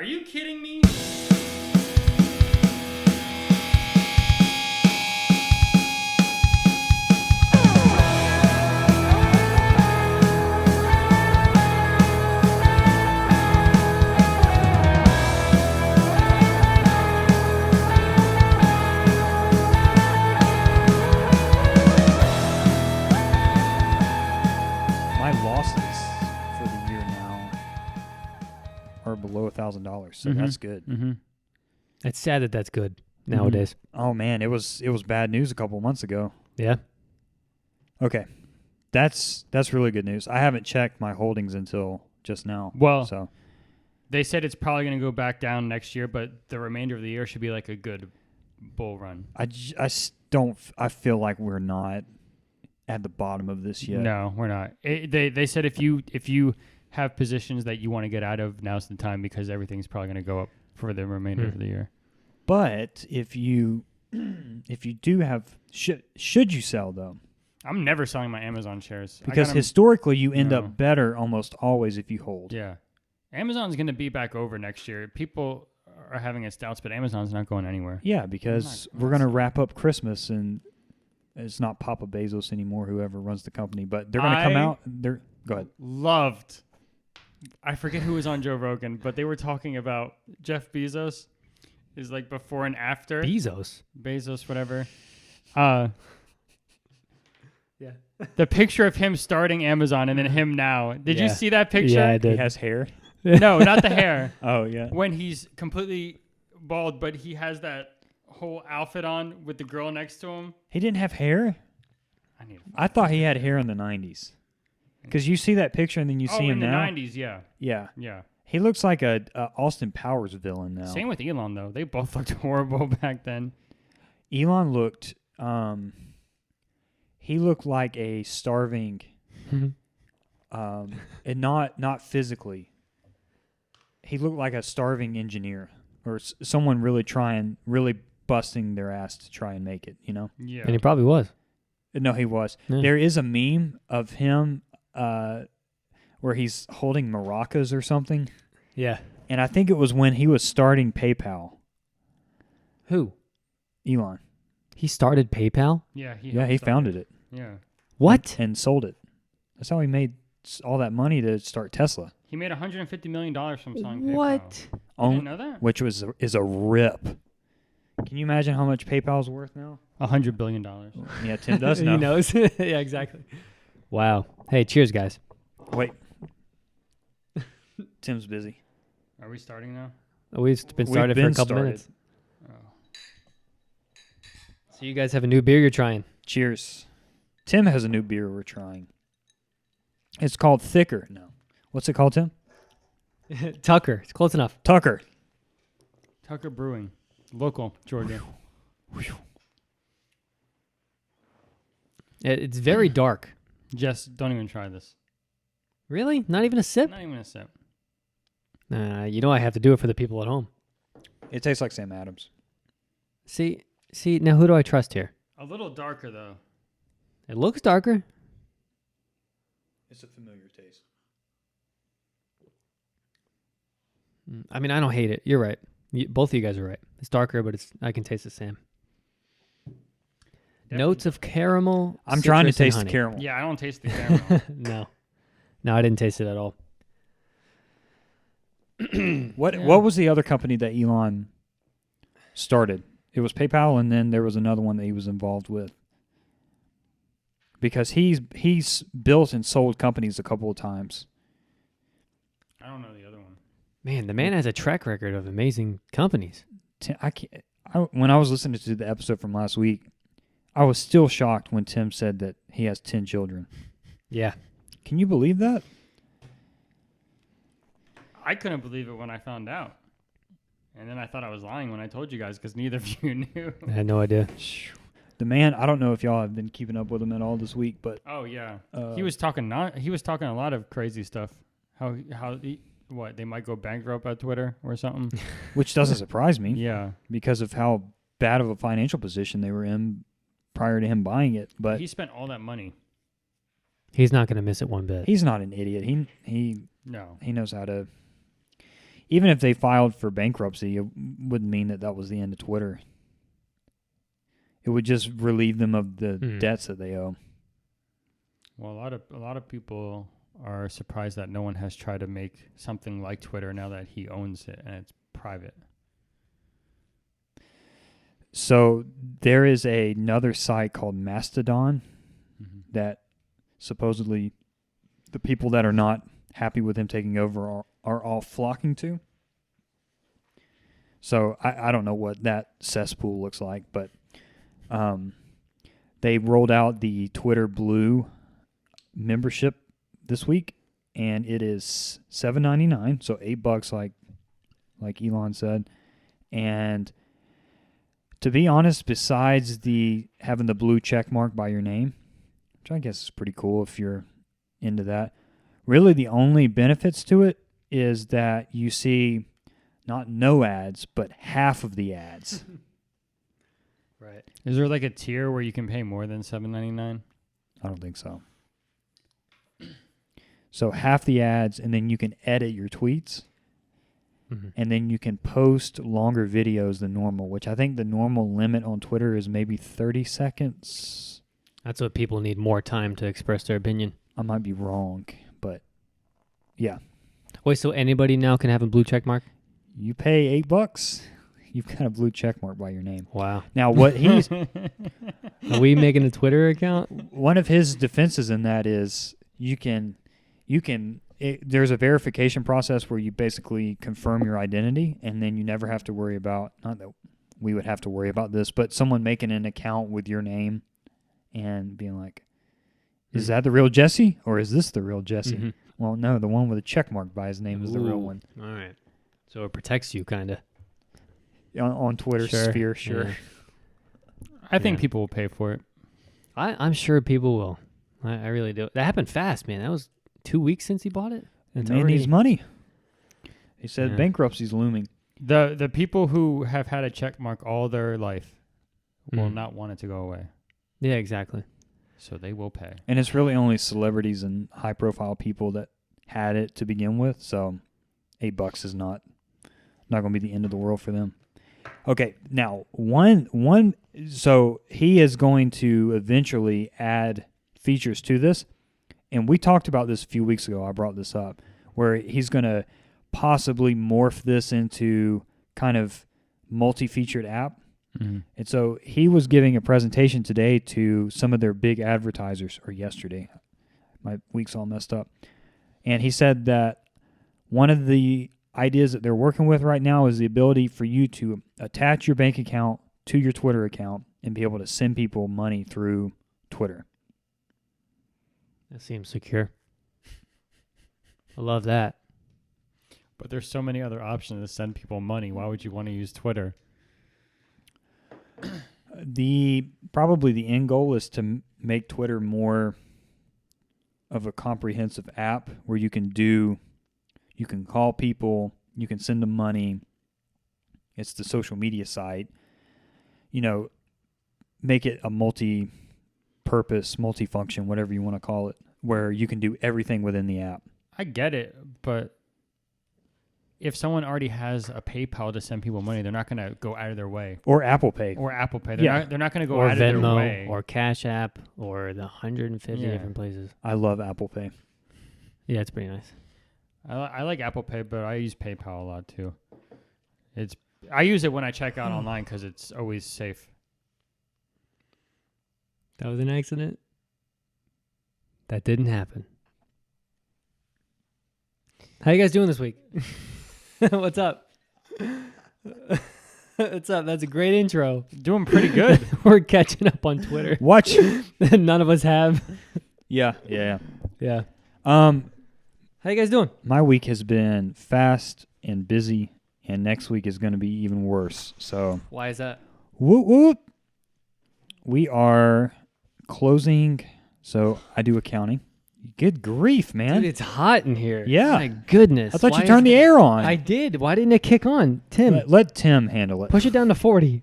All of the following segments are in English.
Are you kidding me? Below $1,000, so that's good. Mm-hmm. It's sad that that's good nowadays. Oh man, it was bad news a couple of months ago. Yeah. Okay, that's really good news. I haven't checked my holdings until just now. Well, so they said it's probably going to go back down next year, but the remainder of the year should be like a good bull run. I feel like we're not at the bottom of this yet. No, we're not. They said if you have positions that you want to get out of, now's the time because everything's probably going to go up for the remainder of the year. But if you do have, should you sell though? I'm never selling my Amazon shares. Because historically you end up better almost always if you hold. Yeah. Amazon's going to be back over next year. People are having its doubts, but Amazon's not going anywhere. Yeah, because we're going to wrap up Christmas and it's not Papa Bezos anymore, whoever runs the company, but they're going to come out. Go ahead. I forget who was on Joe Rogan, but they were talking about Jeff Bezos is like before and after. Bezos, whatever. Yeah. The picture of him starting Amazon and then him now. Did you see that picture? Yeah, I did. He has hair? No, not the hair. Oh, yeah. When he's completely bald, but he has that whole outfit on with the girl next to him. He didn't have hair? I thought he had hair in the 90s. Because you see that picture and then you see him now. In the 90s, yeah. Yeah. He looks like a Austin Powers villain now. Same with Elon, though. They both looked horrible back then. Elon looked... he looked like a starving... and not physically. He looked like a starving engineer. Or someone really busting their ass to try and make it, you know? Yeah. And he probably was. No, he was. Yeah. There is a meme of him where he's holding maracas or something. Yeah. And I think it was when he was starting PayPal. Who? Elon. He started PayPal? Yeah, he founded it. Yeah. What? And sold it. That's how he made all that money to start Tesla. He made $150 million from selling PayPal. What? You didn't know that? Which is a rip. Can you imagine how much PayPal's worth now? $100 billion. Yeah, Tim does know. He knows. Yeah, exactly. Wow. Hey, cheers, guys. Wait. Tim's busy. Are we starting now? We've been started for a couple minutes. Oh. So you guys have a new beer you're trying. Cheers. Tim has a new beer we're trying. It's called Thicker. No. What's it called, Tim? Tucker. It's close enough. Tucker Brewing. Local, Georgia. It's very dark. Jess, don't even try this. Really? Not even a sip? Not even a sip. You know I have to do it for the people at home. It tastes like Sam Adams. See, now who do I trust here? A little darker, though. It looks darker. It's a familiar taste. I mean, I don't hate it. You're right. Both of you guys are right. It's darker, but I can taste the same. Definitely. Notes of caramel. I'm trying to taste honey. the caramel. Yeah, I don't taste the caramel. No, I didn't taste it at all. What was the other company that Elon started? It was PayPal, and then there was another one that he was involved with. Because he's built and sold companies a couple of times. I don't know the other one. Man, the man has a track record of amazing companies. When I was listening to the episode from last week, I was still shocked when Tim said that he has 10 children. Yeah. Can you believe that? I couldn't believe it when I found out. And then I thought I was lying when I told you guys because neither of you knew. I had no idea. The man, I don't know if y'all have been keeping up with him at all this week, but oh yeah, he was talking a lot of crazy stuff. What, they might go bankrupt at Twitter or something, which doesn't surprise me. Yeah, because of how bad of a financial position they were in prior to him buying it. But he spent all that money. He's not going to miss it one bit. He's not an idiot. He knows how to. even if they filed for bankruptcy, it wouldn't mean that was the end of Twitter. It would just relieve them of the debts that they owe. Well, a lot of people are surprised that no one has tried to make something like Twitter now that he owns it and it's private. So there is another site called Mastodon that supposedly the people that are not happy with him taking over are all flocking to. So I don't know what that cesspool looks like, but they rolled out the Twitter Blue membership this week, and it is $7.99, so $8 like Elon said. And to be honest, besides having the blue check mark by your name, which I guess is pretty cool if you're into that, really the only benefits to it is that you see not no ads, but half of the ads. Right. Is there like a tier where you can pay more than $7.99? I don't think so. So half the ads, and then you can edit your tweets, and then you can post longer videos than normal, which I think the normal limit on Twitter is maybe 30 seconds. That's what people need more time to express their opinion. I might be wrong, but yeah. Wait, so anybody now can have a blue check mark? You pay $8, you've got a blue check mark by your name. Wow. Now, what Are we making a Twitter account? one of his defenses in that is there's a verification process where you basically confirm your identity, and then you never have to worry about, not that we would have to worry about this, but someone making an account with your name and being like, is that the real Jesse, or is this the real Jesse? Well, no, the one with a check mark by his name is the real one. All right. So it protects you, kind of. On Twitter sphere, sure. Yeah. I think people will pay for it. I'm sure people will. I really do. That happened fast, man. That was 2 weeks since he bought it. And man needs money. He said bankruptcy's looming. The people who have had a check mark all their life will not want it to go away. Yeah, exactly. So they will pay. And it's really only celebrities and high-profile people that had it to begin with. So $8 is not going to be the end of the world for them. Okay, now so he is going to eventually add features to this, and we talked about this a few weeks ago. I brought this up, where he's going to possibly morph this into kind of multi-featured app. And so he was giving a presentation today to some of their big advertisers, or yesterday. My week's all messed up. And he said that one of the ideas that they're working with right now is the ability for you to attach your bank account to your Twitter account and be able to send people money through Twitter. That seems secure. I love that. But there's so many other options to send people money. Why would you want to use Twitter? Probably the end goal is to make Twitter more of a comprehensive app where you can call people, you can send them money. It's the social media site. Make it a multi-purpose, multi-function, whatever you want to call it, where you can do everything within the app. I get it, but if someone already has a PayPal to send people money, they're not going to go out of their way. Or Apple Pay. They're not going to go or out Venmo, of their way. Or Cash App, or the 150 different places. I love Apple Pay. Yeah, it's pretty nice. I like Apple Pay, but I use PayPal a lot too. I use it when I check out online because it's always safe. That was an accident. That didn't happen. How you guys doing this week? What's up? What's up? That's a great intro. Doing pretty good. We're catching up on Twitter. Watch. None of us have. Yeah. How you guys doing? My week has been fast and busy, and next week is going to be even worse. So Why is that? whoop whoop. We are closing. So I do accounting. Good grief, man. Dude, it's hot in here. Yeah. My goodness. I thought you turned the air on. I did. Why didn't it kick on? Tim, Let Tim handle it. push it down to 40.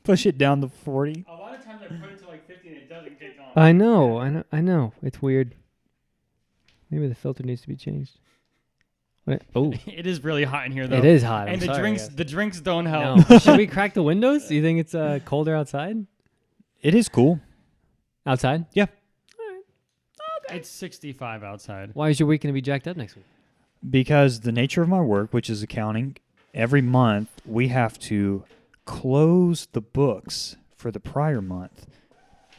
Push it down to 40. A lot of times I put it to like 50 and it doesn't kick on. I know. It's weird. Maybe the filter needs to be changed. Oh, It is really hot in here, though. it is hot. I'm And sorry, the drinks don't guys. help. No. Should we crack the windows? Do you think it's colder outside? It is cool. Outside? It's 65 outside. Why is your week going to be jacked up next week? Because the nature of my work, which is accounting, every month we have to close the books for the prior month.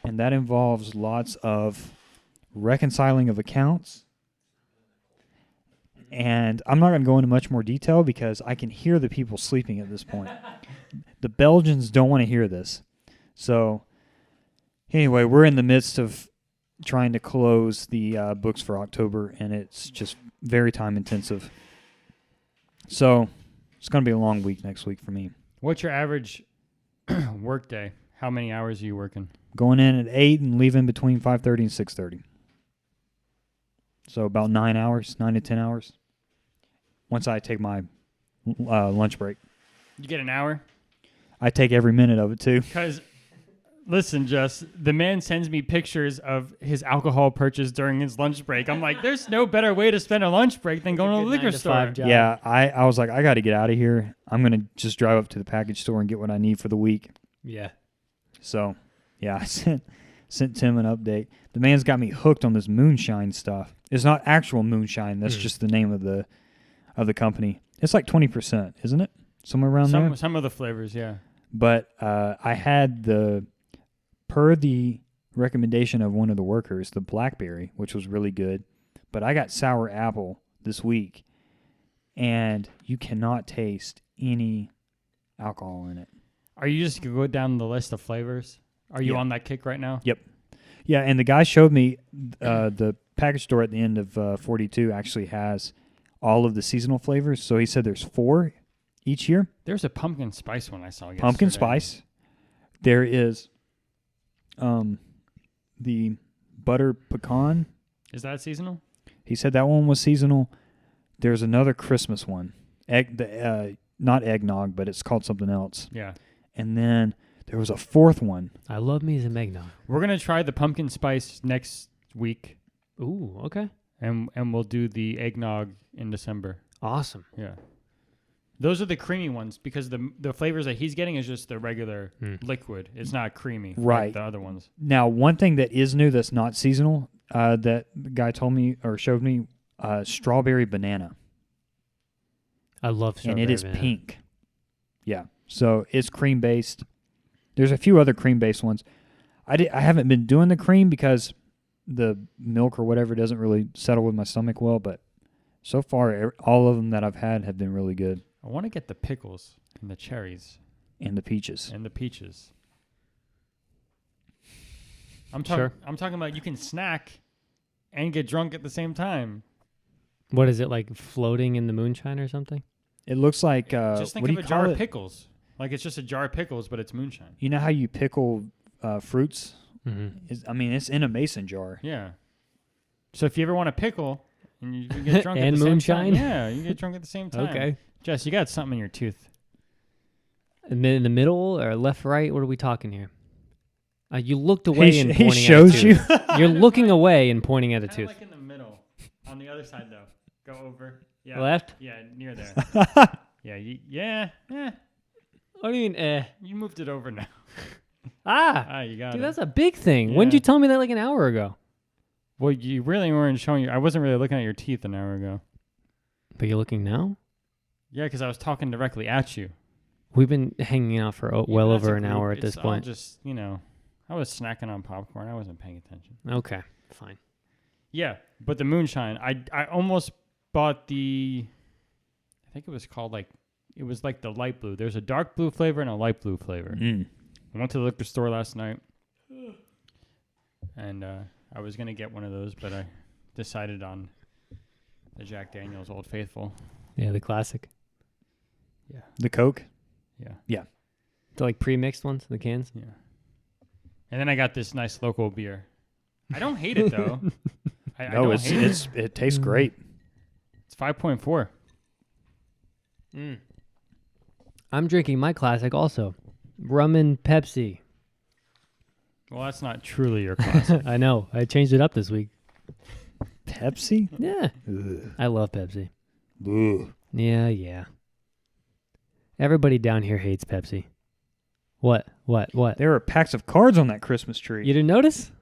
And that involves lots of reconciling of accounts. And I'm not going to go into much more detail because I can hear the people sleeping at this point. The Belgians don't want to hear this. So anyway, we're in the midst of trying to close the books for October, and it's just very time intensive. So it's going to be a long week next week for me. What's your average work day? How many hours are you working? Going in at 8 and leaving between 5:30 and 6:30. So about 9 hours, 9 to 10 hours. Once I take my lunch break. You get an hour? I take every minute of it too. Because, listen, Jess, the man sends me pictures of his alcohol purchase during his lunch break. I'm like, there's no better way to spend a lunch break than going to a liquor 9 to 5 store. job. Yeah, I was like, I got to get out of here. I'm going to just drive up to the package store and get what I need for the week. Yeah. So, yeah, I sent Tim an update. The man's got me hooked on this moonshine stuff. It's not actual moonshine. That's just the name of the company. It's like 20%, isn't it? Somewhere around there. Some of the flavors, yeah. But I had per the recommendation of one of the workers, the blackberry, which was really good. But I got sour apple this week, and you cannot taste any alcohol in it. Are you just going to go down the list of flavors? Are you on that kick right now? Yep. Yeah, and the guy showed me the package store at the end of 42 actually has all of the seasonal flavors. So he said there's 4 each year. There's a pumpkin spice one I saw yesterday. Pumpkin spice. There is the butter pecan. Is that seasonal? He said that one was seasonal. There's another Christmas one. Not eggnog, but it's called something else. Yeah. And then there was a 4th one. I love me some eggnog. We're going to try the pumpkin spice next week, Ooh, okay. and we'll do the eggnog in December. Awesome. Yeah. Those are the creamy ones because the flavors that he's getting is just the regular liquid. It's not creamy Right. like the other ones. Now, one thing that is new that's not seasonal that the guy told me or showed me, strawberry banana. I love strawberry And it is banana. pink. Yeah. So it's cream-based. There's a few other cream-based ones. I haven't been doing the cream because the milk or whatever doesn't really settle with my stomach well, but so far all of them that I've had have been really good. I want to get the pickles and the cherries And the peaches. and the peaches. Sure. I'm talking about you can snack and get drunk at the same time. What is it, like floating in the moonshine or something? It looks like Just think what of do a you jar call of it? pickles. Like it's just a jar of pickles, but it's moonshine. You know how you pickle fruits? Mm-hmm. It's in a mason jar. Yeah. So if you ever want a pickle and you can get drunk at And the same moonshine? time, yeah, you can get drunk at the same time. Okay. Jess, you got something in your tooth. And then in the middle or left, right? What are we talking here? You looked away and He pointing shows at a you. tooth. You're looking away and pointing at a Kind of tooth. like in the middle. On the other side, though. Go over. Yeah. Left? Yeah, near there. Yeah. Yeah. What do you mean, You moved it over now. You got Dude, it. that's a big thing. When did Yeah. you tell me that like an hour ago? Well, you really weren't showing I wasn't really looking at your teeth an hour ago. But you're looking now? Yeah, because I was talking directly at you. We've been hanging out for well That's over a an group. hour at this It's all point. just, I was snacking on popcorn. I wasn't paying attention. Okay, fine. Yeah, but the moonshine, I almost bought I think it was called it was like the light blue. There's a dark blue flavor and a light blue flavor. I went to the liquor store last night, and I was going to get one of those, but I decided on the Jack Daniel's Old Faithful. Yeah, the classic. Yeah. The Coke? Yeah. The like pre-mixed ones, the cans. Yeah. And then I got this nice local beer. I don't hate it, though. I No, don't hate it. it tastes great. It's 5.4. I'm drinking my classic also. Rum and Pepsi. Well, that's not truly your classic. I know. I changed it up this week. Pepsi? Yeah. Ugh. I love Pepsi. Yeah. Everybody down here hates Pepsi. What? There are packs of cards on that Christmas tree. You didn't notice?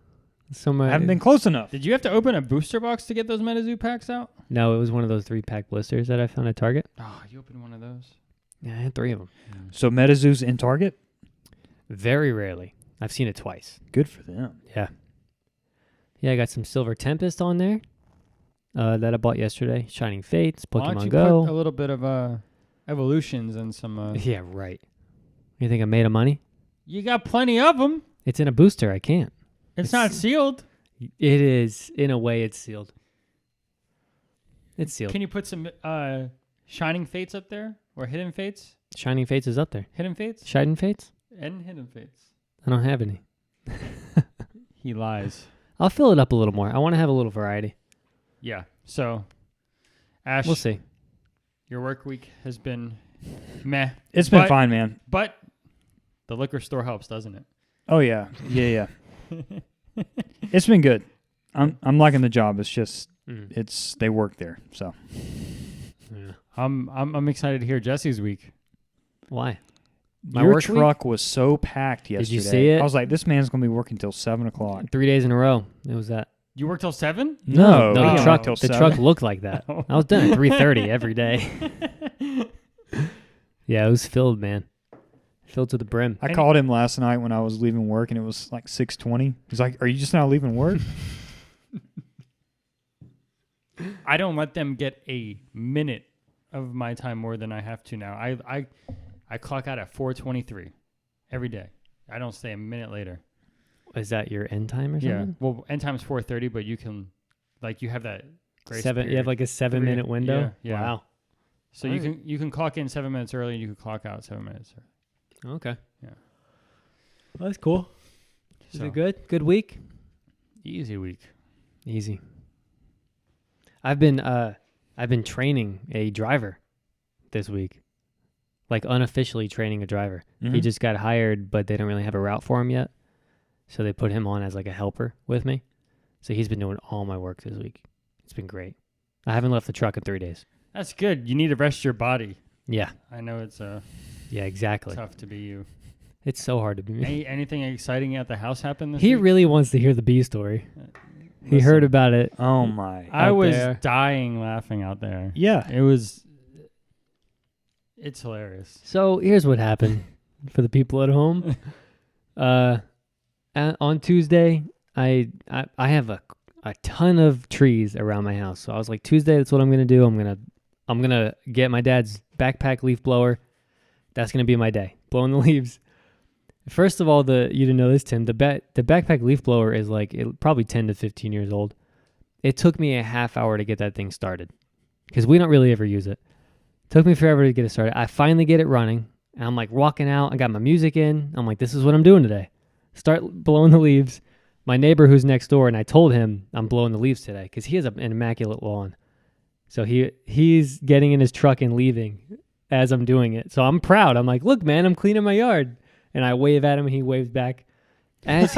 I haven't been close enough. Did you have to open a booster box to get those MetaZoo packs out? No, it was one of those 3-pack blisters that I found at Target. Oh, you opened one of those? Yeah, I had 3 of them. So MetaZoo's in Target? Very rarely. I've seen it twice. Good for them. Yeah. Yeah, I got some Silver Tempest on there that I bought yesterday. Shining Fates, Why don't Pokemon you Go. put a little bit of evolutions and some... Yeah, right. You think I'm made of money? You got plenty of them. It's in a booster. I can't. It's not sealed. It is. In a way, it's sealed. It's sealed. Can you put some Shining Fates up there? Or Hidden Fates? Shining Fates is up there. Hidden Fates? Shining Fates? And Hidden Fates. I don't have any. He lies. I'll fill it up a little more. I want to have a little variety. Yeah. So, Ash, We'll see. your work week has been meh. It's been fine, man. But the liquor store helps, doesn't it? Oh, yeah. Yeah. It's been good. I'm liking the job. It's just, they work there, so. Yeah. I'm excited to hear Jesse's week. Why? Your truck was so packed yesterday. Did you see it? I was like, this man's going to be working till 7 o'clock. 3 days in a row. It was that. You work till 7? No, the he truck. till The 7. truck looked like that. I was done at 3:30 every day. Yeah, it was filled, man. Filled to the brim. I called him last night when I was leaving work, and it was like 6:20. He's like, "Are you just now leaving work?" I don't let them get a minute of my time more than I have to now. I clock out at 4:23 every day. I don't stay a minute later. Is that your end time or Yeah. something? Well, end time's 4:30, but you can, like, you have that grace 7. You period. have like a 7-minute window. Yeah. Wow. So you can clock in 7 minutes early, and you can clock out 7 minutes early. Okay. Yeah. Well, that's cool. Is So, it good? Good week? easy week. Easy. I've been training a driver this week. Like unofficially training a driver. Mm-hmm. He just got hired, but they don't really have a route for him yet. So they put him on as like a helper with me. So he's been doing all my work this week. It's been great. I haven't left the truck in 3 days. That's good. You need to rest your body. Yeah. I know it's Yeah, exactly. tough to be you. It's so hard to be me. Anything exciting at the house happened this He week? really wants to hear the B story. He Listen, heard about it. Oh my! I out was there. dying laughing out there. Yeah. It's hilarious. So here's what happened for the people at home. On Tuesday, I have a ton of trees around my house. So I was like, Tuesday, that's what I'm gonna do. I'm gonna get my dad's backpack leaf blower. That's gonna be my day, blowing the leaves. First of all, you didn't know this, Tim. The backpack leaf blower is like probably 10 to 15 years old. It took me a half hour to get that thing started because we don't really ever use it. Took me forever to get it started. I finally get it running, and I'm like walking out. I got my music in. I'm like, this is what I'm doing today. Start blowing the leaves. My neighbor who's next door, and I told him I'm blowing the leaves today because he has an immaculate lawn. So he's getting in his truck and leaving as I'm doing it. So I'm proud. I'm like, look, man, I'm cleaning my yard. And I wave at him, and he waves back. As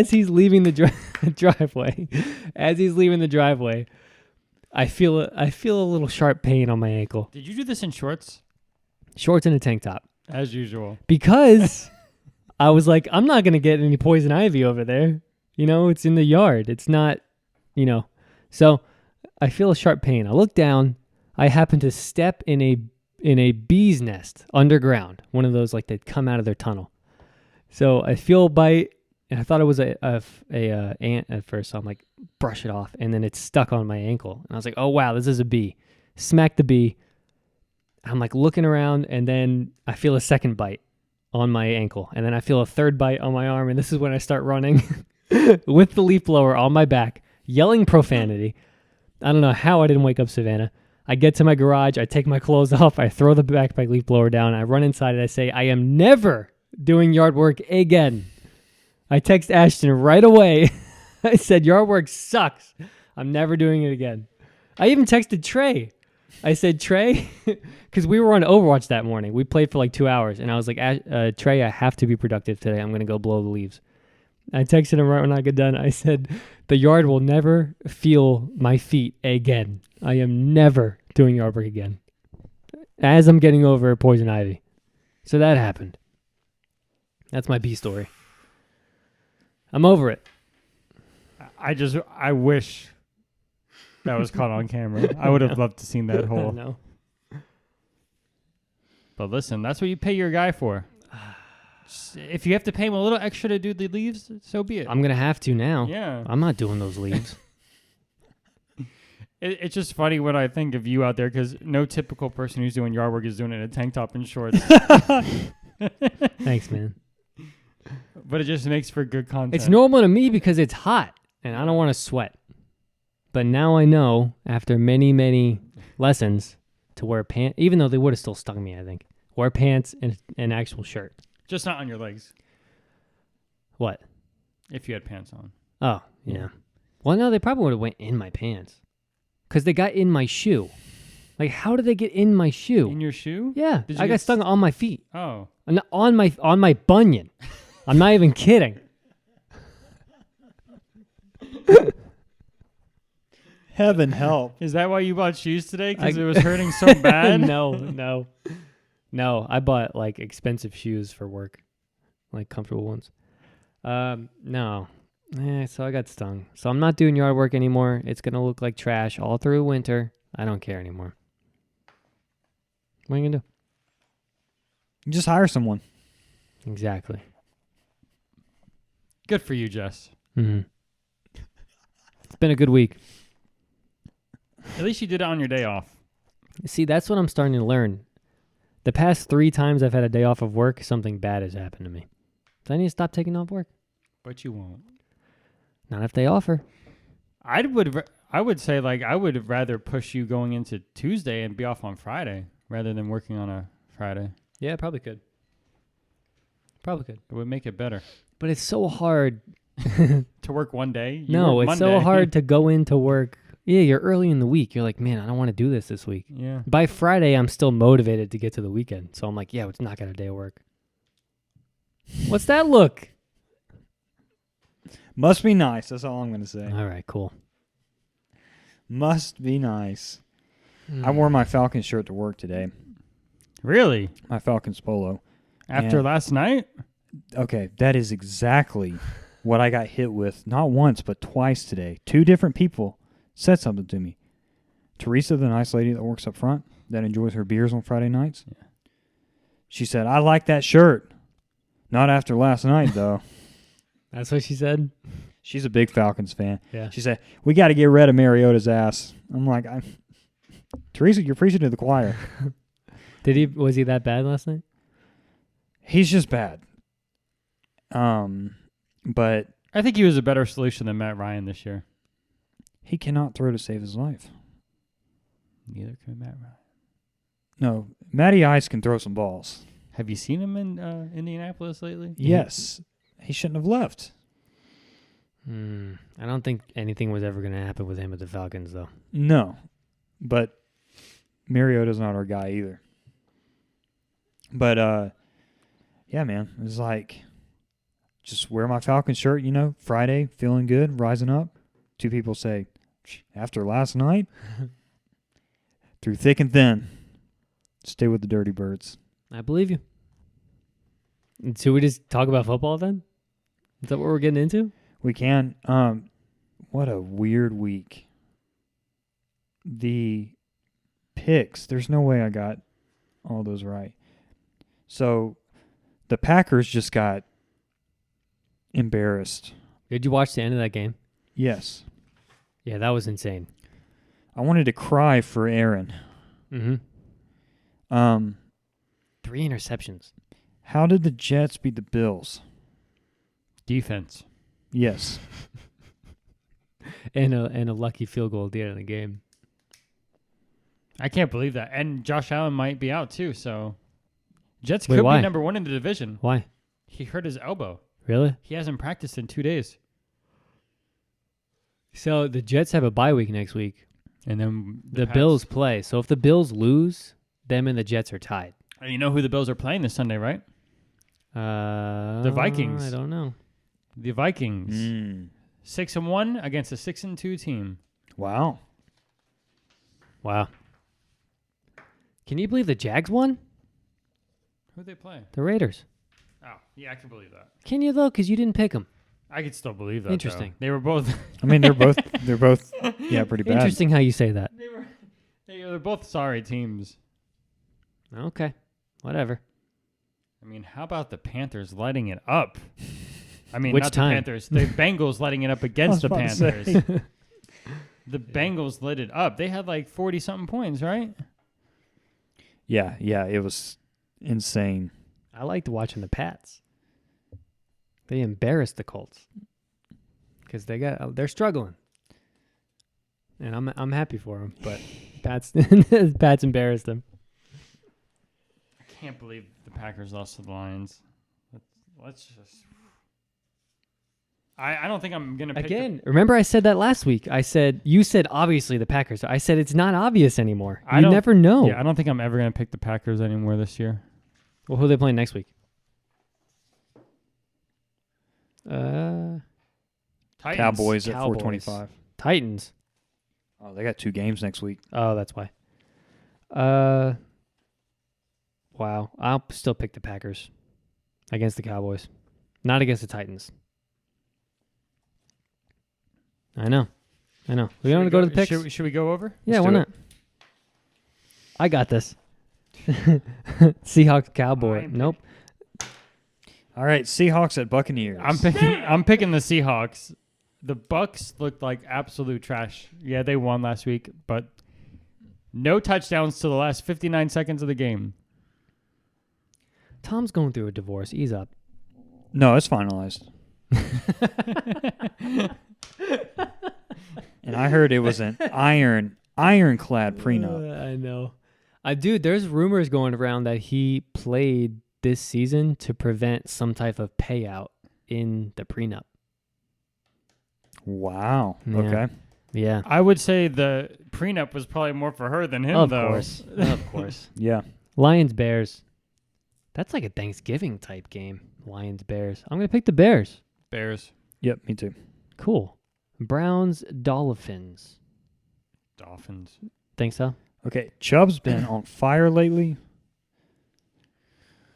he's leaving the driveway, I feel a little sharp pain on my ankle. Did you do this in shorts? Shorts and a tank top. As usual. Because I was like, I'm not going to get any poison ivy over there. You know, it's in the yard. It's not, So I feel a sharp pain. I look down. I happen to step in a bee's nest underground. One of those like that come out of their tunnel. So I feel a bite, and I thought it was a ant at first. So I'm like, brush it off, and then it's stuck on my ankle. And I was like, oh wow, this is a bee. Smack the bee. I'm like looking around, and then I feel a second bite on my ankle, and then I feel a third bite on my arm, and this is when I start running with the leaf blower on my back, yelling profanity. I don't know how I didn't wake up Savannah. I get to my garage, I take my clothes off, I throw the backpack leaf blower down, I run inside, and I say, I am never doing yard work again. I text Ashton right away. I said, yard work sucks. I'm never doing it again. I even texted Trey. I said, Trey, because we were on Overwatch that morning. We played for like 2 hours, and I was like, Trey, I have to be productive today. I'm going to go blow the leaves. I texted him right when I got done. I said, the yard will never feel my feet again. I am never doing yard work again. As I'm getting over poison ivy. So that happened. That's my B story. I'm over it. I wish that was caught on camera. I would have loved to seen that whole. No. But listen, that's what you pay your guy for. If you have to pay him a little extra to do the leaves, so be it. I'm going to have to now. Yeah. I'm not doing those leaves. It's just funny when I think of you out there because no typical person who's doing yard work is doing it in a tank top and shorts. Thanks, man. But it just makes for good content. It's normal to me because it's hot and I don't want to sweat. But now I know, after many, many lessons, to wear pants, even though they would have still stung me, I think. Wear pants and an actual shirt. Just not on your legs. What? If you had pants on. Oh, yeah. Well, no, they probably would have went in my pants. Because they got in my shoe. Like, how did they get in my shoe? In your shoe? Yeah. Did you I got stung on my feet. Oh. On my bunion. I'm not even kidding. Heaven help. Is that why you bought shoes today? Because it was hurting so bad? No. I bought, like, expensive shoes for work. Like, comfortable ones. No. So I got stung. So I'm not doing yard work anymore. It's going to look like trash all through winter. I don't care anymore. What are you going to do? Just hire someone. Exactly. Good for you, Jess. Mm-hmm. It's been a good week. At least you did it on your day off. See, that's what I'm starting to learn. The past 3 times I've had a day off of work, something bad has happened to me. So I need to stop taking off work. But you won't. Not if they offer. I would say, like, I would rather push you going into Tuesday and be off on Friday rather than working on a Friday. Yeah, probably could. It would make it better. But it's so hard. To work one day? No, it's Monday. so hard to go into work. Yeah, you're early in the week. You're like, man, I don't want to do this week. Yeah. By Friday, I'm still motivated to get to the weekend. So I'm like, yeah, let's knock out a day of work. What's that look? Must be nice. That's all I'm going to say. All right, cool. Must be nice. I wore my Falcons shirt to work today. Really? My Falcons polo. After last night? Okay, that is exactly what I got hit with, not once, but twice today. 2 different people said something to me. Teresa, the nice lady that works up front, that enjoys her beers on Friday nights, she said, I like that shirt. Not after last night, though. That's what she said? She's a big Falcons fan. Yeah. She said, we got to get rid of Mariota's ass. I'm like, Teresa, you're preaching to the choir. Was he that bad last night? He's just bad. But I think he was a better solution than Matt Ryan this year. he cannot throw to save his life. Neither can Matt Ryan. No, Matty Ice can throw some balls. Have you seen him in Indianapolis lately? Yes. He shouldn't have left. I don't think anything was ever going to happen with him at the Falcons, though. No. But Mariota's not our guy either. But, yeah, man. It was like, just wear my Falcon shirt, Friday, feeling good, rising up. 2 people say, after last night, through thick and thin, stay with the Dirty Birds. I believe you. Should we just talk about football then? Is that what we're getting into? We can. What a weird week. The picks, there's no way I got all those right. So the Packers just got embarrassed. Did you watch the end of that game? Yes. Yeah, that was insane. I wanted to cry for Aaron. Mm-hmm. 3 interceptions. How did the Jets beat the Bills? Defense. Yes. And a lucky field goal at the end of the game. I can't believe that. And Josh Allen might be out too, so Jets Wait, could why? be number 1 in the division. Why? He hurt his elbow. Really? He hasn't practiced in 2 days. So the Jets have a bye week next week. And then The Pats. Bills play. So if the Bills lose, them and the Jets are tied. And you know who the Bills are playing this Sunday, right? The Vikings. I don't know. The Vikings. 6-1 against a 6-2 team. Wow. Wow. Can you believe the Jags won? Who'd they play? The Raiders. Oh, yeah, I can believe that. Can you though? Because you didn't pick them. I could still believe that. Interesting. Though. They were both. I mean, they're both pretty bad. Interesting how you say that. They're both sorry teams. Okay, whatever. I mean, how about the Panthers lighting it up? I mean, Which not time? the Panthers. The Bengals lighting it up against the Panthers. The Bengals lit it up. They had like 40-something points, right? Yeah, it was insane. I liked watching the Pats. They embarrassed the Colts because they're struggling, and I'm happy for them. But Pats embarrassed them. I can't believe the Packers lost to the Lions. Let's just. I don't think I'm gonna pick Again, remember I said that last week. You said obviously the Packers. I said it's not obvious anymore. You never know. Yeah, I don't think I'm ever gonna pick the Packers anymore this year. Well, who are they playing next week? Titans. Cowboys at 425. Titans. Oh, they got 2 games next week. Oh, that's why. Wow. I'll still pick the Packers against the Cowboys, not against the Titans. I know. We want to go to the picks? Should we go over? Yeah, Let's why do not? I got this. Seahawks Cowboy. Nope. All right, Seahawks at Buccaneers. I'm picking the Seahawks. The Bucks looked like absolute trash. Yeah, they won last week, but no touchdowns to the last 59 seconds of the game. Tom's going through a divorce. Ease up. No, it's finalized. And I heard it was an ironclad prenup. I know. Dude, there's rumors going around that he played this season to prevent some type of payout in the prenup. Wow. Yeah. Okay. Yeah. I would say the prenup was probably more for her than him, Of though. course. Of course. Yeah. Lions Bears. That's like a Thanksgiving type game. Lions Bears. I'm going to pick the Bears. Bears. Yep, me too. Cool. Browns Dolphins. Dolphins. Think so? Okay, Chubb's been on fire lately.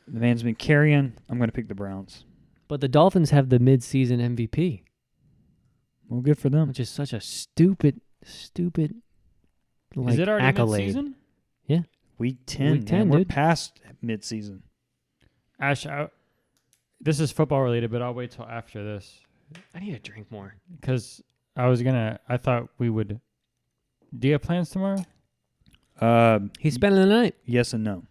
The man's been carrying. I'm going to pick the Browns. But the Dolphins have the mid-season MVP, Well, good for them. which is such a stupid like Is it already accolade. mid-season? Week 10. Week 10, man. We're dude. past midseason. Ash, this is football related, but I'll wait till after this I need to drink more. because I thought we would. Do you have plans tomorrow? He's spending the night. Yes and no.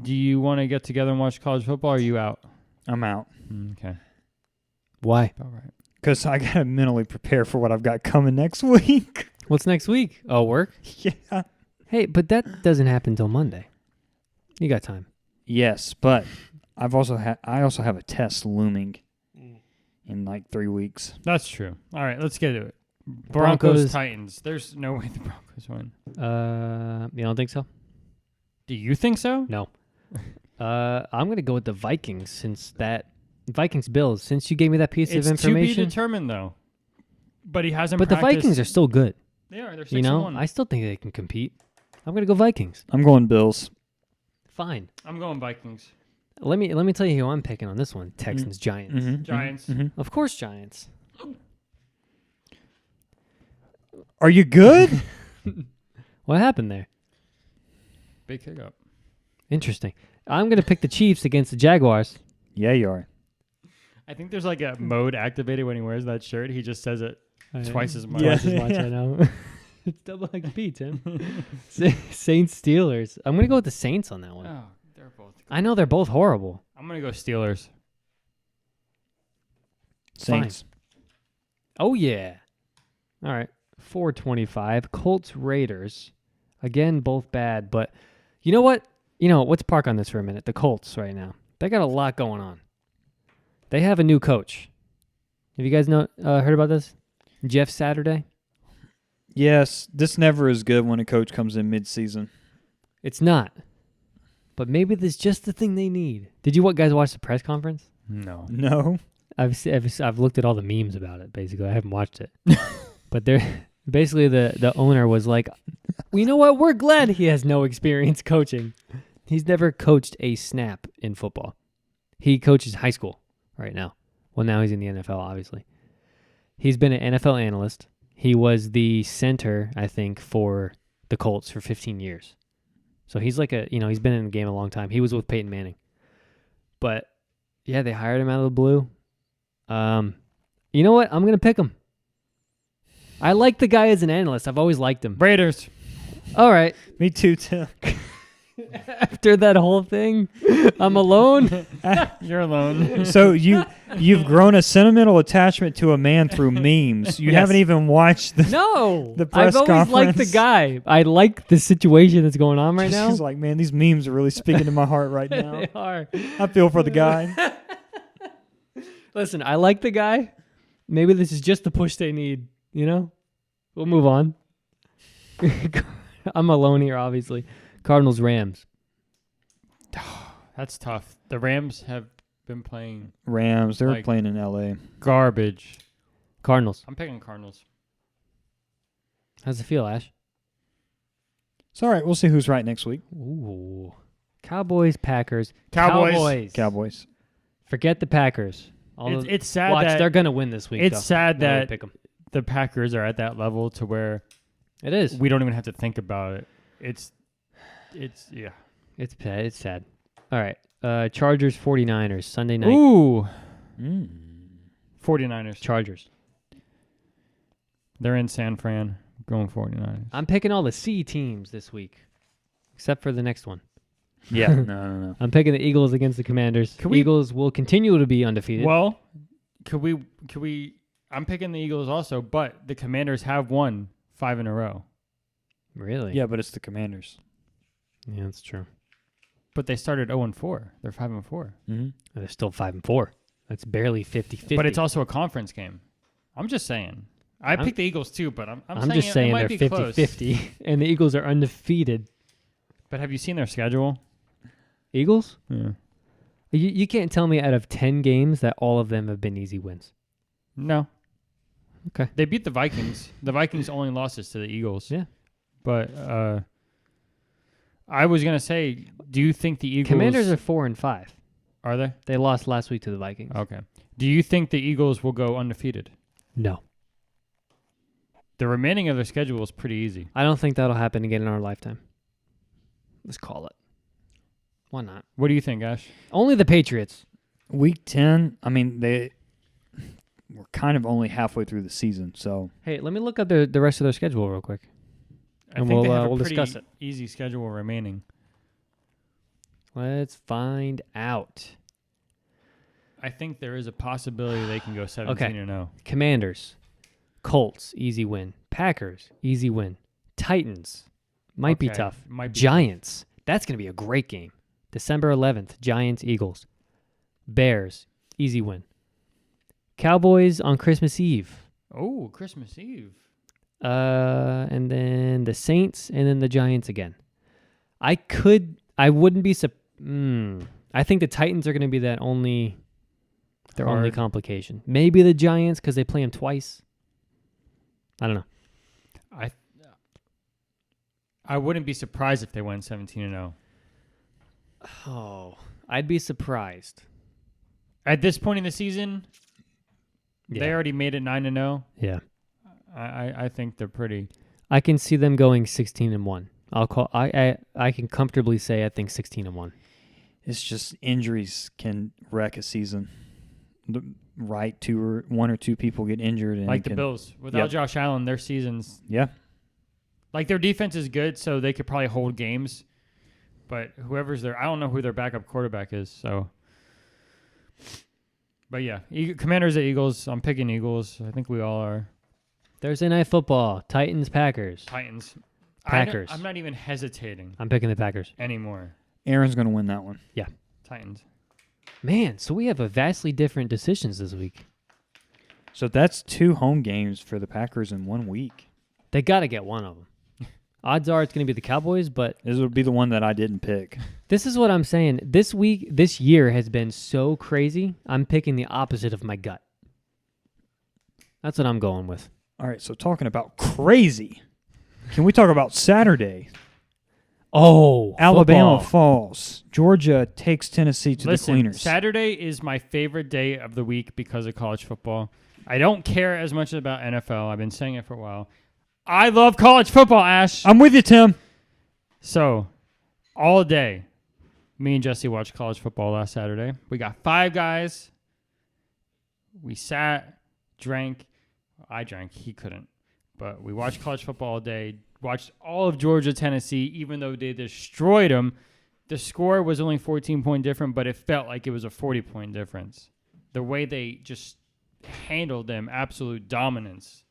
Do you want to get together and watch college football, or are you out? I'm out. Okay. Why? All right. Because I got to mentally prepare for what I've got coming next week. What's next week? Oh, work? Yeah. Hey, but that doesn't happen till Monday. You got time. Yes, but I also have a test looming in like 3 weeks. That's true. All right, let's get to it. Broncos- Broncos Titans. There's no way the Broncos win. You don't think so? Do you think so? No. I'm going to go with the Vikings since that Vikings Bills. Since you gave me that piece It's of to be information. determined, though. But he hasn't. But the practiced. Vikings are still good. They are. They're 6-1. You know, I still think they can compete. I'm going to go Vikings. I'm going Bills. Fine. I'm going Vikings. Let me tell you who I'm picking on this one. Texans Giants. Mm-hmm. Giants. Mm-hmm. Of course Giants. Are you good? What happened there? Big hiccup. Interesting. I'm going to pick the Chiefs against the Jaguars. Yeah, you are. I think there's like a mode activated when he wears that shirt. He just says it twice as much. Twice as much, I know. It's double XP, Tim. Saints Steelers. I'm going to go with the Saints on that one. Oh, they're both. I know they're both horrible. I'm gonna go Steelers. Saints. Oh, yeah. All right. 425. Colts Raiders. Again, both bad. But you know what? Let's park on this for a minute. The Colts right now. They got a lot going on. They have a new coach. Have you guys heard about this? Jeff Saturday? Yes, this never is good when a coach comes in mid-season. It's not. But maybe this is just the thing they need. Did you guys watch the press conference? No. No. I've looked at all the memes about it, basically. I haven't watched it. But they're basically the owner was like, Well, you know what? We're glad he has no experience coaching. He's never coached a snap in football. He coaches high school right now. Well, now he's in the NFL, obviously. He's been an NFL analyst. He was the center, I think, for the Colts for 15 years. So he's like he's been in the game a long time. He was with Peyton Manning. But, yeah, they hired him out of the blue. You know what? I'm going to pick him. I like the guy as an analyst. I've always liked him. Raiders. All right. Me too, Tim. After that whole thing, I'm alone. You're alone. So you've grown a sentimental attachment to a man through memes. You haven't even watched the No. press I've always liked the conference. guy. I like the situation that's going on right now. He's like, man, these memes are really speaking to my heart right now. They are. I feel for the guy. Listen, I like the guy. Maybe this is just the push they need, you know? We'll move on. I'm alone here, obviously. Cardinals, Rams. That's tough. The Rams have been playing Rams, they're Like- playing in L.A. garbage. Cardinals. I'm picking Cardinals. How's it feel, Ash? It's all right. We'll see who's right next week. Ooh. Cowboys, Packers. Cowboys. Cowboys. Forget the Packers. It's sad Watch, that they're going to win this week. it's though. sad Now we that pick 'em. the Packers are at that level to where It is. we don't even have to think about it. It's yeah. It's bad. It's sad. All right. Chargers, 49ers, Sunday night. Ooh, Mm. 49ers. Chargers. They're in San Fran. Going 49ers. I'm picking all the C teams this week, except for the next one. Yeah. No. I'm picking the Eagles against the Commanders. Can we- Eagles will continue to be undefeated. Well, could we? I'm picking the Eagles also, but the Commanders have won 5 in a row. Really? Yeah, but it's the Commanders. Yeah, that's true. But they started 0-4. They're 5-4. Mm-hmm. They're still 5-4. That's barely 50-50. But it's also a conference game. I'm just saying. I I'm- picked the Eagles too, but I'm I'm just saying it might they're be close. 50-50, and the Eagles are undefeated. But have you seen their schedule? Eagles? Yeah. You can't tell me out of 10 games that all of them have been easy wins. No. Okay. They beat the Vikings. The Vikings only losses to the Eagles. Yeah. But I was gonna say, do you think the Eagles Commanders are 4-5. are they? They lost last week to the Vikings. Okay. Do you think the Eagles will go undefeated? No. The remaining of their schedule is pretty easy. I don't think that'll happen again in our lifetime. Let's call it. Why not? What do you think, Ash? Only the Patriots. Week 10, I mean, we're kind of only halfway through the season, so Hey, let me look up the rest of their schedule real quick. I And think they we'll, have a we'll pretty discuss it. easy schedule remaining. Let's find out. I think there is a possibility they can go 17-0. Commanders, Colts, easy win. Packers, easy win. Titans, might be Okay, tough. might be Giants, that's going to be a great game. December 11th, Giants, Eagles. Bears, easy win. Cowboys on Christmas Eve. Oh, Christmas Eve. And then the Saints, and then the Giants again. I wouldn't be I think the Titans are going to be their only Hard. complication. Maybe the Giants because they play them twice. I don't know. I wouldn't be surprised if they went 17-0. Oh, I'd be surprised. At this point in the season, Yeah. they already made it 9-0. Yeah. I think they're pretty. I can see them going 16-1. I can comfortably say I think 16-1. it's just injuries can wreck a season. One or two people get injured, and Like the Bills. Without Yep. Josh Allen, their seasons. Yeah, Like their defense is good, so they could probably hold games. But whoever's there, I don't know who their backup quarterback is. So, but yeah, Commanders at Eagles. I'm picking Eagles. I think we all are. Thursday Night Football, Titans, Packers. Titans. Packers. I'm not even hesitating I'm picking the Packers. anymore. Aaron's going to win that one. Titans. Man, so we have a vastly different decisions this week. So that's 2 home games for the Packers in 1 week. They got to get one of them. Odds are it's going to be the Cowboys, but This would be the one that I didn't pick. this is what I'm saying. This year has been so crazy, I'm picking the opposite of my gut. That's what I'm going with. All right, so talking about crazy, Can we talk about Saturday? Oh, Alabama football. falls. Georgia takes Tennessee to the cleaners. Saturday is my favorite day of the week because of college football. I don't care as much about NFL. I've been saying it for a while. I love college football, Ash. I'm with you, Tim. So, all day, me and Jesse watched college football last Saturday. We got 5 guys. We sat, drank. I drank. He couldn't. But we watched college football all day. Watched all of Georgia, Tennessee, even though they destroyed them. The score was only 14-point different, but it felt like it was a 40-point difference. The way they just handled them, absolute dominance.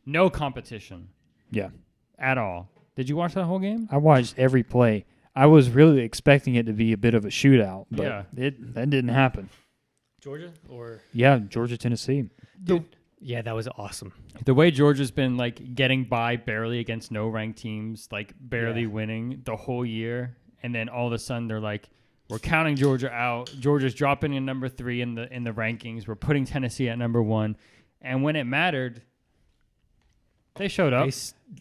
No competition. Yeah. At all. Did you watch that whole game? I watched every play. I was really expecting it to be a bit of a shootout, but Yeah. that didn't happen. Georgia or Yeah, Georgia, Tennessee. yeah, that was awesome. The way Georgia's been like getting by barely against no ranked teams, like barely winning the whole year, and then all of a sudden they're like, we're counting Georgia out. Georgia's dropping in number 3 in the rankings. We're putting Tennessee at number 1, and when it mattered, they showed up.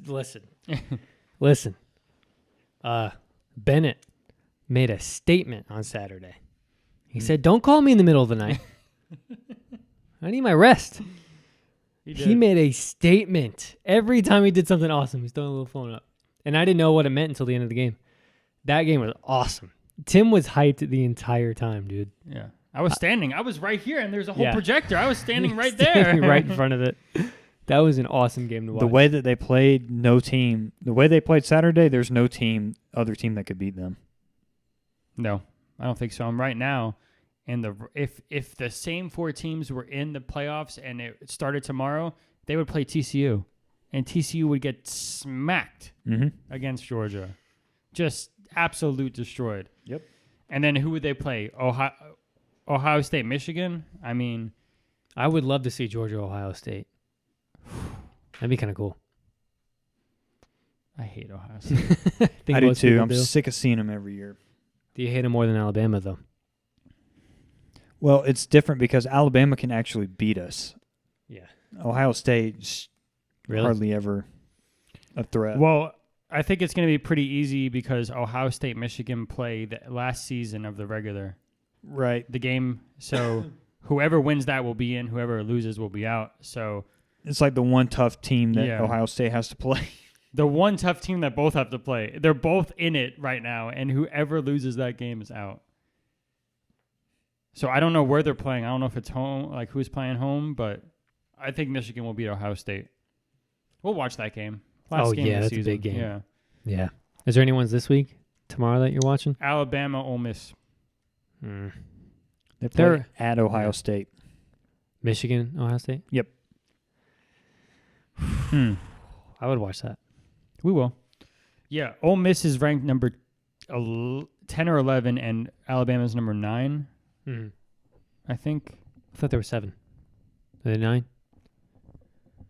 Listen. Bennett made a statement on Saturday. He said, "Don't call me in the middle of the night. I need my rest." He made a statement every time he did something awesome. He's throwing a little phone up, and I didn't know what it meant until the end of the game. That game was awesome. Tim was hyped the entire time, dude. Yeah, I was standing. I was right here, and there's a whole Yeah. projector. I was standing right Standing there, right in front of it. That was an awesome game to watch. The way that they played, the way they played Saturday, there's no other team that could beat them. No, I don't think so. I'm right now. And if the same 4 teams were in the playoffs and it started tomorrow, they would play TCU, and TCU would get smacked against Georgia, just absolute destroyed. Yep. And then who would they play? Ohio State, Michigan. I mean, I would love to see Georgia, Ohio State. That'd be kind of cool. I hate Ohio State. I do too. I'm sick of seeing them every year. Do you hate them more than Alabama, though? Well, it's different because Alabama can actually beat us. Yeah. Ohio State's hardly ever a threat. Well, I think it's going to be pretty easy because Ohio State, Michigan play the last season of the regular. Right. The game. So whoever wins that will be in. Whoever loses will be out. So it's like the one tough team that Ohio State has to play. The one tough team that both have to play. They're both in it right now, and whoever loses that game is out. So I don't know where they're playing. I don't know if it's home, like who's playing home, but I think Michigan will beat Ohio State. We'll watch that game. Last game of the that's season. a big game. Yeah. Yeah. Is there any ones this week, tomorrow that you're watching? Alabama, Ole Miss. They play at Ohio State. Michigan, Ohio State? Yep. I would watch that. We will. Yeah, Ole Miss is ranked number 10 or 11, and Alabama's number 9, I think. I thought there were 7. Are they 9?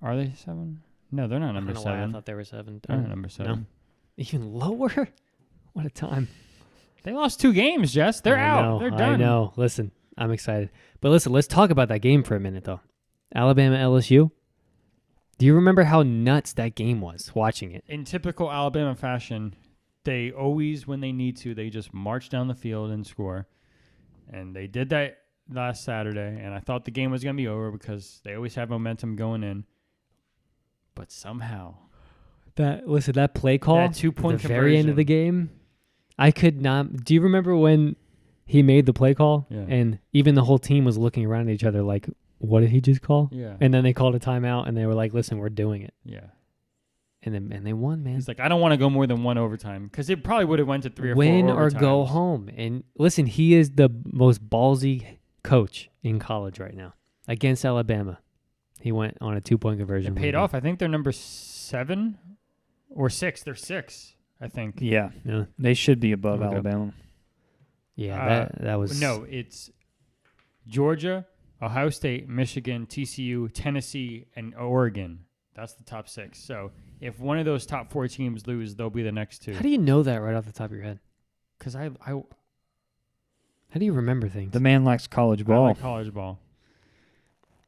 Are they 7? No, they're not number 7. I thought they were 7. They're not number 7. No. Even lower? What a time. They lost 2 games, Jess. They're out. They're done. I know. Listen, I'm excited. But listen, let's talk about that game for a minute, though. Alabama, LSU. Do you remember how nuts that game was watching it? In typical Alabama fashion, they always, when they need to, they just march down the field and score. And they did that last Saturday, and I thought the game was going to be over because they always have momentum going in. But somehow, that play call, that 2-point at the very end of the game, I could not. Do you remember when he made the play call? Yeah. And even the whole team was looking around at each other like, what did he just call? Yeah. And then they called a timeout, and they were like, listen, we're doing it. Yeah. And they won, man. He's like, I don't want to go more than 1 overtime because it probably would have went to 3 or 4 Win overtimes. or go home. And listen, he is the most ballsy coach in college right now against Alabama. He went on a 2-point conversion. It paid off. I think they're number 7 or 6. They're 6, I think. Yeah. They should be above Okay. Alabama. Yeah, that was... No, it's Georgia, Ohio State, Michigan, TCU, Tennessee, and Oregon. That's the top 6. So if one of those top 4 teams lose, they'll be the next 2. How do you know that right off the top of your head? Because How do you remember things? The man likes college I ball. like college ball.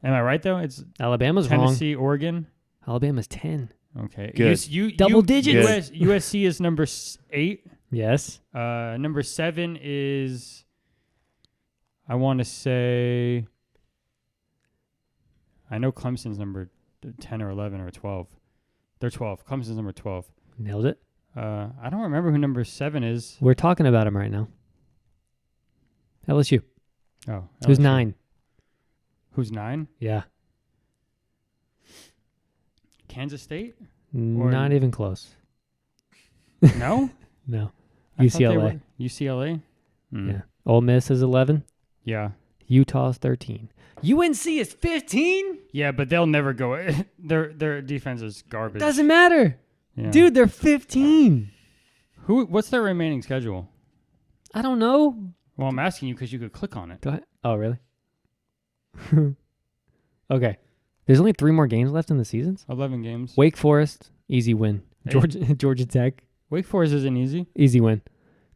Am I right, though? It's Alabama's Tennessee, Oregon. wrong. Alabama's 10. Okay. Good. Double digits. USC is number 8. Yes. Number 7 is, I want to say, I know Clemson's number 10 or 11 or 12. They're 12. Clemson's number 12. Nailed it. I don't remember who number 7 is. We're talking about him right now. LSU. Oh, Who's LSU. 9? Who's 9? Yeah. Kansas State? Not even close. No? No. I thought they UCLA. were- UCLA? Yeah. Ole Miss is 11. Yeah. Utah's 13. UNC is 15? Yeah, but they'll never go. Their defense is garbage. Doesn't matter. Yeah. Dude, they're 15. What's their remaining schedule? I don't know. Well, I'm asking you because you could click on it. Do I? Oh, really? Okay. There's only 3 more games left in the seasons. 11 games. Wake Forest, easy win. Hey. Georgia Tech, Wake Forest isn't easy. easy win.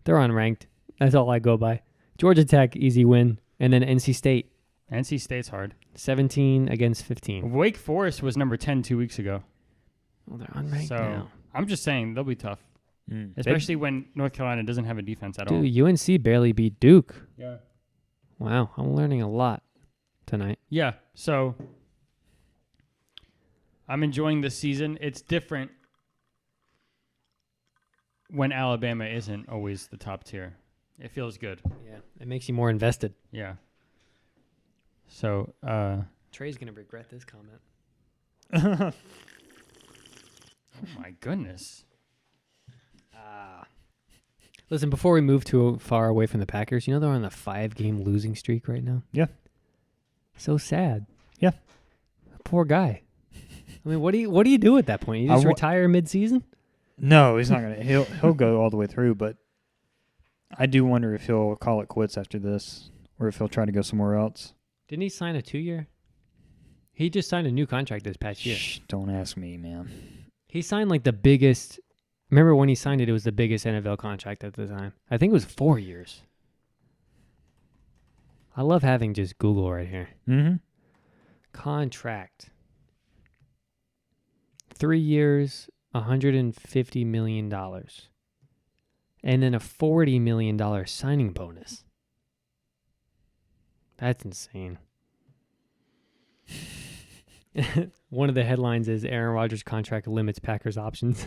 They're unranked. That's all I go by. Georgia Tech, easy win. And then NC State, NC State's hard. 17 against 15. Wake Forest was number 10 2 weeks ago. Well, they're unranked So now. I'm just saying they'll be tough, especially when North Carolina doesn't have a defense at all. Dude, UNC barely beat Duke. Yeah. Wow, I'm learning a lot tonight. Yeah. So I'm enjoying this season. It's different when Alabama isn't always the top tier. It feels good. Yeah, it makes you more invested. Yeah. So, Trey's going to regret this comment. oh my goodness. Listen, before we move too far away from the Packers, you know they're on a 5-game losing streak right now? Yeah. So sad. Yeah. Poor guy. I mean, what do you do at that point? You just retire mid-season? No, he's not gonna. He'll go all the way through, but I do wonder if he'll call it quits after this, or if he'll try to go somewhere else. Didn't he sign a 2-year? He just signed a new contract this past year. Shh, don't ask me, man. He signed like the biggest. Remember when he signed it? It was the biggest NFL contract at the time. I think it was 4 years. I love having just Google right here. Mm-hmm. Contract. 3 years, $150 million. And then a $40 million signing bonus. That's insane. One of the headlines is Aaron Rodgers' contract limits Packers options.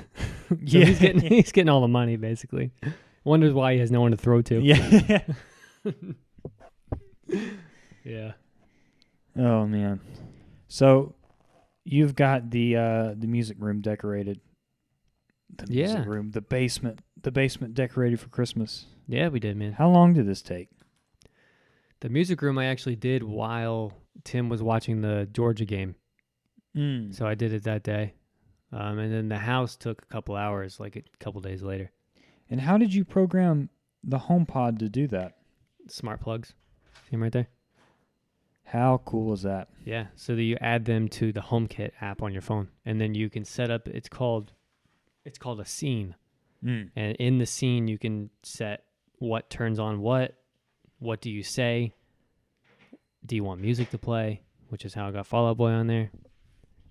So Yeah. he's getting all the money, basically. Wonders why he has no one to throw to. Yeah. Yeah. Oh man. So you've got the music room decorated. The music room, the basement decorated for Christmas. Yeah, we did, man. How long did this take? The music room I actually did while Tim was watching the Georgia game. So I did it that day. And then the house took a couple hours, like a couple days later. And how did you program the HomePod to do that? Smart plugs. See them right there? How cool is that? Yeah. So that you add them to the HomeKit app on your phone. And then you can set up, it's called a scene. And in the scene, you can set what turns on what do you say, do you want music to play, which is how I got Fall Out Boy on there.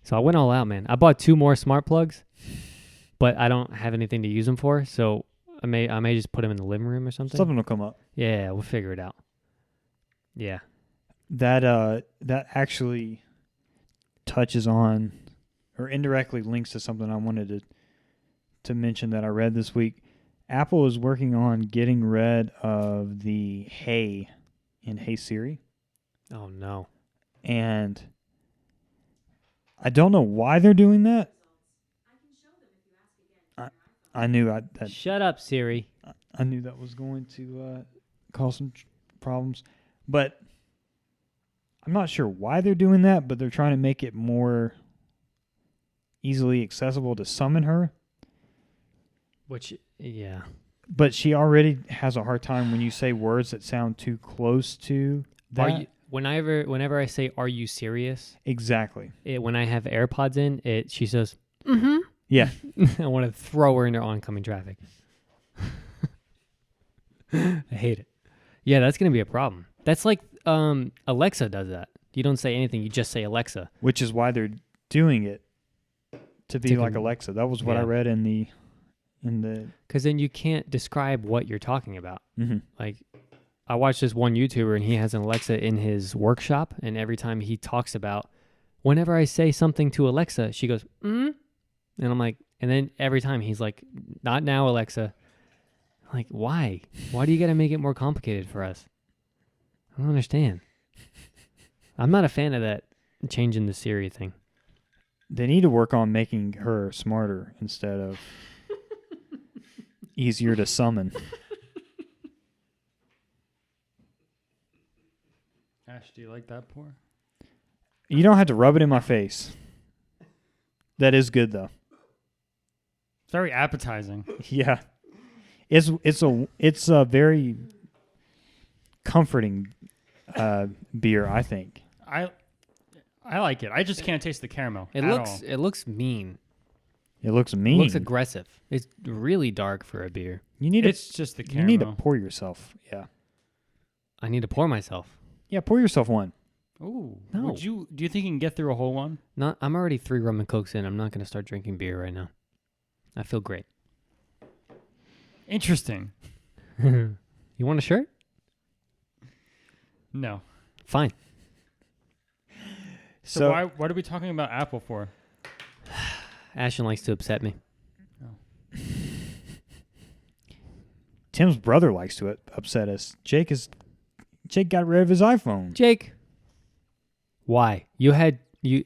So I went all out, man. I bought 2 more smart plugs, but I don't have anything to use them for, so I may just put them in the living room or something. Something will come up. Yeah, we'll figure it out. Yeah. That actually touches on or indirectly links to something I wanted to mention that I read this week. Apple is working on getting rid of the Hey in Hey Siri. Oh, no. And I don't know why they're doing that. I knew that. Shut up, Siri. I knew that was going to cause some problems, but I'm not sure why they're doing that. But they're trying to make it more easily accessible to summon her. Which, yeah. But she already has a hard time when you say words that sound too close to that. Whenever I say, "Are you serious?" Exactly. When I have AirPods in, she says, "Mm-hmm." Yeah. I want to throw her into oncoming traffic. I hate it. Yeah, that's gonna be a problem. That's like Alexa does that. You don't say anything; you just say Alexa. Which is why they're doing it to be like Alexa. That was what I read in the. Because then you can't describe what you're talking about. Mm-hmm. Like, I watched this one YouTuber, and he has an Alexa in his workshop, and every time he talks about, whenever I say something to Alexa, she goes, and I'm like, and then every time he's like, not now, Alexa. I'm like, why? Why do you got to make it more complicated for us? I don't understand. I'm not a fan of that changing the Siri thing. They need to work on making her smarter instead of easier to summon. Ash, do you like that pour? You don't have to rub it in my face. That is good though. It's very appetizing. Yeah, it's a very comforting beer. I think. I like it. I just can't taste the caramel. It looks mean. It looks mean. It looks aggressive. It's really dark for a beer. It's just the caramel. You need to pour yourself. Yeah. I need to pour myself. Yeah, pour yourself one. Ooh. No. Do you think you can get through a whole one? Not. I'm already 3 rum and cokes in. I'm not going to start drinking beer right now. I feel great. Interesting. You want a shirt? No. Fine. So what are we talking about Apple for? Ashton likes to upset me. Oh. Tim's brother likes to upset us. Jake got rid of his iPhone. Jake. Why?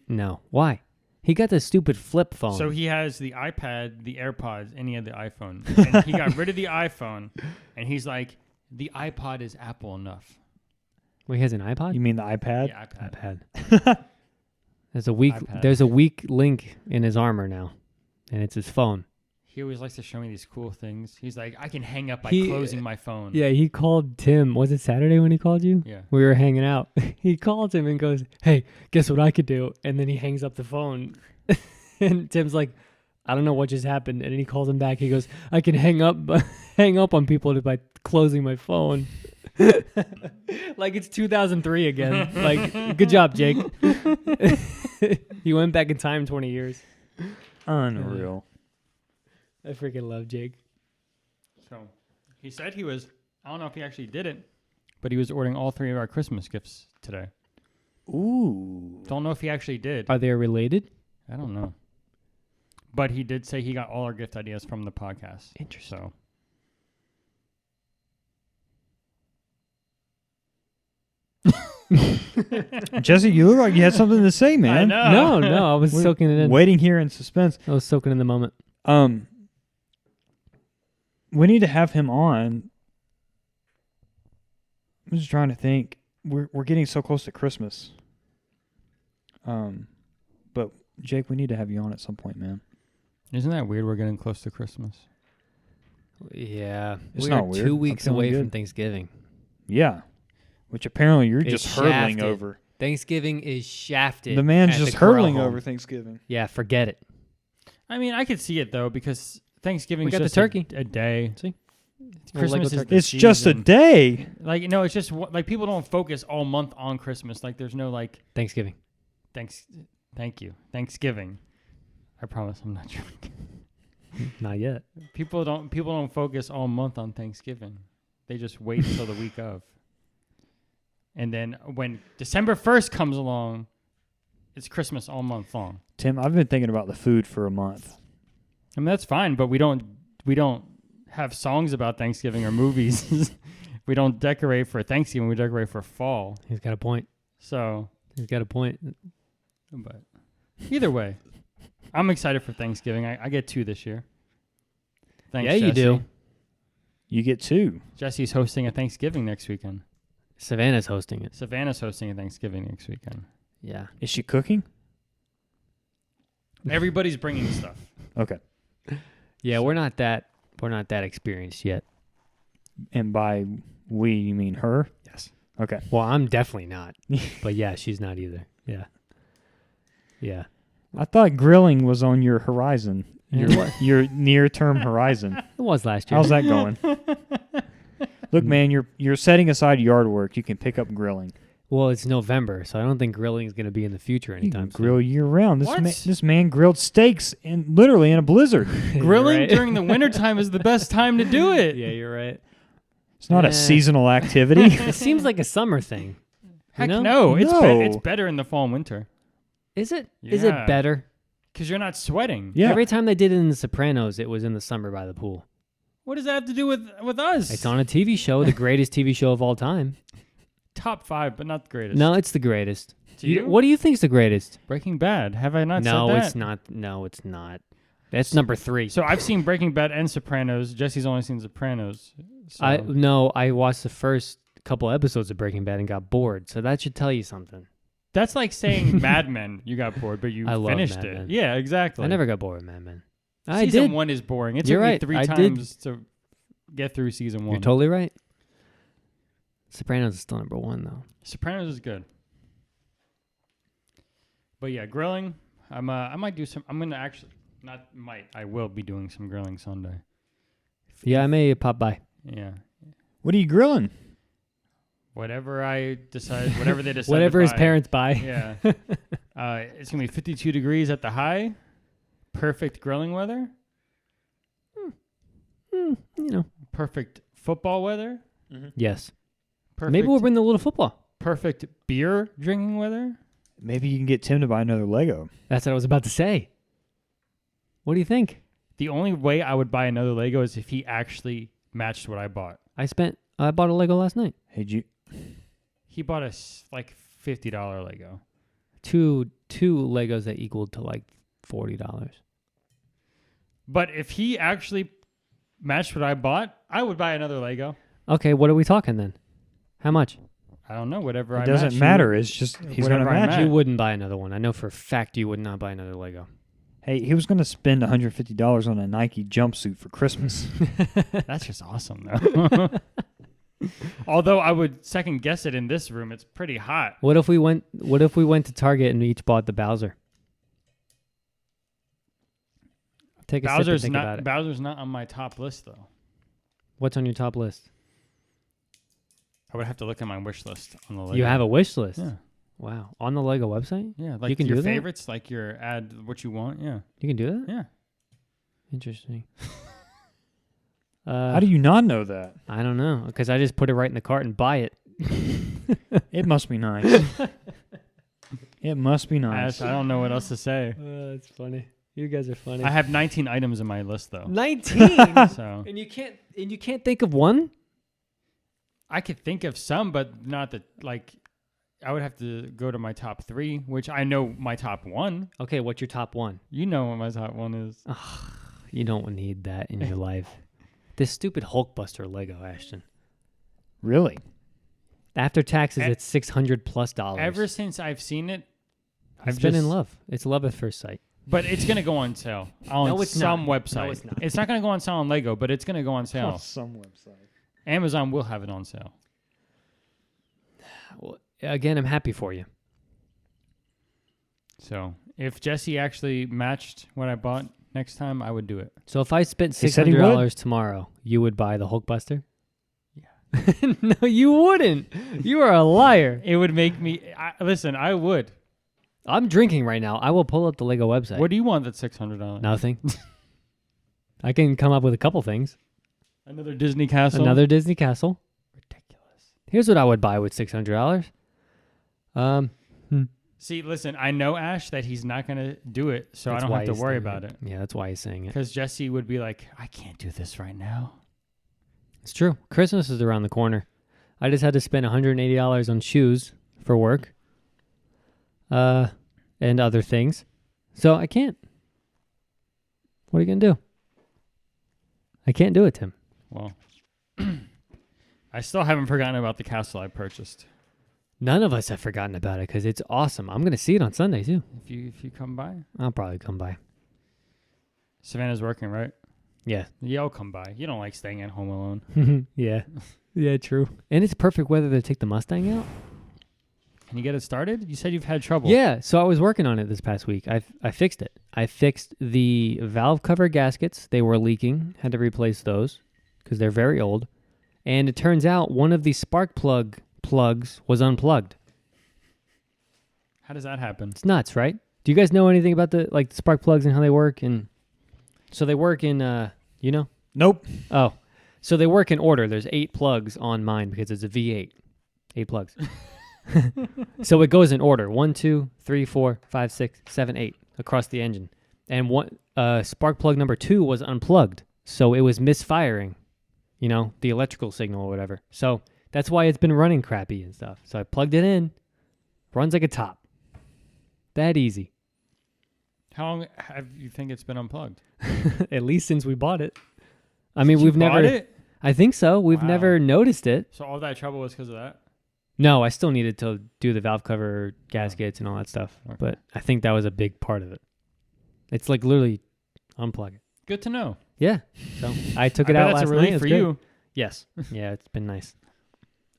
No. Why? He got the stupid flip phone. So he has the iPad, the AirPods, and he had the iPhone. And he got rid of the iPhone, and he's like, the iPod is Apple enough. Wait, he has an iPod? You mean the iPad? Yeah, iPad. iPad. There's a weak link in his armor now, and it's his phone. He always likes to show me these cool things. He's like, I can hang up by closing my phone. Yeah, he called Tim. Was it Saturday when he called you? Yeah. We were hanging out. He called him and goes, hey, guess what I could do? And then he hangs up the phone. And Tim's like, I don't know what just happened. And then he calls him back. He goes, I can hang up on people by closing my phone. Like it's 2003 again. Like, good job, Jake. He went back in time 20 years. Unreal. I freaking love Jake. So he said he was, I don't know if he actually did it, but he was ordering all 3 of our Christmas gifts today. Ooh. Don't know if he actually did. Are they related? I don't know. But he did say he got all our gift ideas from the podcast. Interesting. So. Jesse, you look like you had something to say, man. I know. No, I was We're soaking it in. Waiting here in suspense. I was soaking in the moment. We need to have him on. I'm just trying to think. We're getting so close to Christmas. But Jake, we need to have you on at some point, man. Isn't that weird? We're getting close to Christmas. Yeah. It's We're not weird. 2 I'm weeks feeling away good. from Thanksgiving. Yeah. Which apparently you're It's just hurtling shafted. over. Thanksgiving is shafted. The man's at just the Corral hurtling home. over Thanksgiving. Yeah, forget it. I mean, I could see it, though, because Thanksgiving We is got the just turkey. a day. See? Christmas Lego is turkey. the It's just a season. day. Like, no, it's just, like, people don't focus all month on Christmas. Like, there's no, like, Thanksgiving. thank you. Thanksgiving. I promise I'm not drunk. Not yet. People don't focus all month on Thanksgiving. They just wait until the week of. And then when December 1st comes along, it's Christmas all month long. Tim, I've been thinking about the food for a month. I mean, that's fine, but we don't have songs about Thanksgiving or movies. We don't decorate for Thanksgiving. We decorate for fall. He's got a point. So, He's got a point. but either way, I'm excited for Thanksgiving. I get 2 this year. Thanks, Yeah, you Jesse. do. You get 2. Jesse's hosting a Thanksgiving next weekend. Savannah's hosting it. Savannah's hosting a Thanksgiving next weekend. Yeah. Is she cooking? Everybody's bringing stuff. Okay. Yeah, we're not that experienced yet. And by we, you mean her? Yes. Okay. Well, I'm definitely not. But yeah, she's not either. Yeah. Yeah. I thought grilling was on your horizon. Yeah. Your near-term horizon. It was last year. How's that going? Look, man, you're setting aside yard work. You can pick up grilling. Well, it's November, so I don't think grilling is going to be in the future You can anytime soon. grill year round. What? This man grilled steaks literally in a blizzard. Grilling Right. during the wintertime is the best time to do it. Yeah, you're right. It's not a seasonal activity. It seems like a summer thing. Heck know? no. It's No. it's better in the fall and winter Is it? Is it Yeah. better? because you're not sweating. Yeah. Every time they did it in The Sopranos, it was in the summer by the pool. What does that have to do with us? It's on a TV show, the greatest TV show of all time. Top 5, but not the greatest. No, it's the greatest. To you? What do you think's the greatest? Breaking Bad. Have I not No, said that? it's not. No, it's not. That's number 3. So I've seen Breaking Bad and Sopranos. Jesse's only seen Sopranos. So. I watched the first couple episodes of Breaking Bad and got bored. So that should tell you something. That's like saying Mad Men. You got bored, but you I love finished Mad it. Men. Yeah, exactly. I never got bored with Mad Men. I Season did. 1 is boring. It You're took me right. 3 I did. times to get through season 1. You're totally right. Sopranos is still number 1 though. Sopranos is good. But yeah, grilling. I might do some. I'm gonna actually not might. I will be doing some grilling Sunday. Yeah, I may pop by. Yeah. What are you grilling? Whatever I decide. Whatever they decide. Whatever to his buy. parents buy. Yeah. It's gonna be 52 degrees at the high. Perfect grilling weather. You know. Perfect football weather. Yes. Perfect, Maybe we'll bring the little football. perfect beer drinking weather. Maybe you can get Tim to buy another Lego. That's what I was about to say. What do you think? The only way I would buy another Lego is if he actually matched what I bought. I bought a Lego last night. Hey, He bought us like $50 Lego. Two Legos that equaled to like $40. But if he actually matched what I bought, I would buy another Lego. Okay, what are we talking then? How much? I don't know, whatever it I doesn't match, matter. It's just he's going to whatever I match match. it. You wouldn't buy another one. I know for a fact you would not buy another Lego. Hey, he was going to spend $150 on a Nike jumpsuit for Christmas. That's just awesome, though. Although I would second guess it in this room. It's pretty hot. What if we went to Target and we each bought the Bowser? Take a sip and think about it. Bowser's not on my top list, though. What's on your top list? I would have to look at my wish list on the Lego. You have a wish list. Yeah. Wow. On the Lego website? Yeah, like You can your do that? favorites, like your add what you want. Yeah. You can do that? Yeah. Interesting. How do you not know that? I don't know, because I just put it right in the cart and buy it. It must be nice. It must be nice. Ash, I don't know what else to say. That's funny. You guys are funny. I have 19 items in my list, though. 19. So And you can't think of one? I could think of some, but not the like. I would have to go to my top 3, which I know my top 1. Okay, what's your top one? You know what my top 1 is. You don't need that in your life. This stupid Hulkbuster Lego, Ashton. Really? After taxes, it's $600+. Ever since I've seen it, I've been in love. It's love at first sight. But it's gonna go on sale on No, it's some not. website. No, it's not. It's not gonna go on sale on Lego, but it's gonna go on sale. Some website. Amazon will have it on sale. Well, again, I'm happy for you. So if Jesse actually matched what I bought next time, I would do it. So if I spent He said he would. $600 tomorrow, you would buy the Hulkbuster? Yeah. No, you wouldn't. You are a liar. It would make me listen. I would. I'm drinking right now. I will pull up the Lego website. What do you want? That's $600. Nothing. I can come up with a couple things. Another Disney castle. Another Disney castle. Ridiculous. Here's what I would buy with $600. See, listen. I know Ash that he's not gonna do it, so That's I don't why have to he's worry saying about it. Yeah, that's why he's saying it. Because Jesse would be like, I can't do this right now. It's true. Christmas is around the corner. I just had to spend $180 on shoes for work. And other things. So I can't. What are you going to do? I can't do it, Tim. Well, I still haven't forgotten about the castle I purchased. None of us have forgotten about it because it's awesome. I'm going to see it on Sunday, too. If you come by, I'll probably come by. Savannah's working, right? Yeah. Yeah, I'll come by. You don't like staying at home alone. Yeah. Yeah, true. And it's perfect weather to take the Mustang out. Can you get it started? You said you've had trouble. Yeah, so I was working on it this past week. I fixed it. I fixed the valve cover gaskets. They were leaking. Had to replace those because they're very old. And it turns out one of the spark plugs was unplugged. How does that happen? It's nuts, right? Do you guys know anything about the spark plugs and how they work? And so they work in, you know? Nope. Oh, so they work in order. There's 8 plugs on mine because it's a V8. 8 plugs. So it goes in order. 1, 2, 3, 4, 5, 6, 7, 8 across the engine. And spark plug number 2 was unplugged. So it was misfiring, the electrical signal or whatever. So that's why it's been running crappy and stuff. So I plugged it in. Runs like a top. That easy. How long have you think it's been unplugged? At least since we bought it. I mean, Since we've you never. bought it? I think so. We've Wow. never noticed it. So all that trouble was because of that? No, I still needed to do the valve cover gaskets and all that stuff. Okay. But I think that was a big part of it. It's like literally unplug it. Good to know. Yeah. So I took I it bet out that's last a relief night. It's for good. you. Yes. Yeah, it's been nice.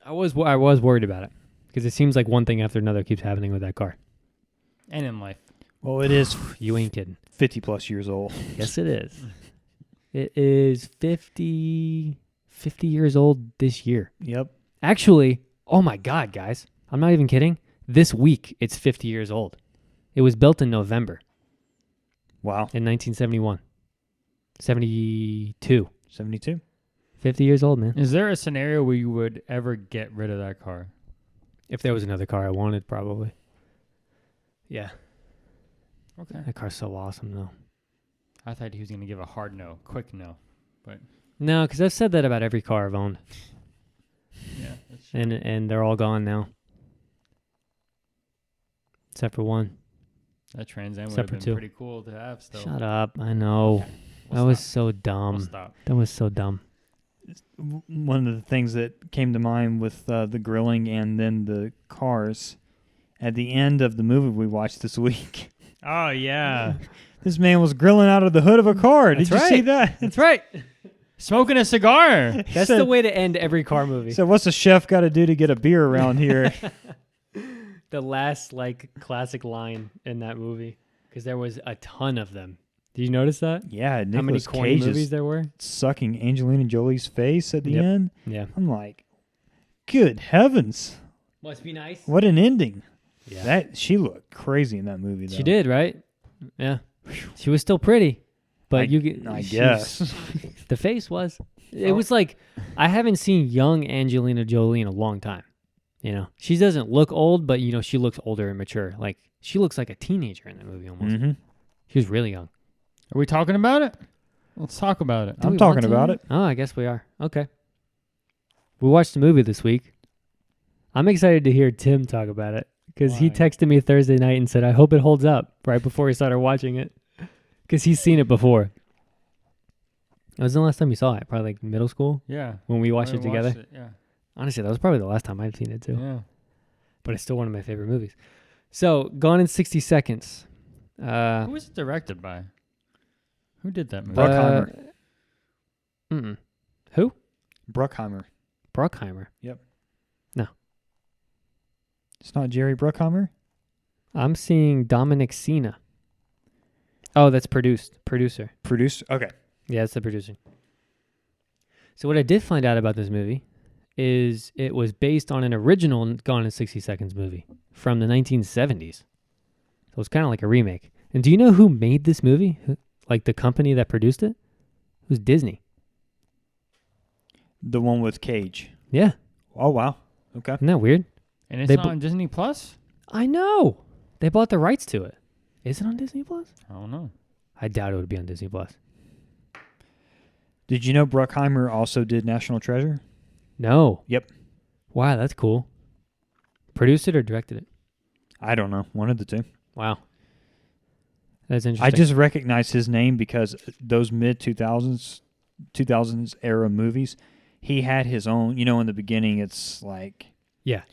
I was worried about it because it seems like one thing after another keeps happening with that car. And in life. Well, it is You ain't kidding. 50 plus years old. Yes, it is. It is 50 years old this year. Yep. Actually, oh my God, guys. I'm not even kidding. This week, it's 50 years old. It was built in November Wow. in 1971. 72. 72. 50 years old, man. Is there a scenario where you would ever get rid of that car? If there was another car I wanted, probably. Yeah. Okay. That car's so awesome, though. I thought he was going to give a hard no, quick no. No, because I've said that about every car I've owned. Yeah. That's true. And they're all gone now. Except for one. That Trans Am would Except have for been 2. pretty cool to have still. Shut up. I know. Okay. That We'll was stop. so We'll dumb. stop. That was so dumb. One of the things that came to mind with the grilling and then the cars, at the end of the movie we watched this week, Oh, yeah. this man was grilling out of the hood of a car. Did That's you see right. that? That's right. Smoking a cigar. That's the way to end every car movie. So what's the chef got to do to get a beer around here? The last classic line in that movie, because there was a ton of them. Did you notice that? Yeah, How many Nicolas corny Cage movies is there were? sucking Angelina Jolie's face at the Yep. end. Yeah. I'm like, good heavens, Must be nice. what an ending! Yeah. That she looked crazy in that movie. Though. She did, right? Yeah. She was still pretty, but I guess. the face was. It was like I haven't seen young Angelina Jolie in a long time. She doesn't look old, but she looks older and mature. Like she looks like a teenager in that movie almost. Mm-hmm. She was really young. Are we talking about it? Let's talk about it. Do I'm we talking want to? about it. Oh, I guess we are. Okay. We watched the movie this week. I'm excited to hear Tim talk about it because he Why? texted me Thursday night and said, I hope it holds up right before he started watching it because he's seen it before. It was the last time you saw it, probably like middle school Yeah. when we watched We it together. Yeah. Honestly, that was probably the last time I'd seen it too, Yeah. but it's still one of my favorite movies. So, Gone in 60 Seconds. Who was it directed by? Who did that movie? Bruckheimer. Who? Bruckheimer. Bruckheimer. It's not Jerry Bruckheimer. I'm seeing Dominic Sena. Oh, that's producer. Produced. Okay. Yeah, it's the producer. So what I did find out about this movie is it was based on an original Gone in 60 Seconds movie from the 1970s. So it's kind of like a remake. And do you know who made this movie? Like the company that produced it? It was Disney. The one with Cage. Yeah. Oh wow. Okay. Isn't that weird? And it's They not bu- on Disney Plus? I know. They bought the rights to it. Is it on Disney Plus? I don't know. I doubt it would be on Disney Plus. Did you know Bruckheimer also did National Treasure? No. Yep. Wow, that's cool. Produced it or directed it? I don't know. One of the two. Wow. That's interesting. I just recognize his name because those mid 2000s era movies, he had his own. In the beginning, it's like Yeah.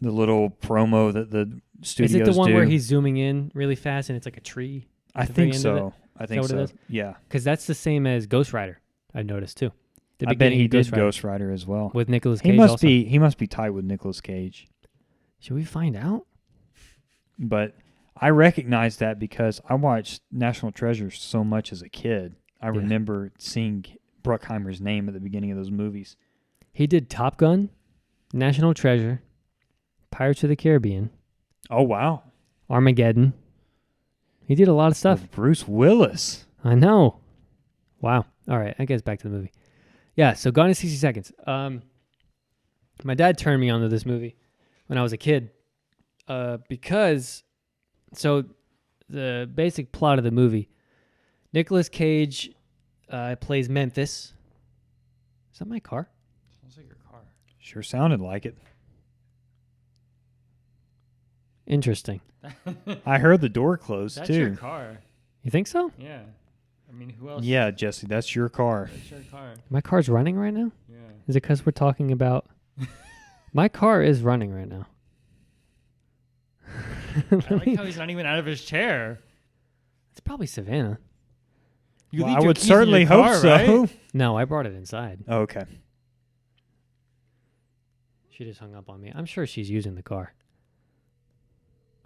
the little promo that the studios Is it the one do. where he's zooming in really fast and it's like a tree? I at the very think end of so. I think what it so. is? Yeah. Because that's the same as Ghost Rider. I noticed too. The I bet beginning he of did Rider Ghost Rider as well. with Nicolas He Cage. must also. be tight with Nicolas Cage. Should we find out? But I recognize that because I watched National Treasure so much as a kid. I Yeah. remember seeing Bruckheimer's name at the beginning of those movies. He did Top Gun, National Treasure, Pirates of the Caribbean, Oh, wow. Armageddon. He did a lot of stuff. With Bruce Willis. I know. Wow. All right, I guess back to the movie. Yeah, so Gone in 60 Seconds. My dad turned me onto this movie when I was a kid because, so the basic plot of the movie, Nicolas Cage plays Memphis. Is that my car? Sounds like your car. Sure sounded like it. Interesting. I heard the door close, That's too. your car. You think so? Yeah. I mean, who else? Yeah, Jesse, that's your car. That's your car. My car's running right now? Yeah. Is it because we're talking about... My car is running right now. I like how he's not even out of his chair. It's probably Savannah. You Well, leave I your would keys in certainly your hope car, so. right? No, I brought it inside. Okay. She just hung up on me. I'm sure she's using the car.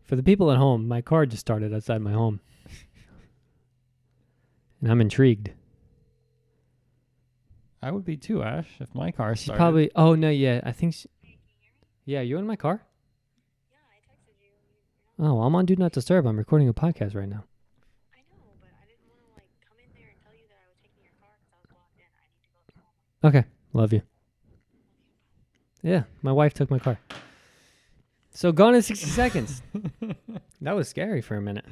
For the people at home, my car just started outside my home. And I'm intrigued. I would be too, Ash, if my car She started. probably... Oh, no, yeah. I think... Yeah, you in my car? Yeah, I texted you. You're not. Oh, I'm on Do Not Disturb. I'm recording a podcast right now. I know, but I didn't want to come in there and tell you that I was taking your car because I was locked in. I need to go home. Okay. Love you. Yeah, my wife took my car. So Gone in 60 Seconds. That was scary for a minute.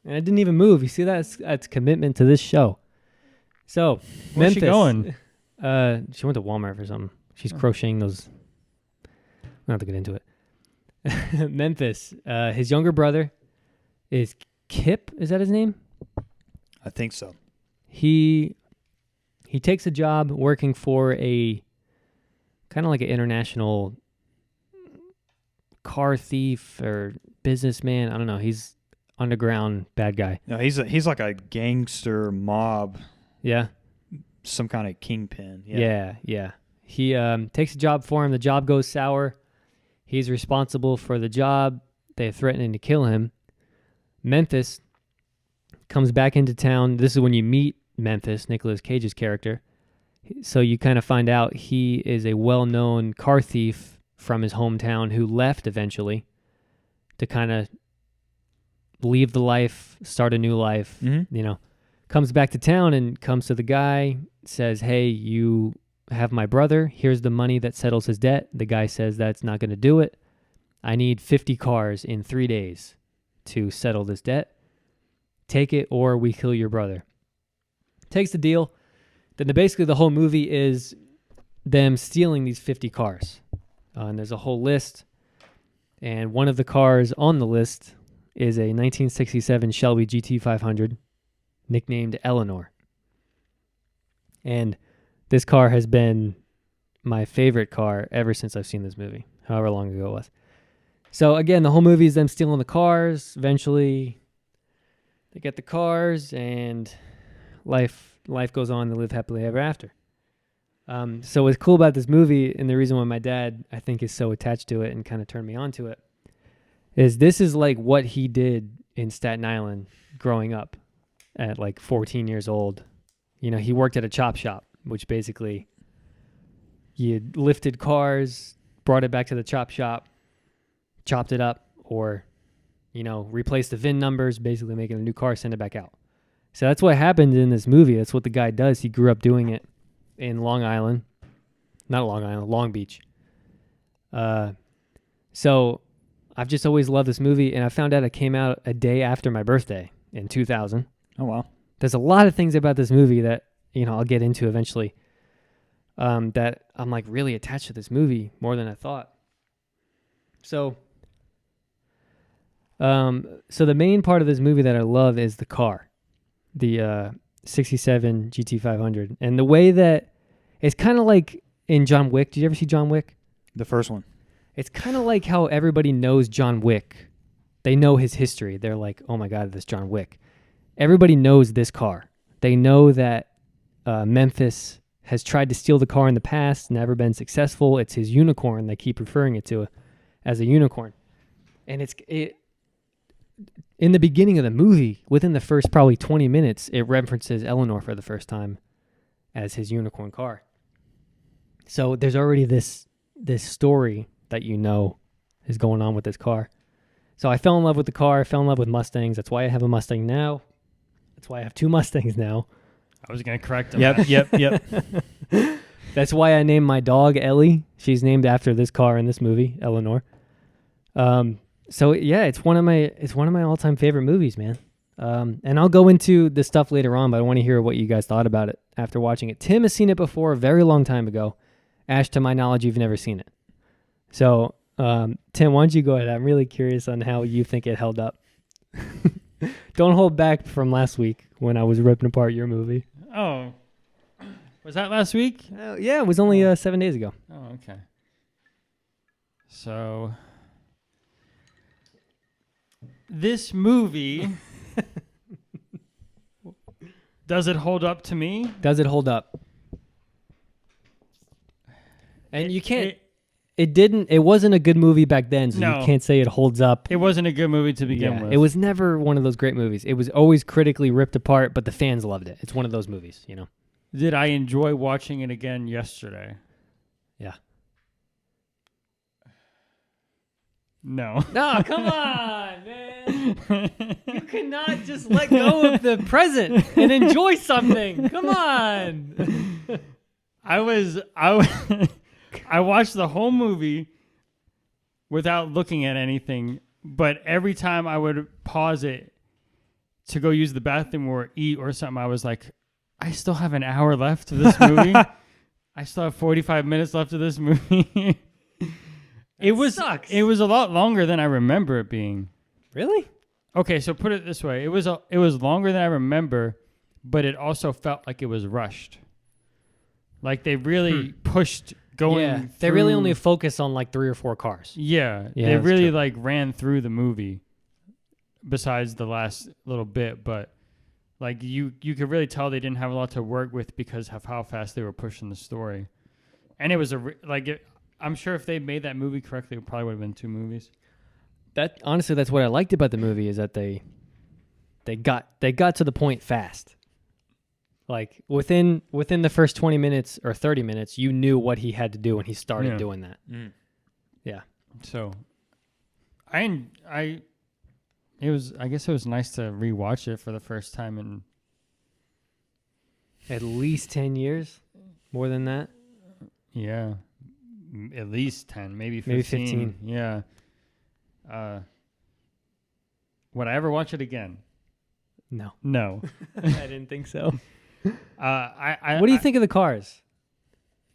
And I didn't even move. You see that? That's commitment to this show. So, Where's Memphis. she going? She went to Walmart for something. She's crocheting those. I don't have to get into it. Memphis. His younger brother is Kip. Is that his name? I think so. He takes a job working for a kind of like an international car thief or businessman. I don't know. He's underground bad guy. No, he's like a gangster mob, Yeah. some kind of kingpin. Yeah. He takes a job for him. The job goes sour. He's responsible for the job. They're threatening to kill him. Memphis comes back into town. This is when you meet Memphis, Nicolas Cage's character. So you kind of find out he is a well-known car thief from his hometown who left eventually to kind of leave the life, start a new life, Mm-hmm. Comes back to town and comes to the guy, says, hey, you have my brother. Here's the money that settles his debt. The guy says that's not going to do it. I need 50 cars in 3 days to settle this debt. Take it or we kill your brother. Takes the deal. Then basically the whole movie is them stealing these 50 cars. And there's a whole list. And one of the cars on the list is a 1967 Shelby GT500 nicknamed Eleanor. And this car has been my favorite car ever since I've seen this movie, however long ago it was. So again, the whole movie is them stealing the cars. Eventually, they get the cars, and life goes on. They live happily ever after. So what's cool about this movie, and the reason why my dad, I think, is so attached to it and kind of turned me on to it, is this is like what he did in Staten Island growing up at like 14 years old. He worked at a chop shop, which basically you lifted cars, brought it back to the chop shop, chopped it up, or, replaced the VIN numbers, basically making a new car, send it back out. So that's what happened in this movie. That's what the guy does. He grew up doing it in Long Beach. So I've just always loved this movie, and I found out it came out a day after my birthday in 2000. Oh, wow. There's a lot of things about this movie that, I'll get into eventually, that I'm like really attached to this movie more than I thought. So the main part of this movie that I love is the car, the 67 GT500. And the way that it's kind of like in John Wick. Did you ever see John Wick? The first one. It's kind of like how everybody knows John Wick. They know his history. They're like, oh my God, this John Wick. Everybody knows this car. They know that Memphis has tried to steal the car in the past, never been successful. It's his unicorn. They keep referring it to as a unicorn. And in the beginning of the movie, within the first probably 20 minutes, it references Eleanor for the first time as his unicorn car. So there's already this story that is going on with this car. So I fell in love with the car. I fell in love with Mustangs. That's why I have a Mustang now. That's why I have 2 Mustangs now. I was going to correct him. Yep. That's why I named my dog Ellie. She's named after this car in this movie, Eleanor. So yeah, it's one of my all-time favorite movies, man. And I'll go into the stuff later on, but I want to hear what you guys thought about it after watching it. Tim has seen it before a very long time ago. Ash, to my knowledge, you've never seen it. So, Tim, why don't you go ahead? I'm really curious on how you think it held up. Don't hold back from last week when I was ripping apart your movie. Oh. Was that last week? Yeah, it was only 7 days ago. Oh, okay. So, this movie, does it hold up to me? Does it hold up? And you can't... It wasn't a good movie back then, so No. you can't say it holds up. It wasn't a good movie to begin with. It was never one of those great movies. It was always critically ripped apart, but the fans loved it. It's one of those movies, you know? Did I enjoy watching it again yesterday? Yeah. No. No, come on, man. You cannot just let go of the present and enjoy something. Come on. I watched the whole movie without looking at anything, but every time I would pause it to go use the bathroom or eat or something, I was like, I still have an hour left of this movie. I still have 45 minutes left of this movie. Sucks. It was a lot longer than I remember it being. Really? Okay, so put it this way. It was longer than I remember, but it also felt like it was rushed. Like they really pushed going They really through- only focus on like 3 or 4 cars. Yeah, Yeah, they that's really true. like ran through the movie besides the last little bit, but like you could really tell they didn't have a lot to work with because of how fast they were pushing the story. And it was I'm sure if they made that movie correctly, it probably would have been 2 movies. That honestly, that's what I liked about the movie is that they got to the point fast. Like within the first 20 minutes or 30 minutes, you knew what he had to do when he started doing that. Yeah. So I guess it was nice to rewatch it for the first time in At least 10 years, more than that. yeah, at least 10, maybe 15. Maybe 15. Yeah. Would I ever watch it again? No. No. I didn't think so. What What do you think of the cars?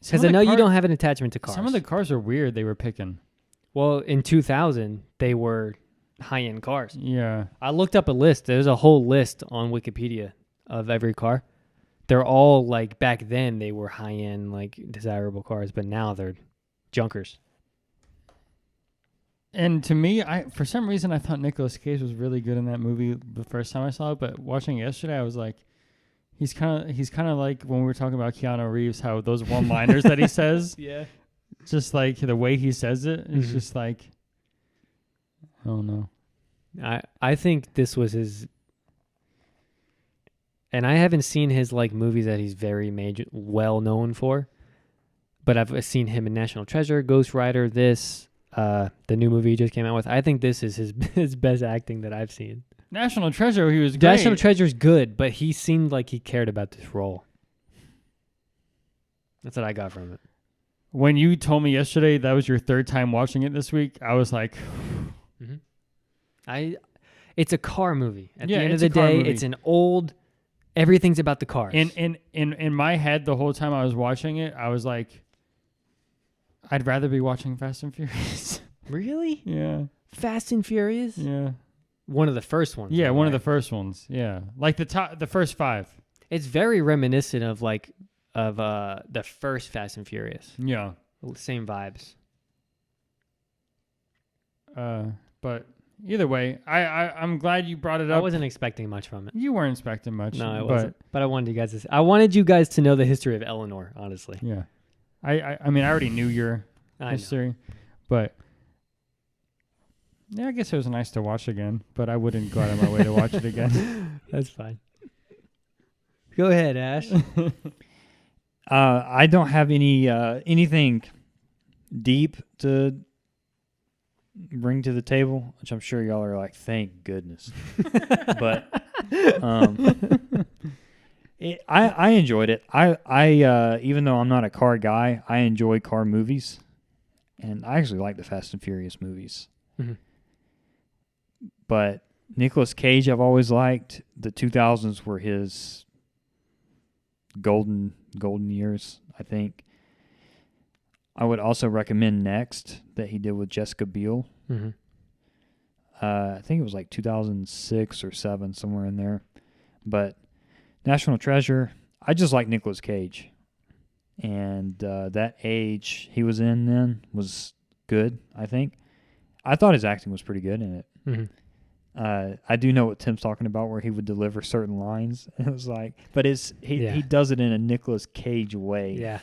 Because I know you don't have an attachment to cars. Some of the cars are weird. They were picking. Well, in 2000, they were high-end cars. Yeah. I looked up a list. There's a whole list on Wikipedia of every car. They're all like back then they were high-end, like desirable cars, but now they're junkers. And to me, for some reason I thought Nicolas Cage was really good in that movie the first time I saw it, but watching it yesterday I was like, he's kind of like when we were talking about Keanu Reeves, how those one-liners that he says, Yeah. just like the way he says it, it's just like, I don't know. I think this was his, and I haven't seen his like movies that he's very well known for, but I've seen him in National Treasure, Ghost Rider, the new movie he just came out with. I think this is his best acting that I've seen. National Treasure, he was great. National Treasure's good, but he seemed like he cared about this role. That's what I got from it. When you told me yesterday that was your 3rd time watching it this week, I was like, It's a car movie. At the end of it's the a car day, movie. it's an old. Everything's about the cars. in my head the whole time I was watching it, I was like, I'd rather be watching Fast and Furious. Really? Yeah. Fast and Furious? Yeah. One of the first ones. Yeah, though, one of the right? first ones. Yeah. Like the first 5. It's very reminiscent of the first Fast and Furious. Yeah. Same vibes. But either way, I'm glad you brought it I up. wasn't expecting much from it. You weren't expecting much. No, I but wasn't. But I wanted you guys to know the history of Eleanor, honestly. Yeah. I mean, I already knew your I know. history, but yeah, I guess it was nice to watch again, but I wouldn't go out of my way to watch it again. That's fine. Go ahead, Ash. I don't have anything deep to bring to the table, which I'm sure y'all are like, thank goodness. But I enjoyed it. I even though I'm not a car guy, I enjoy car movies, and I actually like the Fast and Furious movies. Mm-hmm. But Nicolas Cage, I've always liked. The 2000s were his golden years, I think. I would also recommend Next that he did with Jessica Biel. Mm-hmm. I think it was like 2006 or 7, somewhere in there. But National Treasure, I just like Nicolas Cage. And that age he was in then was good, I think. I thought his acting was pretty good in it. Mm-hmm. I do know what Tim's talking about, where he would deliver certain lines. It was like, but he does it in a Nicolas Cage way. Yeah.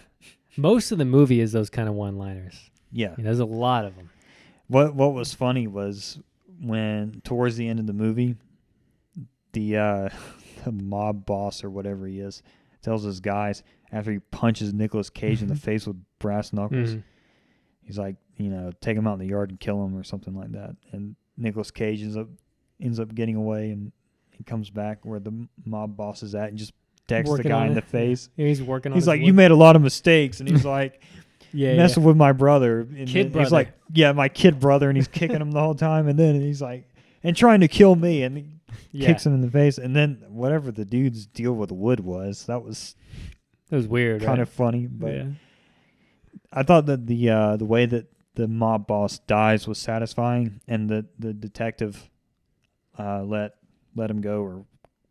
Most of the movie is those kind of one-liners. Yeah. There's a lot of them. What was funny was when towards the end of the movie, the mob boss or whatever he is tells his guys after he punches Nicolas Cage in the face with brass knuckles, he's like, take him out in the yard and kill him or something like that. And Nicolas Cage ends up getting away, and he comes back where the mob boss is at and just texts the guy in the face. Yeah, he's working on He's his like, you made a lot of mistakes. And he's like, messing with my brother. And kid brother. He's like, yeah, my kid brother. And he's kicking him the whole time. And then he's like, and trying to kill me. And he kicks him in the face. And then whatever the dude's deal with wood was, that was weird. kind of funny. But I thought that the way that the mob boss dies was satisfying. And the detective let him go, or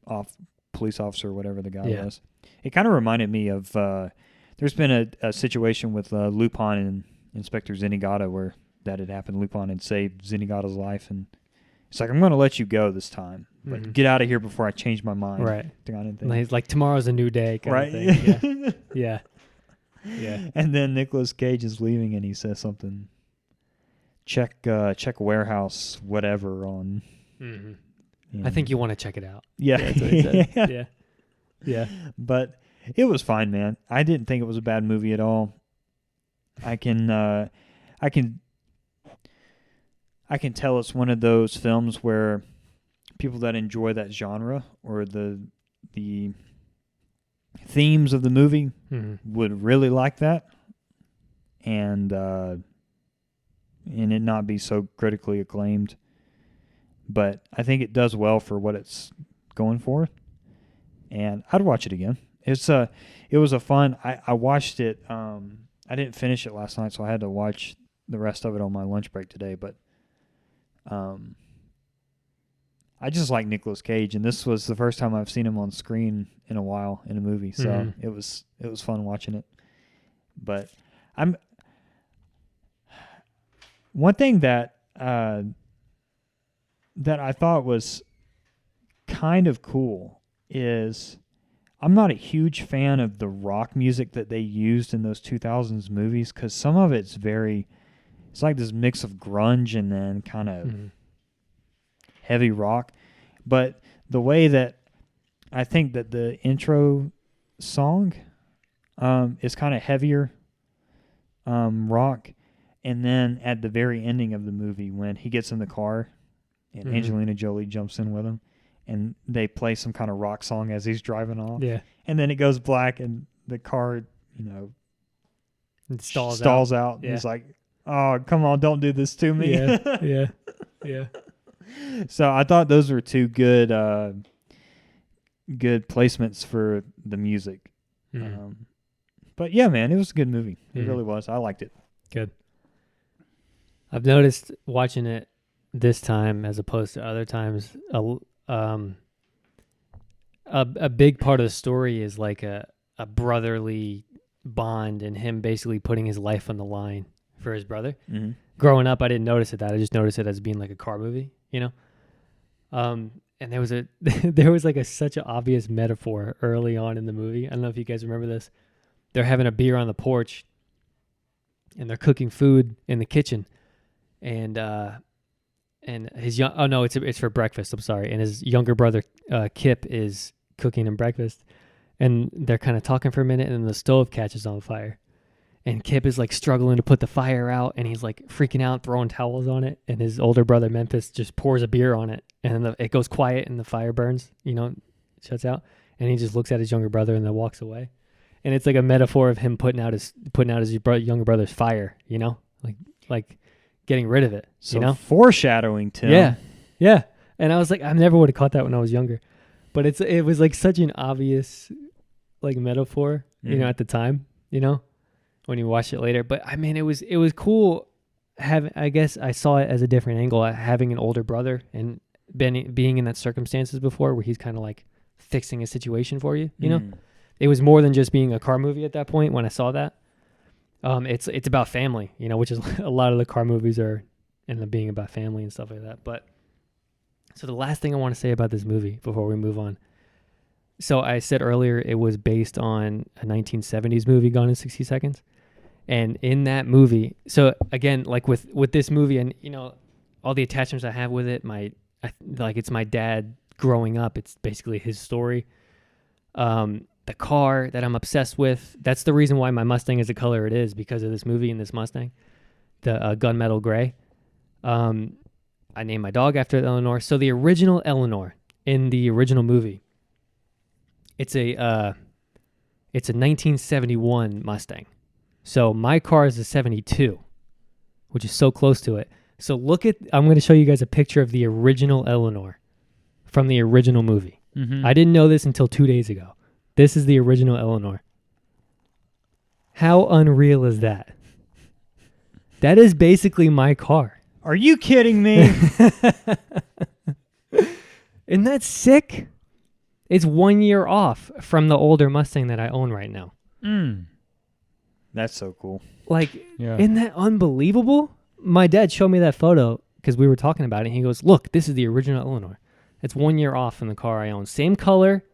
off police officer or whatever the guy was. It kind of reminded me of there's been a situation with Lupin and Inspector Zenigata where that had happened. Lupin had saved Zenigata's life, and it's like, I'm going to let you go this time, but get out of here before I change my mind. Right. Kind of thing. He's like, tomorrow's a new day. Right. Of thing. Yeah. Yeah. And then Nicolas Cage is leaving, and he says something. Check warehouse whatever on. Mm-hmm. I think you want to check it out. Yeah. That's what he said. Yeah. But it was fine, man. I didn't think it was a bad movie at all. I can tell it's one of those films where people that enjoy that genre or the themes of the movie would really like that, and it not be so critically acclaimed. But I think it does well for what it's going for, and I'd watch it again. It was a fun. I watched it. I didn't finish it last night, so I had to watch the rest of it on my lunch break today. But I just like Nicolas Cage, and this was the first time I've seen him on screen in a while in a movie, so it was fun watching it. But one thing that I thought was kind of cool is I'm not a huge fan of the rock music that they used in those 2000s movies, because some of it's like this mix of grunge and then kind of heavy rock. But the way that I think that the intro song is kind of heavier rock, and then at the very ending of the movie when he gets in the car and Angelina Jolie jumps in with him, and they play some kind of rock song as he's driving off. Yeah. And then it goes black and the car, It stalls out. Yeah. And he's like, oh, come on, don't do this to me. Yeah. So I thought those were two good placements for the music. But yeah, man, it was a good movie. It really was. I liked it. Good. I've noticed watching it this time as opposed to other times, a big part of the story is like a brotherly bond and him basically putting his life on the line for his brother. Growing up, I didn't notice it I just noticed it as being like a car movie, and there was such an obvious metaphor early on in the movie. I don't know if you guys remember this. They're having a beer on the porch and they're cooking food in the kitchen, and his it's for breakfast. I'm sorry. And his younger brother Kip is cooking him breakfast, and they're kind of talking for a minute, and then the stove catches on fire, and Kip is like struggling to put the fire out, and he's like freaking out, throwing towels on it, and his older brother Memphis just pours a beer on it, and then it goes quiet, and the fire burns, shuts out, and he just looks at his younger brother and then walks away, and it's like a metaphor of him putting out his younger brother's fire, like getting rid of it, So foreshadowing, Tim. yeah, and I was like, I never would have caught that when I was younger, but it was like such an obvious like metaphor, at the time, when you watch it later. But I mean, it was cool. I guess I saw it as a different angle, having an older brother and being in that circumstances before, where he's kind of like fixing a situation for you. It was more than just being a car movie at that point. When I saw that, it's about family, which is a lot of the car movies end up being about family and stuff like that. But so the last thing I want to say about this movie before we move on. So I said earlier it was based on a 1970s movie, Gone in 60 Seconds. And in that movie, so again, like with this movie and, all the attachments I have with it, it's my dad growing up. It's basically his story. The car that I'm obsessed with, that's the reason why my Mustang is the color it is, because of this movie and this Mustang, the gunmetal gray. I named my dog after Eleanor. So the original Eleanor in the original movie, it's a 1971 Mustang. So my car is a 72, which is so close to it. So I'm going to show you guys a picture of the original Eleanor from the original movie. Mm-hmm. I didn't know this until 2 days ago. This is the original Eleanor. How unreal is that? That is basically my car. Are you kidding me? Isn't that sick? It's 1 year off from the older Mustang that I own right now. That's so cool. Like, Yeah. isn't that unbelievable? My dad showed me that photo because we were talking about it. And he goes, look, this is the original Eleanor. It's 1 year off from the car I own. Same color.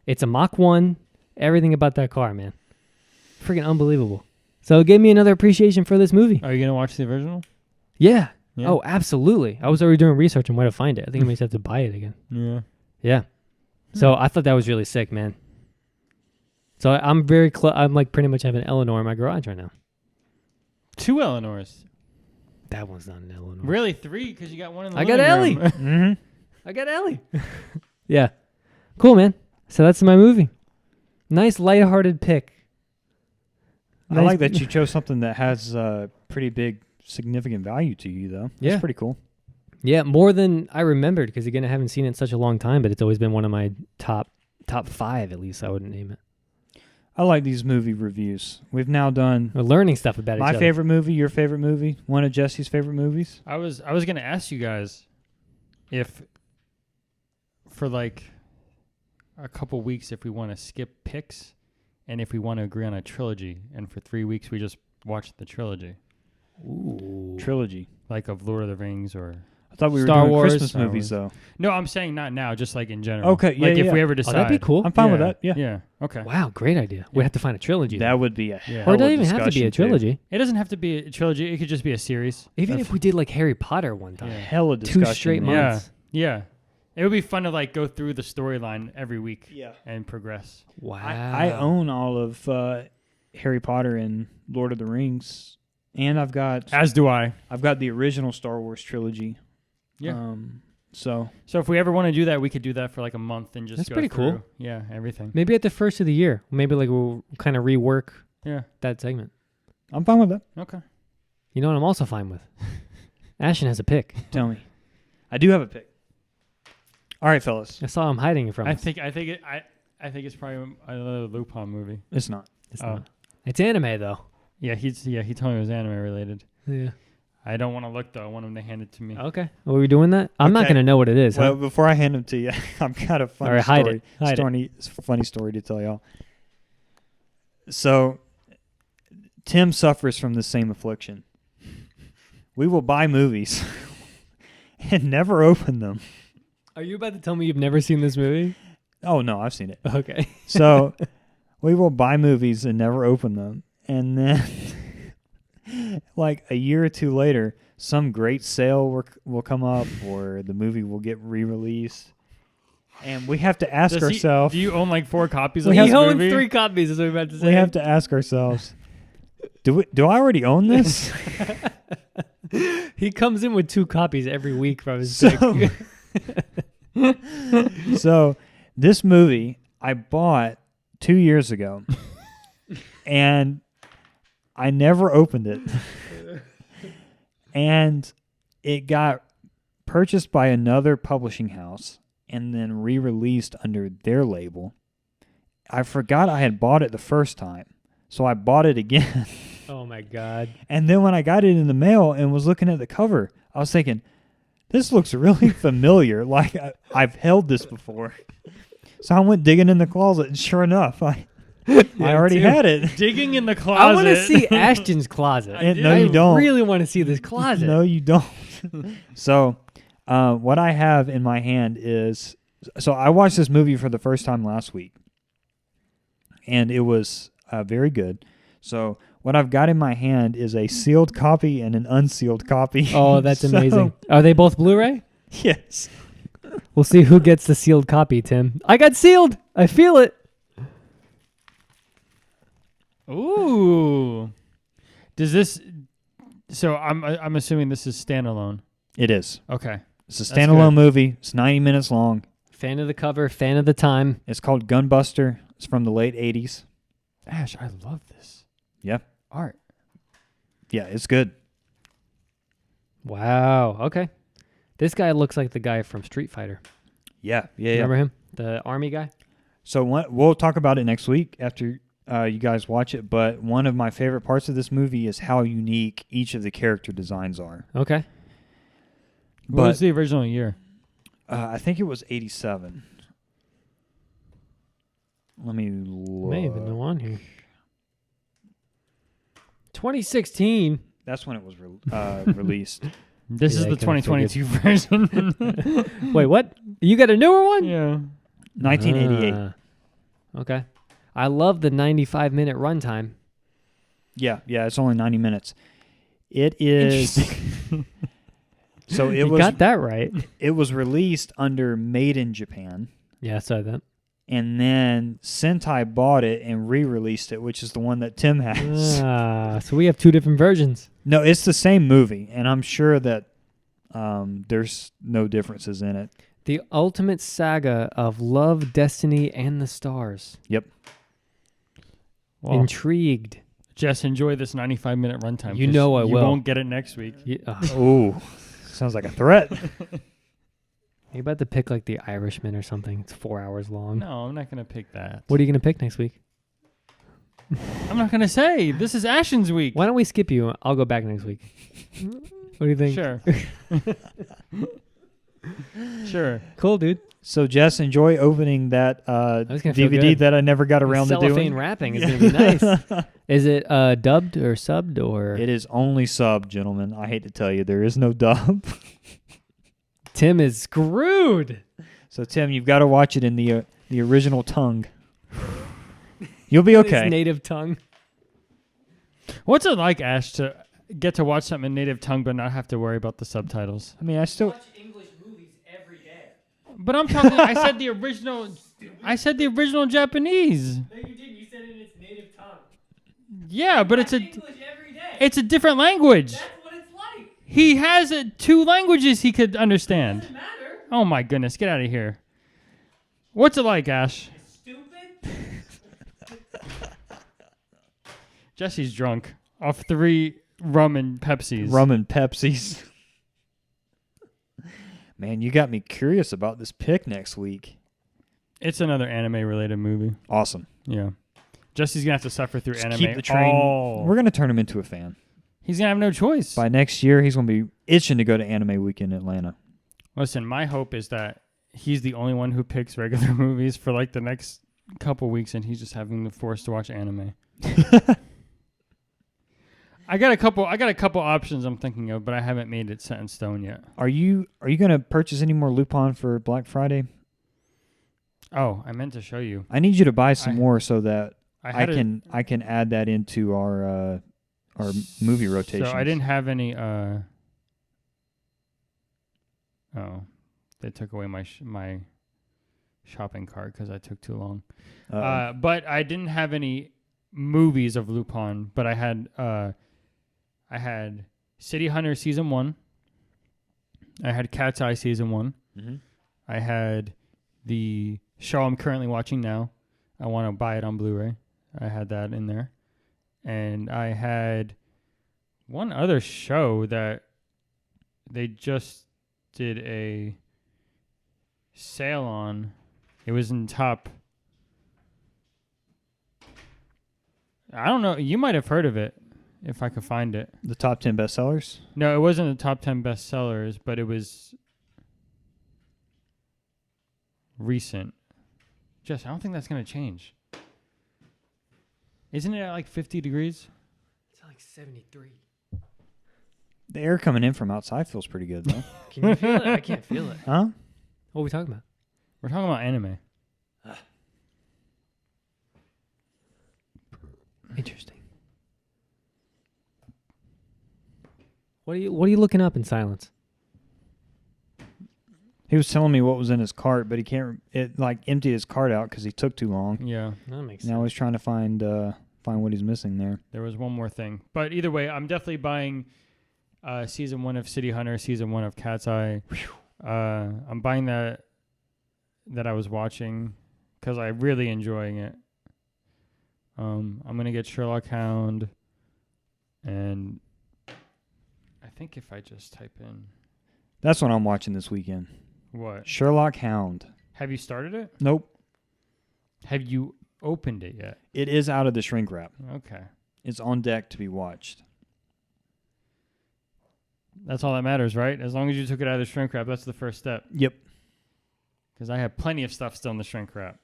It's a Mach 1. Everything about that car, man. Freaking unbelievable. So it gave me another appreciation for this movie. Are you going to watch the original? Yeah. Yeah. Oh, absolutely. I was already doing research on where to find it. I think I may just have to buy it again. Yeah. Yeah. So I thought that was really sick, man. So I'm very I'm like pretty much have an Eleanor in my garage right now. 2 Eleanors. That one's not an Eleanor. Really? 3? Because you got one in the I got living Ellie. room. Mm-hmm. I got Ellie. Yeah. Cool, man. So that's my movie. Nice lighthearted pick. I like that you chose something that has pretty big significant value to you, though. Yeah. That's pretty cool. Yeah, more than I remembered, because again, I haven't seen it in such a long time, but it's always been one of my top 5 at least. I wouldn't name it. I like these movie reviews. We've now done We're learning stuff about each my other. favorite movie, your favorite movie, one of Jesse's favorite movies. I was going to ask you guys if for like a couple weeks if we want to skip picks and if we want to agree on a trilogy, and for 3 weeks we just watch the trilogy. Ooh. Trilogy. Like of Lord of the Rings or I thought we were Star doing Wars, Christmas Star movies, Wars. though. No, I'm saying not now, just like in general. Okay, yeah, like if yeah. we ever Oh, decide. that'd be cool. I'm fine with that. Yeah. Yeah. Okay. Wow, great idea. We have to find a trilogy. That would be a Yeah. hell Or it of doesn't a even have to be a discussion, too. trilogy. It doesn't have to be a trilogy. It could just be a series. Even if we did like Harry Potter one time. Yeah. Hell of 2 discussion. straight man. months. Yeah. It would be fun to like go through the storyline every week Yeah. and progress. Wow. I own all of Harry Potter and Lord of the Rings, and I've got As do I. the original Star Wars trilogy. Yeah. So So if we ever want to do that, we could do that for like a month and just That's go pretty cool. through, yeah, everything. Maybe at the first of the year. Maybe like we'll kind of rework Yeah. that segment. I'm fine with that. Okay. You know what I'm also fine with? Ashton has a pick. Tell me, I do have a pick. All right, fellas. I saw him hiding it from I us. think it's probably another Lupin movie. It's not. It's Oh. not. It's anime though. Yeah, he told me it was anime related. Yeah. I don't want to look though. I want him to hand it to me. Okay. Are we doing that? I'm not Okay. going to know what it is. Well, Huh? before I hand them to you, I've got a funny All right, hide story. it. Hide it. Funny story to tell y'all. So, Tim suffers from the same affliction. We will buy movies and never open them. Are you about to tell me you've never seen this movie? Oh no, I've seen it. Okay. So, we will buy movies and never open them, and then, like a year or two later, some great sale will come up, or the movie will get re-released, and we have to ask ourselves. Do you own like 4 copies We of have- this He owns movie? 3 copies, is what I'm about to say. We have to ask ourselves, Do I already own this? He comes in with 2 copies every week from his So- pick. So this movie I bought 2 years ago, and I never opened it. And it got purchased by another publishing house and then re-released under their label. I forgot I had bought it the first time, so I bought it again. Oh my God. And then when I got it in the mail and was looking at the cover, I was thinking, this looks really familiar. Like I've held this before. So I went digging in the closet, and sure enough, I already too. had it. Digging in the closet. I want to see Ashton's closet. No, you don't. I really want to see this closet. No, you don't. So what I have in my hand is, so I watched this movie for the first time last week, and it was very good. So what I've got in my hand is a sealed copy and an unsealed copy. Oh, that's So- amazing. Are they both Blu-ray? Yes. We'll see who gets the sealed copy, Tim. I got sealed. I feel it. Ooh. Does this? So I'm assuming this is standalone. It is. Okay. It's a That's standalone good. movie. It's 90 minutes long. Fan of the cover, fan of the time. It's called Gunbuster. It's from the late 80s. Ash, I love this Yep. art. Yeah, it's good. Wow. Okay. This guy looks like the guy from Street Fighter. Yeah. Remember him? The army guy? So we'll talk about it next week after you guys watch it. But one of my favorite parts of this movie is how unique each of the character designs are. Okay. What was But the original year? I think it was 87. Let me look. May even know on here. 2016. That's when it was released. This Yeah, is I the kinda 2022 version. Wait, what? You got a newer one? Yeah. 1988. Okay. I love the 95-minute runtime. Yeah, it's only 90 minutes. It is. So it You was got that right. it was released under Made in Japan, Yeah, I saw that. and then Sentai bought it and re-released it, which is the one that Tim has. So we have 2 different versions. No, it's the same movie, and I'm sure that there's no differences in it. The ultimate saga of love, destiny, and the stars. Yep. Well, Intrigued. Jess, enjoy this 95-minute runtime. You 'cause know I you will. won't get it next week. Ooh, sounds like a threat. You about to pick like The Irishman or something. It's 4 hours long. No, I'm not going to pick that. What are you going to pick next week? I'm not going to say. This is Ashton's week. Why don't we skip you? I'll go back next week. What do you think? Sure. Sure. Cool, dude. So, Jess, enjoy opening that That's gonna feel DVD good. that I never got around to Cellophane doing. wrapping is going to be nice. Is it dubbed or subbed or? It is only sub, gentlemen. I hate to tell you, there is no dub. Tim is screwed. So, Tim, you've got to watch it in the original tongue. You'll be His okay. native tongue. What's it like, Ash, to get to watch something in native tongue but not have to worry about the subtitles? I mean, I still. English movies every day. But I'm talking. I said the original. I said the original Japanese. No, you didn't. You said it in its native tongue. Yeah, but it's a every day. it's a different language. what it's like. He has 2 languages he could understand. Matter. Oh my goodness, get out of here. What's it like, Ash? Stupid. Jesse's drunk off 3 rum and Pepsis. Rum and Pepsis. Man, you got me curious about this pick next week. It's another anime-related movie. Awesome. Yeah. Jesse's gonna have to suffer through Just anime. keep the train. all- We're going to turn him into a fan. He's gonna have no choice. By next year, he's going to be itching to go to Anime Week in Atlanta. Listen, my hope is that he's the only one who picks regular movies for like the next couple weeks, and he's just having the force to watch anime. I got a couple options I'm thinking of, but I haven't made it set in stone yet. Are you going to purchase any more Lupin for Black Friday? Oh, I meant to show you. I need you to buy some I- more so that I had can add that into our movie rotation. So I didn't have any. Oh, they took away my my shopping cart because I took too long. But I didn't have any movies of Lupin, but I had City Hunter season 1. I had Cat's Eye season 1. Mm-hmm. I had the show I'm currently watching now. I want to buy it on Blu-ray. I had that in there. And I had one other show that they just did a sale on. It was in top. I don't know. You might have heard of it if I could find it. The top 10 bestsellers? No, it wasn't the top 10 bestsellers, but it was recent. Jess, I don't think that's going to change. Isn't it at like 50 degrees? It's like 73. The air coming in from outside feels pretty good, though. Can you feel it? I can't feel it. Huh? What are we talking about? We're talking about anime. Interesting. What are you looking up in silence? He was telling me what was in his cart, but he can't. It like emptied his cart out because he took too long. Yeah. That makes sense. Now he's trying to find what he's missing there. There was one more thing. But either way, I'm definitely buying season 1 of City Hunter, season 1 of Cat's Eye. I'm buying that I was watching because I'm really enjoying it. I'm going to get Sherlock Hound. And I think if I just type in... That's what I'm watching this weekend. What? Sherlock Hound. Have you started it? Nope. Have you opened it yet? It is out of the shrink wrap. Okay. It's on deck to be watched. That's all that matters, right? As long as you took it out of the shrink wrap, that's the first step. Yep. Because I have plenty of stuff still in the shrink wrap.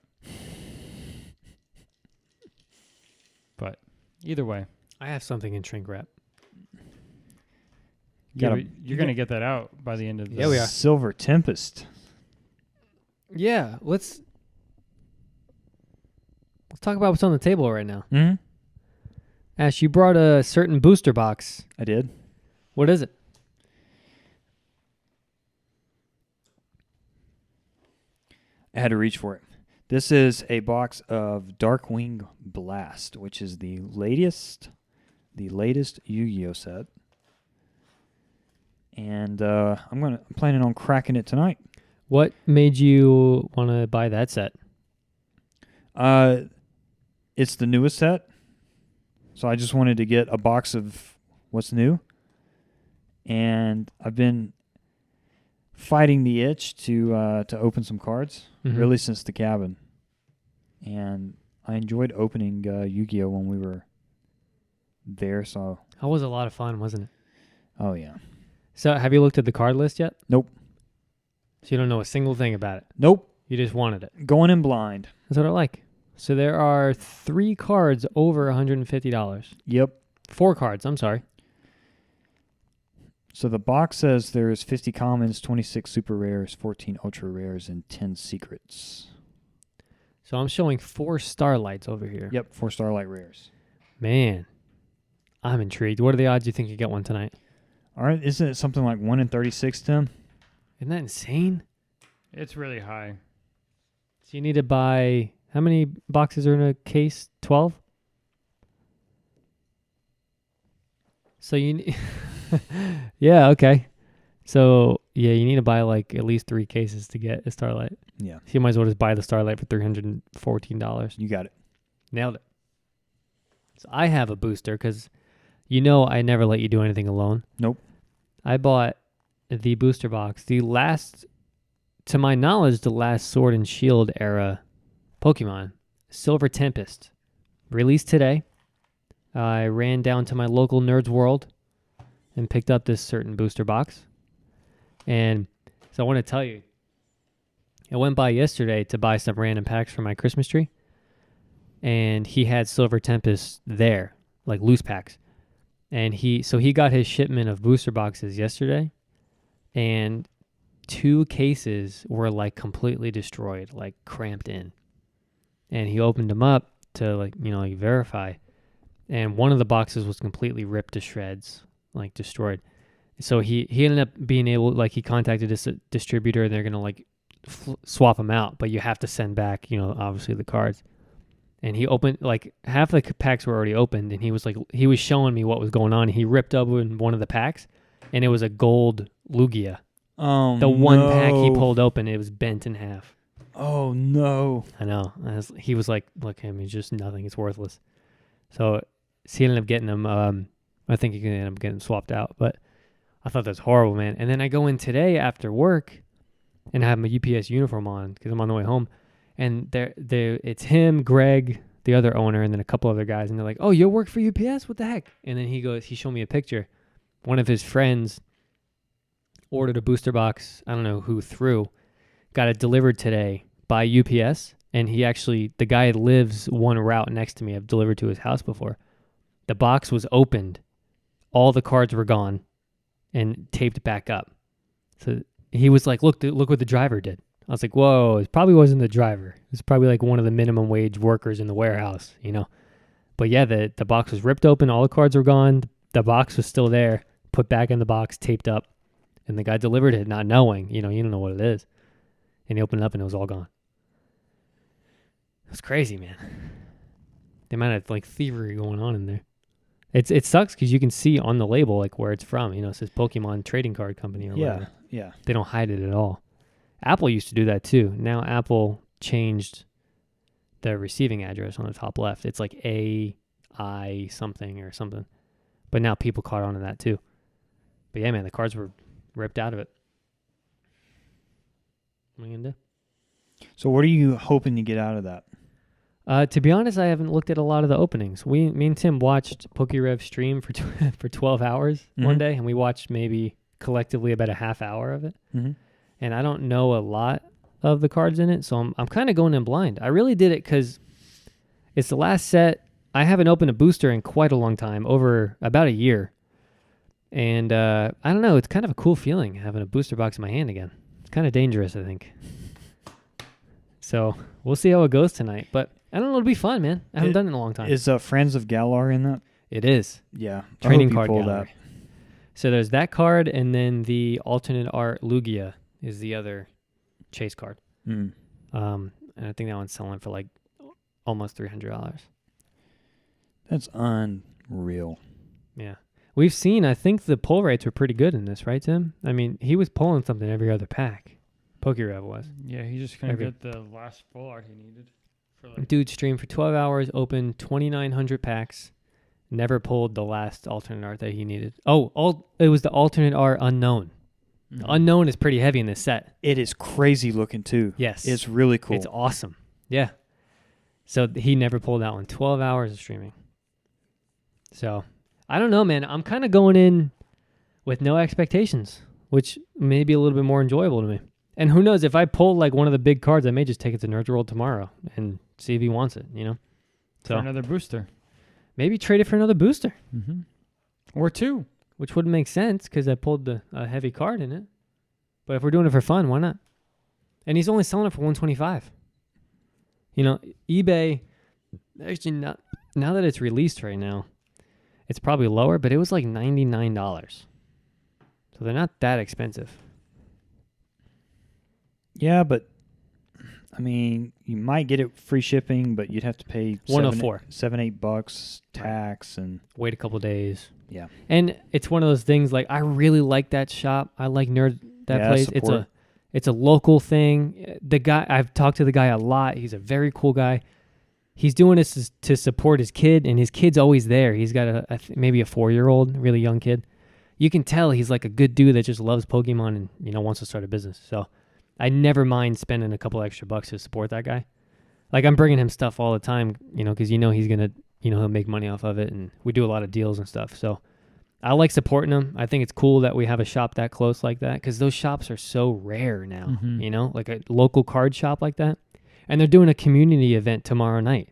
But either way, I have something in shrink wrap. you're going to get that out by the end of the... Yeah, we are. Silver Tempest. Yeah, let's talk about what's on the table right now. Mm-hmm. Ash, you brought a certain booster box. I did. What is it? I had to reach for it. This is a box of Darkwing Blast, which is the latest Yu-Gi-Oh set. And I'm planning on cracking it tonight. What made you want to buy that set? It's the newest set, so I just wanted to get a box of what's new. And I've been fighting the itch to open some cards, really since the cabin. And I enjoyed opening Yu-Gi-Oh when we were there. So That was a lot of fun, wasn't it? oh yeah, So have you looked at the card list yet? nope, So you don't know a single thing about it. nope, You just wanted it. going in blind. That's what I like. So there are 3 cards over $150. Yep. 4 cards, I'm sorry. So the box says there's 50 commons, 26 super rares, 14 ultra rares, and 10 secrets. So I'm showing 4 Starlights over here. Yep, 4 Starlight rares. Man, I'm intrigued. What are the odds you think you get one tonight? All right, isn't it something like 1 in 36, Tim? Isn't that insane? It's really high. So you need to buy... How many boxes are in a case? 12? So you... yeah, okay. So, yeah, you need to buy like at least 3 cases to get a Starlight. Yeah, So you might as well just buy the Starlight for $314. you got it. Nailed it. So I have a booster because you know I never let you do anything alone. Nope. I bought the booster box. The last, to my knowledge, the last Sword and Shield era Pokemon, Silver Tempest, released today. I ran down to my local Nerds World and picked up this certain booster box. And so I want to tell you, I went by yesterday to buy some random packs for my Christmas tree. And he had Silver Tempest there, like loose packs. And he got his shipment of booster boxes yesterday. And 2 cases were like completely destroyed, like cramped in. And he opened them up to like verify. And one of the boxes was completely ripped to shreds, like destroyed. So he ended up being able, like he contacted this distributor and they're going to like swap them out. But you have to send back, obviously the cards. and he opened like half the packs were already opened, and he was showing me what was going on. He ripped open one of the packs, and it was a gold Lugia. Oh, The one pack he pulled open, it was bent in half. Oh no! I know. He was like, "Look, him, he's just nothing. It's worthless." So he ended up getting him. I think he could end up getting swapped out, but I thought that was horrible, man. And then I go in today after work, and I have my UPS uniform on because I'm on the way home. And it's him, Greg, the other owner, and then a couple other guys. And they're like, "Oh, you work for UPS? What the heck?" And then he showed me a picture. One of his friends ordered a booster box. I don't know who threw. Got it delivered today by UPS. And the guy lives one route next to me. I've delivered to his house before. The box was opened. All the cards were gone and taped back up. So he was like, look what the driver did. I was like, whoa, it probably wasn't the driver. It was probably like one of the minimum wage workers in the warehouse, you know. But yeah, the box was ripped open. All the cards were gone. The box was still there, put back in the box, taped up. And the guy delivered it not knowing, you don't know what it is. And he opened it up and it was all gone. It was crazy, man. The amount of like thievery going on in there. It sucks because you can see on the label like where it's from. It says Pokemon Trading Card Company or whatever. Yeah. They don't hide it at all. Apple used to do that too. Now Apple changed the receiving address on the top left. It's like AI something or something. But now people caught on to that too. But yeah, man, the cards were ripped out of it. What are you gonna do? So what are you hoping to get out of that? To be honest, I haven't looked at a lot of the openings. Me and Tim watched PokeRev stream for 12 hours one day, and we watched maybe collectively about a half hour of it. Mm-hmm. And I don't know a lot of the cards in it, so I'm kind of going in blind. I really did it because it's the last set. I haven't opened a booster in quite a long time, over about a year. And I don't know, it's kind of a cool feeling having a booster box in my hand again. It's kind of dangerous, I think. So we'll see how it goes tonight. But I don't know, it'll be fun, man. I haven't done it in a long time. Is Friends of Galar in that? It is. Yeah. Trading card gallery. So there's that card, and then the alternate art Lugia is the other chase card. Mm. And I think that one's selling for like almost $300. That's unreal. Yeah. We've seen, I think the pull rates were pretty good in this, right, Tim? I mean, he was pulling something every other pack. PokeRev was. Yeah, he just couldn't get the last full art he needed. Dude streamed for 12 hours, opened 2,900 packs, never pulled the last alternate art that he needed. It was the alternate art Unknown. Mm-hmm. Unknown is pretty heavy in this set. It is crazy looking too. Yes. It's really cool. It's awesome. Yeah. So he never pulled that one. 12 hours of streaming. So, I don't know, man. I'm kind of going in with no expectations, which may be a little bit more enjoyable to me. And who knows, if I pull like one of the big cards, I may just take it to Nerd World tomorrow and see if he wants it, So for another booster. Maybe trade it for another booster. Mm-hmm. Or two. Which wouldn't make sense because I pulled a heavy card in it. But if we're doing it for fun, why not? And he's only selling it for $125. eBay, actually not, now that it's released right now, it's probably lower, but it was like $99. So they're not that expensive. Yeah, but I mean, you might get it free shipping, but you'd have to pay $7-8 tax and wait a couple days. Yeah. And it's one of those things like I really like that shop. I like place. Support. It's a local thing. The guy, I've talked to the guy a lot. He's a very cool guy. He's doing this to support his kid, and his kid's always there. He's got maybe a 4-year-old, really young kid. You can tell he's like a good dude that just loves Pokemon and wants to start a business. So I never mind spending a couple extra bucks to support that guy. Like I'm bringing him stuff all the time, because he's gonna, he'll make money off of it, and we do a lot of deals and stuff. So I like supporting him. I think it's cool that we have a shop that close like that because those shops are so rare now. Mm-hmm. Like a local card shop like that, and they're doing a community event tomorrow night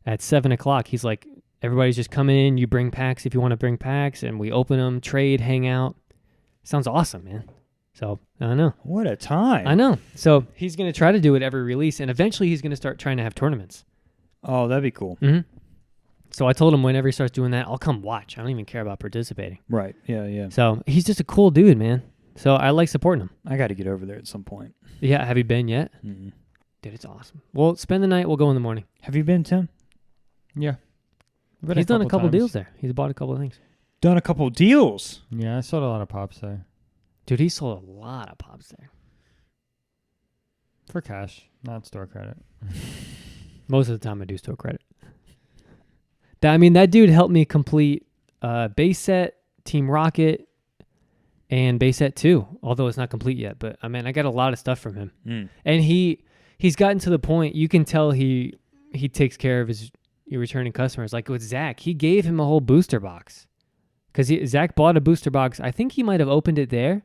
at 7:00. He's like, everybody's just coming in. You bring packs if you want to bring packs, and we open them, trade, hang out. Sounds awesome, man. So, I don't know. What a time. I know. So, he's going to try to do it every release, and eventually he's going to start trying to have tournaments. Oh, that'd be cool. Mm-hmm. So, I told him whenever he starts doing that, I'll come watch. I don't even care about participating. Right. Yeah. So, he's just a cool dude, man. So, I like supporting him. I got to get over there at some point. Yeah, have you been yet? Mm-hmm. Dude, it's awesome. Well, spend the night. We'll go in the morning. Have you been, Tim? Yeah. He's done a couple deals there. He's bought a couple of things. Done a couple deals. Yeah, I sold a lot of pops there. Dude, he sold a lot of pops there. For cash, not store credit. Most of the time I do store credit. That dude helped me complete base set, Team Rocket, and base set 2, although it's not complete yet. But, I got a lot of stuff from him. And he's gotten to the point, you can tell he takes care of his returning customers. Like with Zach, he gave him a whole booster box. Because Zach bought a booster box. I think he might have opened it there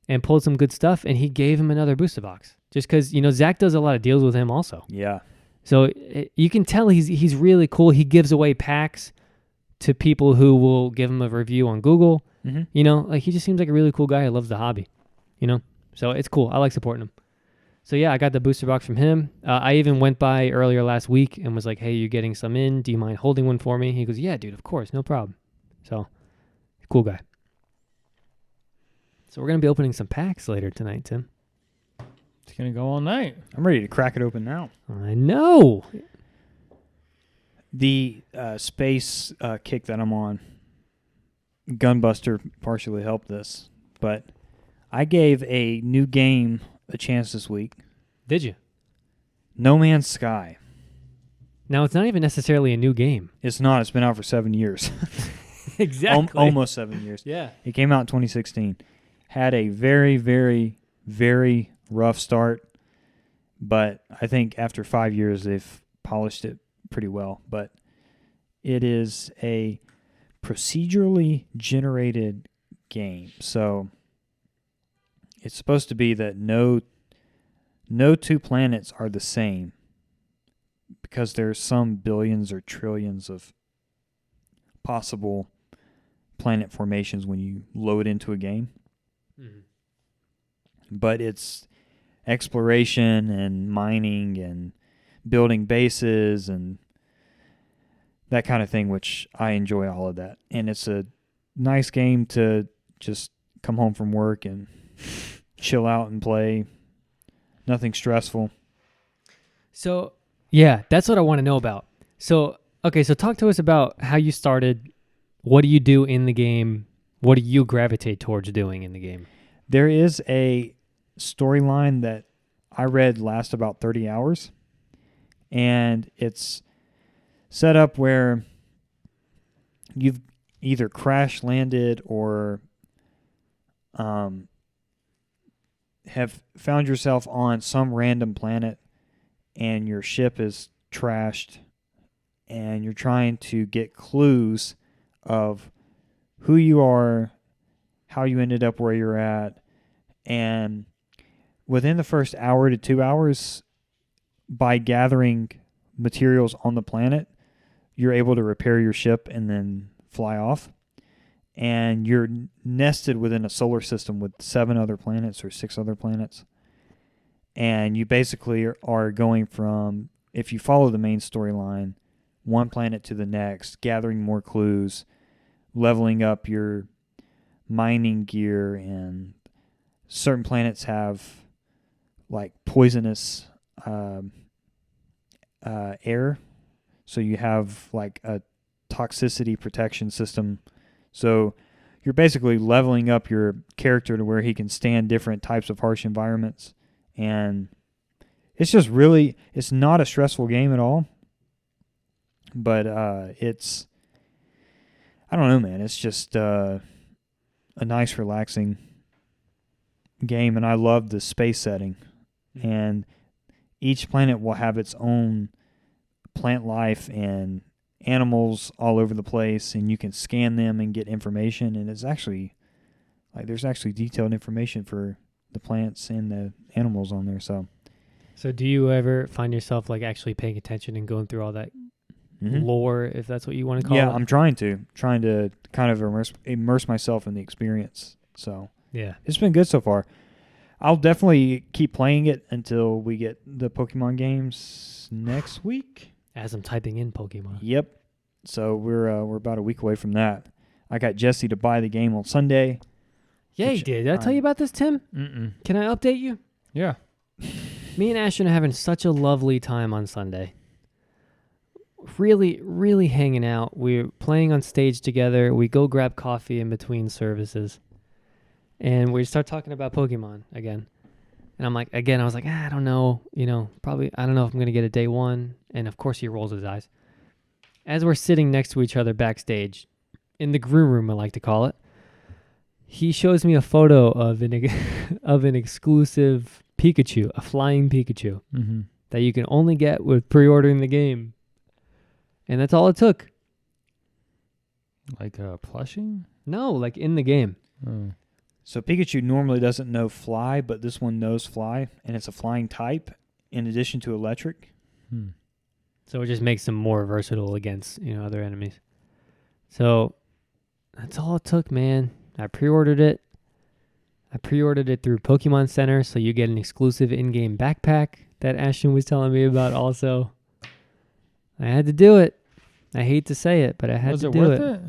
and pulled some good stuff, and he gave him another booster box. Just because, Zach does a lot of deals with him also. Yeah. So you can tell he's really cool. He gives away packs to people who will give him a review on Google. Mm-hmm. He just seems like a really cool guy who loves the hobby. So it's cool. I like supporting him. So yeah, I got the booster box from him. I even went by earlier last week and was like, hey, you're getting some in. Do you mind holding one for me? He goes, yeah, dude, of course. No problem. So, cool guy. So we're going to be opening some packs later tonight, Tim. It's going to go all night. I'm ready to crack it open now. I know. The space kick that I'm on, Gunbuster partially helped this, but I gave a new game a chance this week. Did you? No Man's Sky. Now, it's not even necessarily a new game. It's not. It's been out for 7 years. Exactly. Almost 7 years. Yeah. It came out in 2016. Had a very, very, very rough start, but I think after 5 years they've polished it pretty well. But it is a procedurally generated game. So it's supposed to be that no two planets are the same because there's some billions or trillions of possible planet formations when you load into a game. Mm-hmm. But it's exploration and mining and building bases and that kind of thing, which I enjoy all of that. And it's a nice game to just come home from work and chill out and play. Nothing stressful. So, yeah, that's what I want to know about. So, okay, so talk to us about how you started. What do you do in the game? What do you gravitate towards doing in the game? There is a storyline that I read lasts about 30 hours, and it's set up where you've either crash landed or have found yourself on some random planet and your ship is trashed and you're trying to get clues of who you are, how you ended up where you're at, and within the first hour to 2 hours, by gathering materials on the planet, you're able to repair your ship and then fly off. And you're nested within a solar system with 7 other planets or 6 other planets. And you basically are going from, if you follow the main storyline, one planet to the next, gathering more clues, leveling up your mining gear, and certain planets have like poisonous air. So you have like a toxicity protection system. So you're basically leveling up your character to where he can stand different types of harsh environments. And it's just really, it's not a stressful game at all. But it's, I don't know, man. It's just a nice, relaxing game. And I love the space setting. And each planet will have its own plant life and animals all over the place, and you can scan them and get information, and it's actually like there's actually detailed information for the plants and the animals on there. So do you ever find yourself like actually paying attention and going through all that lore, if that's what you want to call it? Yeah, I'm trying to kind of immerse myself in the experience. So yeah, it's been good so far. I'll definitely keep playing it until we get the Pokemon games next week. As I'm typing in Pokemon. Yep. So we're about a week away from that. I got Jesse to buy the game on Sunday. Yeah, he did. Did I tell you about this, Tim? Mm-mm. Can I update you? Yeah. Me and Ashton are having such a lovely time on Sunday. really, really hanging out. We're playing on stage together. We go grab coffee in between services. And we start talking about Pokemon again. And I'm like, I was like, I don't know. Probably, I don't know if I'm going to get a day one. And of course he rolls his eyes. As we're sitting next to each other backstage, in the groom room, I like to call it, he shows me a photo of an exclusive Pikachu, a flying Pikachu, that you can only get with pre-ordering the game. And that's all it took. Like a plushie? No, like in the game. Oh. So Pikachu normally doesn't know fly, but this one knows fly, and it's a flying type in addition to electric. So it just makes him more versatile against, other enemies. So that's all it took, man. I pre-ordered it. I pre-ordered it through Pokemon Center, so you get an exclusive in-game backpack that Ashton was telling me about also. I had to do it. I hate to say it, but I had to do it. Was it worth it?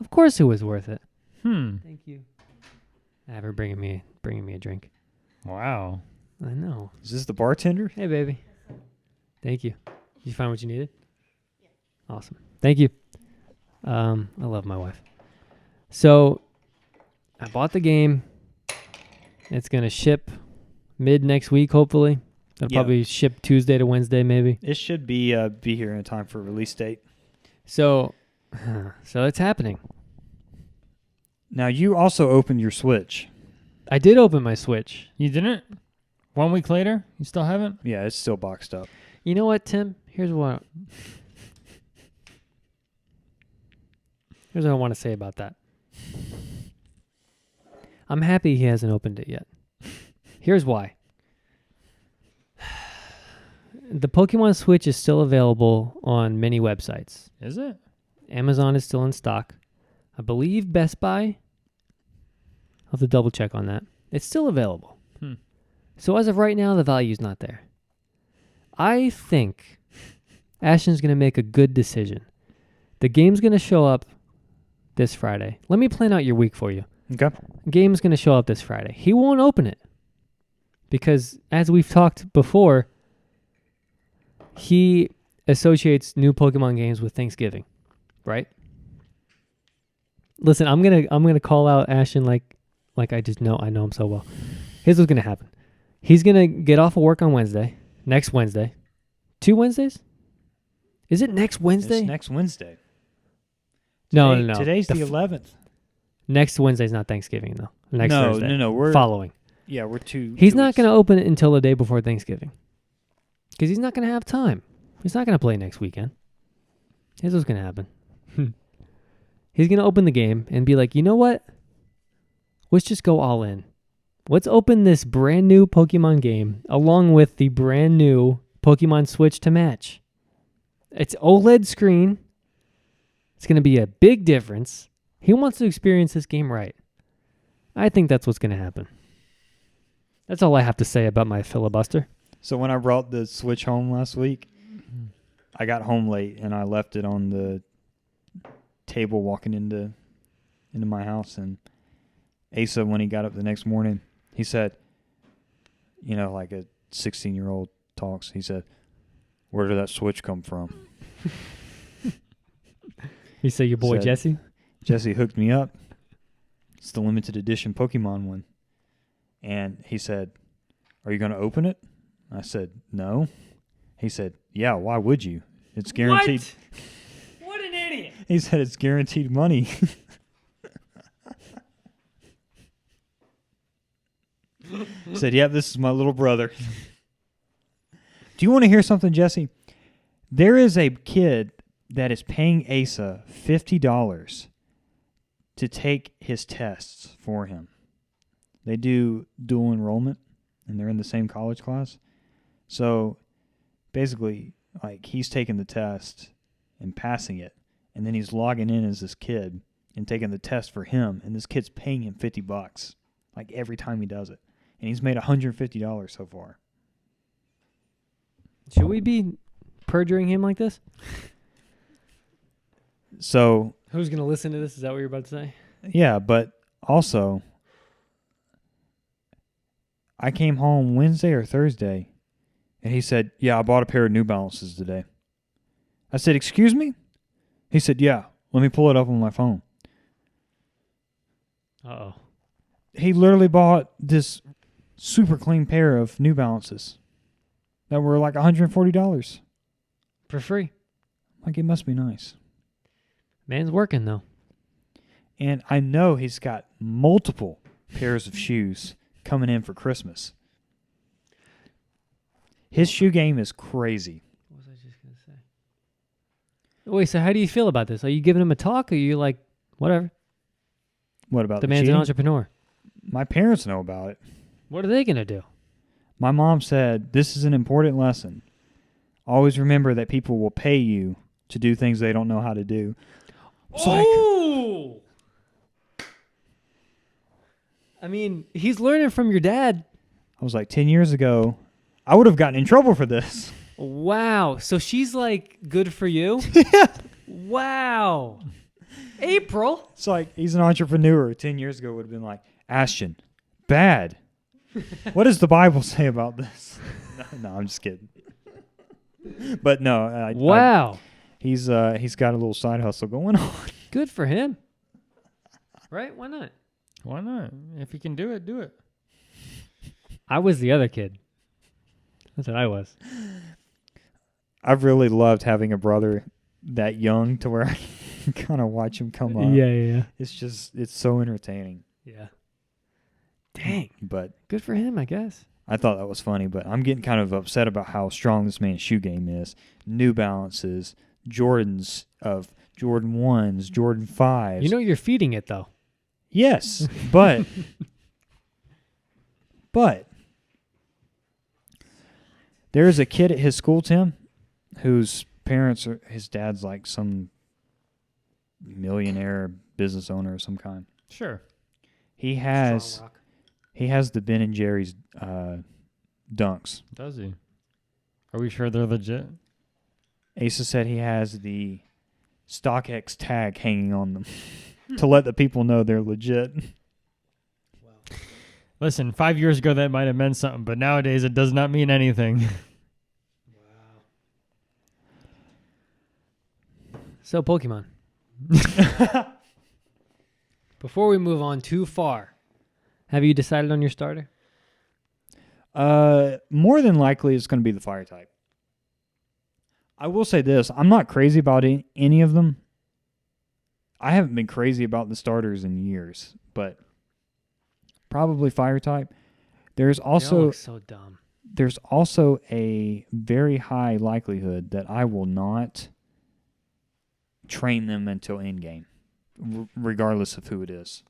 Of course it was worth it. Thank you. I have her bringing me a drink. Wow. I know. Is this the bartender? Hey, baby. Thank you. Did you find what you needed? Yeah. Awesome. Thank you. I love my wife. So I bought the game. It's going to ship mid next week, hopefully. It'll probably ship Tuesday to Wednesday, maybe. It should be here in time for release date. So it's happening. Now, you also opened your Switch. I did open my Switch. You didn't? 1 week later? You still haven't? Yeah, it's still boxed up. You know what, Tim? Here's what I want to say about that. I'm happy he hasn't opened it yet. Here's why. The Pokemon Switch is still available on many websites. Is it? Amazon is still in stock. I believe Best Buy. I'll have to double check on that. It's still available. So as of right now, the value's not there. I think Ashton's going to make a good decision. The game's going to show up this Friday. Let me plan out your week for you. Okay. Game's going to show up this Friday. He won't open it because, as we've talked before, he associates new Pokemon games with Thanksgiving, right? Listen, I'm gonna call out Ashton like I know him so well. Here's what's gonna happen. He's gonna get off of work on Wednesday, next Wednesday, 2 Wednesdays. Is it next Wednesday? It's next Wednesday. No. Today's the 11th. Next Wednesday's not Thanksgiving though. Next Thursday. No. We're following. Yeah, we're two. He's not gonna open it until the day before Thanksgiving because he's not gonna have time. He's not gonna play next weekend. Here's what's gonna happen. He's going to open the game and be like, you know what? Let's just go all in. Let's open this brand new Pokemon game along with the brand new Pokemon Switch to match. It's OLED screen. It's going to be a big difference. He wants to experience this game right. I think that's what's going to happen. That's all I have to say about my filibuster. So when I brought the Switch home last week, I got home late and I left it on the table walking into my house, and Asa, when he got up the next morning, he said, like a 16-year-old talks, he said, "Where did that Switch come from?" You say your boy Jesse? Jesse hooked me up. It's the limited edition Pokemon one. And he said, "Are you going to open it?" I said, "No." He said, "Yeah, why would you? It's guaranteed." What an idiot. He said it's guaranteed money. Said, "Yep, this is my little brother." Do you want to hear something, Jesse? There is a kid that is paying Asa $50 to take his tests for him. They do dual enrollment, and they're in the same college class. So basically, he's taking the test and passing it, and then he's logging in as this kid and taking the test for him, and this kid's paying him $50 every time he does it, and he's made $150 so far. Should we be perjuring him like this? So who's going to listen to this? Is that what you're about to say? Yeah, but also, I came home Wednesday or Thursday, and he said, "Yeah, I bought a pair of New Balances today." I said, excuse me? He said, yeah, let me pull it up on my phone. Uh-oh. He literally bought this super clean pair of New Balances that were like $140. For free. Like, it must be nice. Man's working, though. And I know he's got multiple pairs of shoes coming in for Christmas. His shoe game is crazy. What was I just going to say? Wait, so how do you feel about this? Are you giving him a talk, or are you like, whatever? What about The man's cheating? an entrepreneur. My parents know about it. What are they going to do? My mom said, this is an important lesson. Always remember that people will pay you to do things they don't know how to do. It's Oh! I mean, he's learning from your dad. I was like, 10 years ago, I would have gotten in trouble for this. Wow. So she's like, good for you? Wow. April. It's like, he's an entrepreneur. 10 years ago would have been like, Ashton, bad. What does the Bible say about this? No, I'm just kidding. But no. Wow. He's got a little side hustle going on. Good for him. Right? Why not? Why not? If you can do it, do it. I was the other kid. That's what I was. I've really loved having a brother that young to where I can kind of watch him come up. Yeah. It's so entertaining. Yeah. Dang. But Good for him, I guess. I thought that was funny, but I'm getting kind of upset about how strong this man's shoe game is. New Balances, Jordans of Jordan 1s, Jordan 5s. You know you're feeding it, though. Yes, but there is a kid at his school, Tim, whose his dad's like some millionaire business owner of some kind. Sure. He has the Ben and Jerry's dunks. Does he? Are we sure they're legit? Asa said he has the StockX tag hanging on them to let the people know they're legit. Listen, 5 years ago that might have meant something, but nowadays it does not mean anything. So, Pokemon. Before we move on too far, have you decided on your starter? More than likely it's going to be the fire type. I will say this, I'm not crazy about any of them. I haven't been crazy about the starters in years, but probably fire type. There's They all also look so dumb. there's also a very high likelihood that I will not train them until end game, regardless of who it is.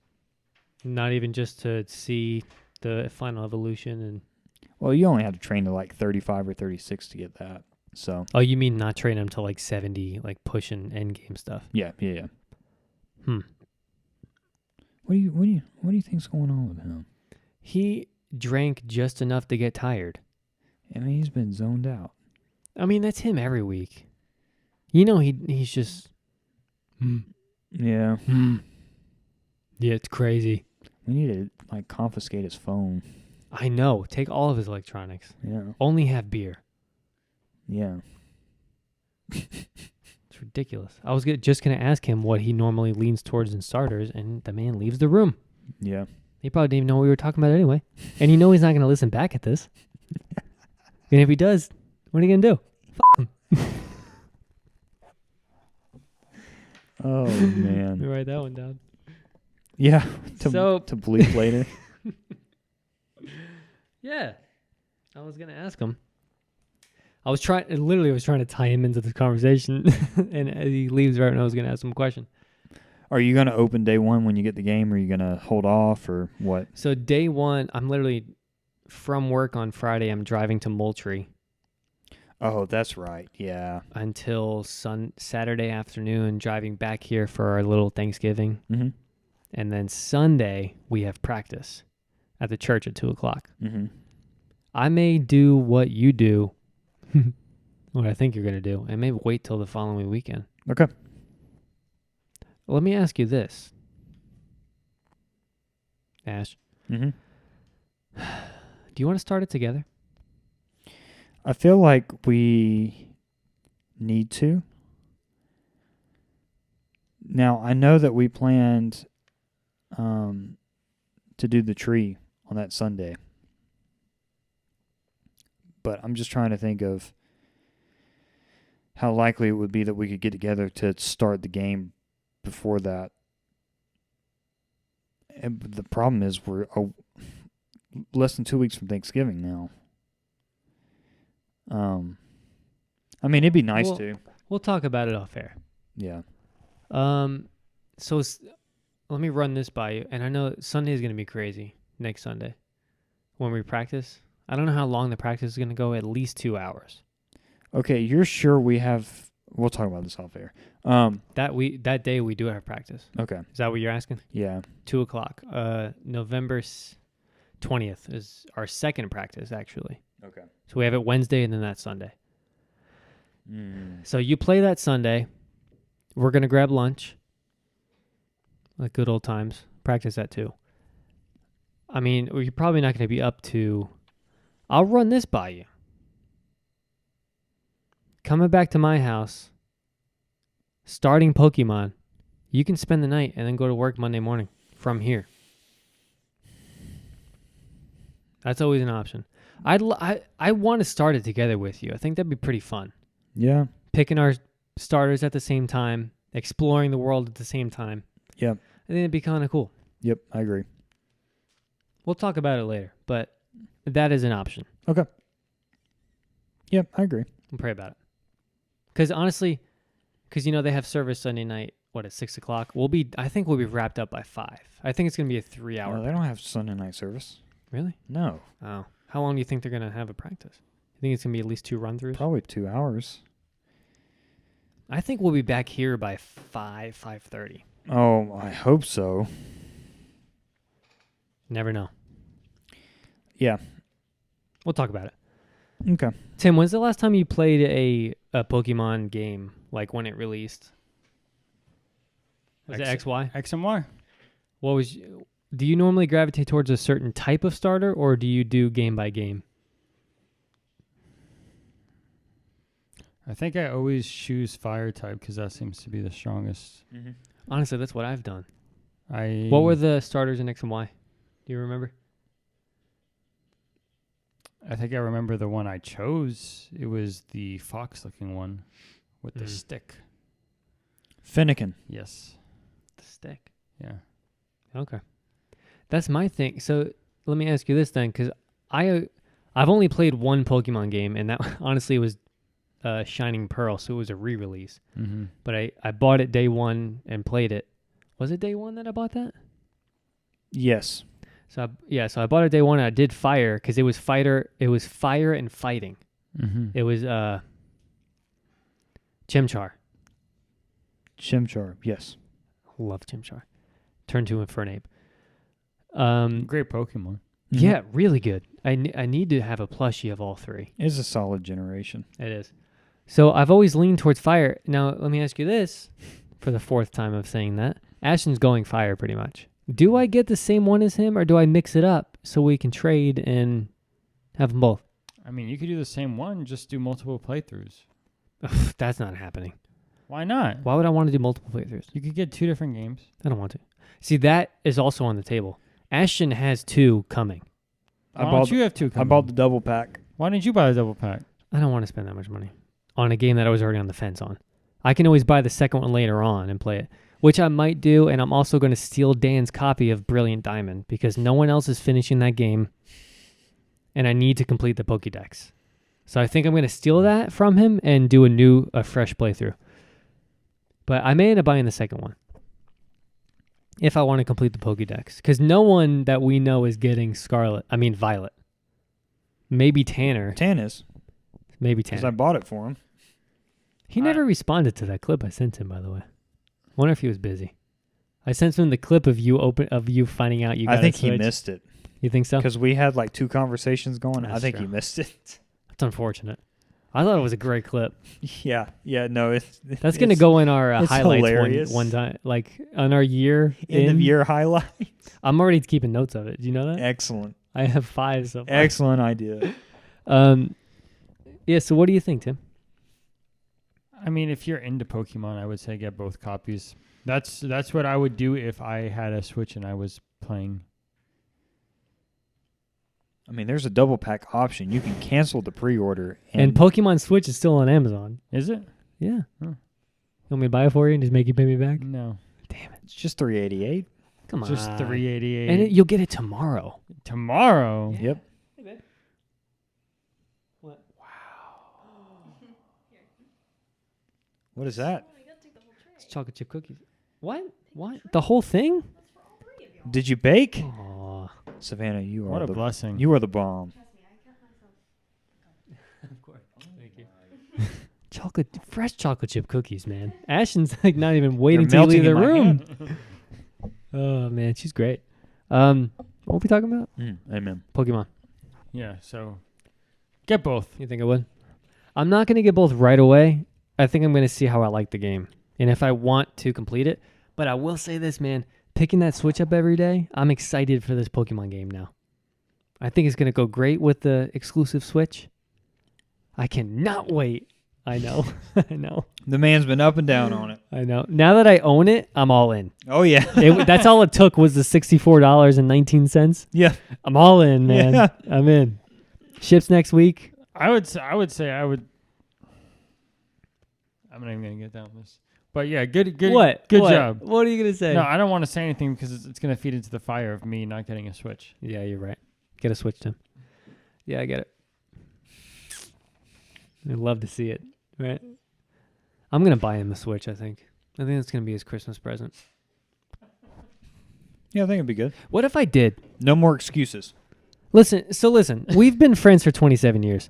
Not even just to see the final evolution and... Well, you only have to train to like 35 or 36 to get that. So Oh, you mean not train him to like 70, like pushing end game stuff? yeah. Hmm. What do you think's going on with him? He drank just enough to get tired. I mean, he's been zoned out. I mean, that's him every week. You know, he's just... Yeah. Yeah, it's crazy. We need to like confiscate his phone. I know. Take all of his electronics. Yeah. Only have beer. Yeah. It's ridiculous. I was just going to ask him what he normally leans towards in starters, and the man leaves the room. Yeah. He probably didn't even know what we were talking about anyway. And you know he's not going to listen back at this. And if he does, what are you going to do? Oh Let me man. write that one down. Yeah. To So- bleep later. Yeah. I was going to ask him. I was trying to tie him into this conversation, and he leaves right when I was going to ask him a question. Are you gonna open day one when you get the game, or are you gonna hold off, or what? So day one, I'm literally from work on Friday. I'm driving to Moultrie Oh, that's right. Yeah. until Saturday afternoon, driving back here for our little Thanksgiving. Mm-hmm. And then Sunday, we have practice at the church at 2:00. Mm-hmm. I may do what you do, what I think you're going to do, and maybe wait till the following weekend. Okay. Let me ask you this, Ash. Mm-hmm. Do you want to start it together? I feel like we need to. Now, I know that we planned to do the tree on that Sunday. But I'm just trying to think of how likely it would be that we could get together to start the game before that. And the problem is we're less than 2 weeks from Thanksgiving now. I mean, it'd be nice to. We'll talk about it off air. Yeah. So let me run this by you. And I know Sunday is going to be crazy next Sunday when we practice. I don't know how long the practice is going to go, at least 2 hours. Okay, you're sure we have... We'll talk about this off air. That day we do have practice. Okay. Is that what you're asking? Yeah. 2:00. November 20th is our second practice, actually. Okay. So we have it Wednesday and then that Sunday. So you play that Sunday. We're going to grab lunch. Like good old times. Practice at 2. I mean, you're probably not going to be up to... I'll run this by you. Coming back to my house, starting Pokemon, you can spend the night and then go to work Monday morning from here. That's always an option. I want to start it together with you. I think that'd be pretty fun. Yeah. Picking our starters at the same time, exploring the world at the same time. Yep. I think it'd be kind of cool. Yep, I agree. We'll talk about it later, but that is an option. Okay. Yep, I agree. We'll pray about it. Because honestly, they have service Sunday night, at 6:00? I think we'll be wrapped up by 5. I think it's going to be a 3-hour. No, they don't have Sunday night service. Really? No. Oh. How long do you think they're going to have a practice? You think it's going to be at least 2 run-throughs? Probably 2 hours. I think we'll be back here by 5:30. Oh, I hope so. Never know. Yeah. We'll talk about it. Okay. Tim, when's the last time you played a Pokemon game, like when it released? Was it XY? X and Y. Do you normally gravitate towards a certain type of starter, or do you do game by game? I think I always choose fire type because that seems to be the strongest. Mm-hmm. Honestly, that's what I've done. What What were the starters in X and Y? Do you remember? I think I remember the one I chose. It was the fox-looking one with the stick. Finnegan. Yes. The stick. Yeah. Okay. That's my thing. So let me ask you this then, because I've only played one Pokemon game, and that honestly was Shining Pearl, so it was a re-release. Mm-hmm. But I bought it day one and played it. Was it day one that I bought that? Yes. So I bought it day one and I did fire because it was fire and fighting. Mm-hmm. It was Chimchar. Chimchar. Yes. Love Chimchar. Turn to Infernape. Great Pokemon. Yeah, really good. I need to have a plushie of all 3. It's a solid generation. It is. So I've always leaned towards fire. Now, let me ask you this for the 4th time of saying that. Ashton's going fire pretty much. Do I get the same one as him, or do I mix it up so we can trade and have them both? I mean, you could do the same one, just do multiple playthroughs. That's not happening. Why not? Why would I want to do multiple playthroughs? You could get 2 different games. I don't want to. See, that is also on the table. Ashton has 2 coming. Why don't you have 2 coming? I bought the double pack. Why didn't you buy the double pack? I don't want to spend that much money on a game that I was already on the fence on. I can always buy the second one later on and play it, which I might do, and I'm also going to steal Dan's copy of Brilliant Diamond because no one else is finishing that game, and I need to complete the Pokédex. So I think I'm going to steal that from him and do a fresh playthrough. But I may end up buying the second one if I want to complete the Pokédex, because no one that we know is getting Violet. Maybe Tanner. Tan is. Maybe Because Tanner. I bought it for him. He never responded to that clip I sent him, by the way. Wonder if he was busy. I sent him the clip of you finding out you got I think a he Switch. missed it. You think so? Because we had like 2 conversations going. I That's think true. he missed it. That's unfortunate. I thought it was a great clip. Yeah. No, That's going to go in our it's highlights hilarious. one time. Like on our year. End of year highlight. I'm already keeping notes of it. Do you know that? Excellent. I have 5 so far. Excellent idea. Yeah, so what do you think, Tim? I mean, if you're into Pokemon, I would say get both copies. That's what I would do if I had a Switch and I was playing. I mean, there's a double pack option. You can cancel the pre-order. And Pokemon Switch is still on Amazon. Is it? Yeah. Huh. You want me to buy it for you and just make you pay me back? No. Damn it. It's just $388. Come on. Just $388. And you'll get it tomorrow. Tomorrow. Yep. Hey, babe. What? What is that? It's chocolate chip cookies. What? What? The whole thing? Did you bake? Aw. Savannah, you What are a the blessing. you are the bomb. Of course. Thank you. Fresh chocolate chip cookies, man. Ashton's like not even waiting They're to leave the melting in my room. Oh man, she's great. What were we talking about? Amen. Pokemon. Yeah, so get both. You think I would? I'm not gonna get both right away. I think I'm gonna see how I like the game and if I want to complete it. But I will say this, man. Picking that Switch up every day, I'm excited for this Pokemon game now. I think it's going to go great with the exclusive Switch. I cannot wait. I know. I know. The man's been up and down on it. I know. Now that I own it, I'm all in. Oh yeah. That's all it took was the $64.19. Yeah. I'm all in, man. Yeah. I'm in. Ships next week. I would say I'm not even gonna get down this. But yeah, good What? good What? job. What are you going to say? No, I don't want to say anything because it's gonna feed into the fire of me not getting a Switch. Yeah, you're right. Get a Switch, Tim. Yeah, I get it. I'd love to see it, right? I'm going to buy him the Switch, I think. I think that's going to be his Christmas present. Yeah, I think it'd be good. What if I did? No more excuses. Listen, we've been friends for 27 years.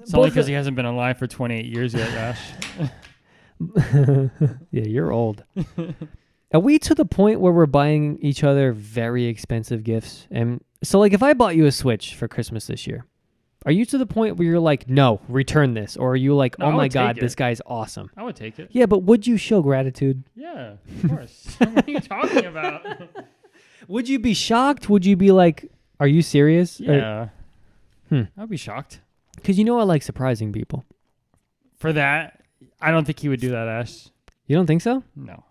It's only because he hasn't been alive for 28 years yet, Ash. Yeah, you're old. Are we to the point where we're buying each other very expensive gifts? And so, like, if I bought you a Switch for Christmas this year, are you to the point where you're like, no, return this? Or are you like, No, oh I my would God, take this it. guy's awesome? I would take it. Yeah, but would you show gratitude? Yeah, of course. What are you talking about? Would you be shocked? Would you be like, are you serious? Yeah. Hmm. I'd be shocked. Because you know I like surprising people. For that, I don't think he would do that, Ash. You don't think so? No.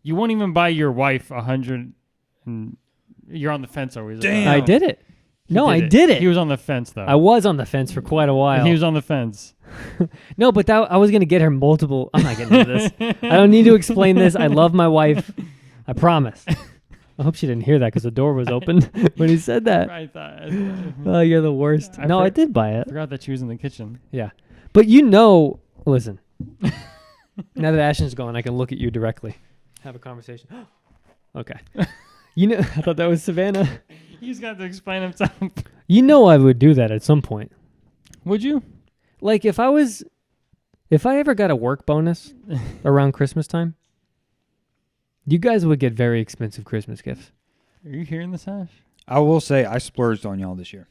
You won't even buy your wife 100 and you're on the fence always. Damn. I did it. No, I did it. He was on the fence though. I was on the fence for quite a while. And he was on the fence. No, but I was going to get her multiple. I'm not getting into this. I don't need to explain this. I love my wife. I promise. I hope she didn't hear that because the door was open when he said that. I thought. Oh, you're the worst. I I did buy it. forgot that she was in the kitchen. Yeah. But you know, listen. Now that Ashton's gone, I can look at you directly. Have a conversation. Okay. You know, I thought that was Savannah. He's got to explain himself. You know I would do that at some point. Would you? Like if I ever got a work bonus around Christmas time, you guys would get very expensive Christmas gifts. Are you hearing this, Ash? I will say I splurged on y'all this year.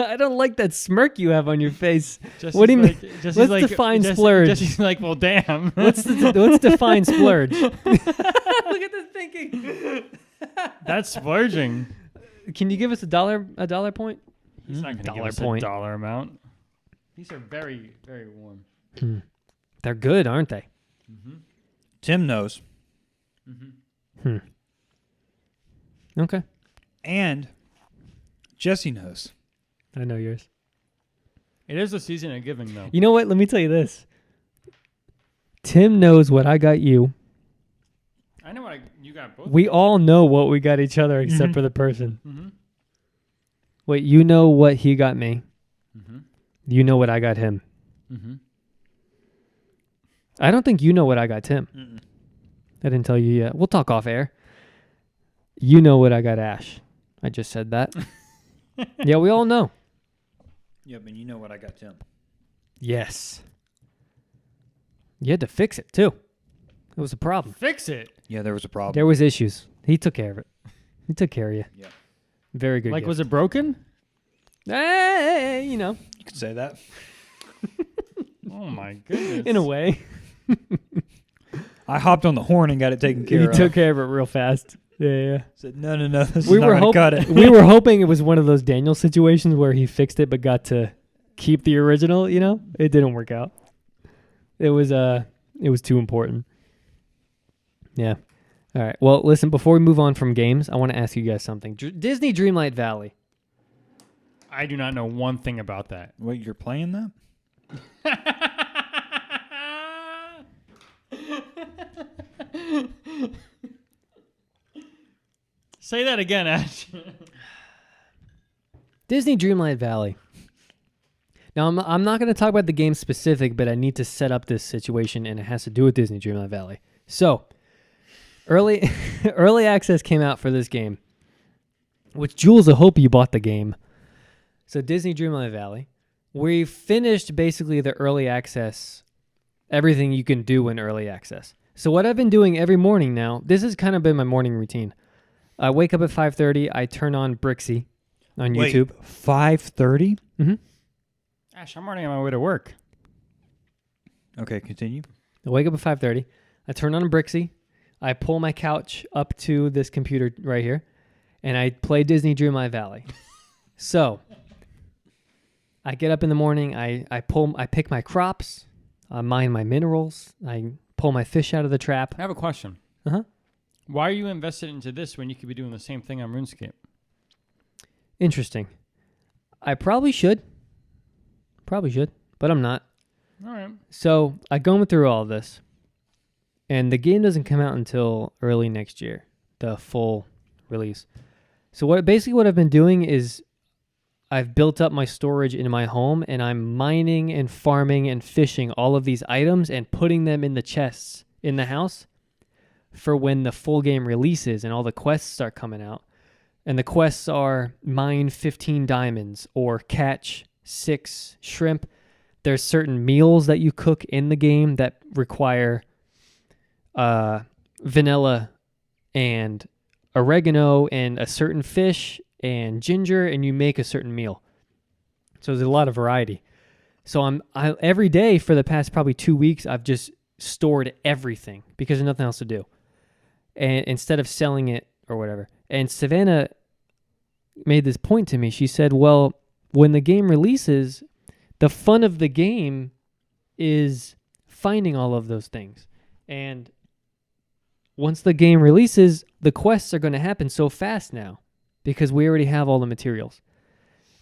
I don't like that smirk you have on your face. Jesse's What do you mean? Jesse's Let's define splurge. Jesse's like, well, damn. Let's define splurge. Look at this thinking. That's splurging. Can you give us a dollar point? He's not going to give Dollar us point. a dollar amount. These are very, very warm. They're good, aren't they? Tim knows. Okay. And Jesse knows. I know yours. It is a season of giving, though. You know what? Let me tell you this. Tim knows what I got you. I know what you got both. We all know what we got each other except for the person. Mm-hmm. Wait, you know what he got me. Mm-hmm. You know what I got him. Mm-hmm. I don't think you know what I got Tim. Mm-mm. I didn't tell you yet. We'll talk off air. You know what I got Ash. I just said that. Yeah, we all know. Yep, and you know what I got Tim. Yes. You had to fix it, too. It was a problem. Fix it. Yeah, there was a problem. There was issues. He took care of it. He took care of you. Yeah. Very good Like, gift. was it broken? You know, You could say that. Oh, my goodness. in a way. I hopped on the horn and got it taken care He of. took care of it real fast. Yeah. Said, no, this We is not were going to cut it. we were hoping it was one of those Daniel situations where he fixed it but got to keep the original, you know? It didn't work out. It was too important. Yeah. All right. Well, listen, before we move on from games, I want to ask you guys something. Disney Dreamlight Valley. I do not know one thing about that. Wait, you're playing that? Say that again, Ash. Disney Dreamlight Valley. Now, I'm not going to talk about the game specific, but I need to set up this situation, and it has to do with Disney Dreamlight Valley. So, early access came out for this game, which, Jules, I hope you bought the game. So, Disney Dreamlight Valley. We finished basically the early access, everything you can do in early access. So, what I've been doing every morning now, this has kind of been my morning routine. I wake up at 5:30. I turn on Brixie on YouTube. 5:30? Mm-hmm. Ash, I'm already on my way to work. Okay, continue. I wake up at 5:30. I turn on Brixie. I pull my couch up to this computer right here, and I play Disney Dreamlight Valley. So, I get up in the morning. I pick my crops. I mine my minerals. I pull my fish out of the trap. I have a question. Uh-huh. Why are you invested into this when you could be doing the same thing on RuneScape? Interesting. I probably should. But I'm not. All right. So I going through all of this, and the game doesn't come out until early next year, the full release. So what I've been doing is I've built up my storage in my home, and I'm mining and farming and fishing all of these items and putting them in the chests in the house for when the full game releases and all the quests start coming out. And the quests are mine 15 diamonds or catch 6 shrimp. There's certain meals that you cook in the game that require vanilla and oregano and a certain fish and ginger, and you make a certain meal. So there's a lot of variety. So I every day for the past probably 2 weeks, I've just stored everything because there's nothing else to do. And instead of selling it or whatever. And Savannah made this point to me. She said, well, when the game releases, the fun of the game is finding all of those things. And once the game releases, the quests are going to happen so fast now because we already have all the materials.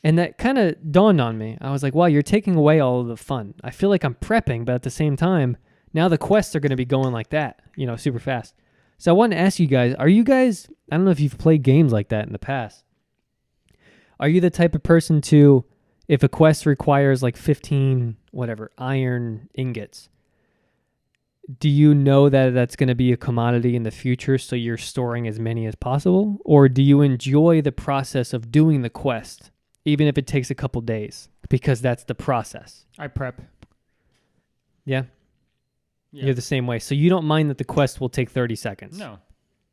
And that kind of dawned on me. I was like, wow, you're taking away all of the fun. I feel like I'm prepping, but at the same time, now the quests are going to be going like that, super fast. So I wanted to ask you guys, I don't know if you've played games like that in the past. Are you the type of person to, if a quest requires like 15, iron ingots, do you know that that's going to be a commodity in the future, so you're storing as many as possible? Or do you enjoy the process of doing the quest, even if it takes a couple days, because that's the process? I prep. Yeah? You're the same way. So you don't mind that the quest will take 30 seconds? No.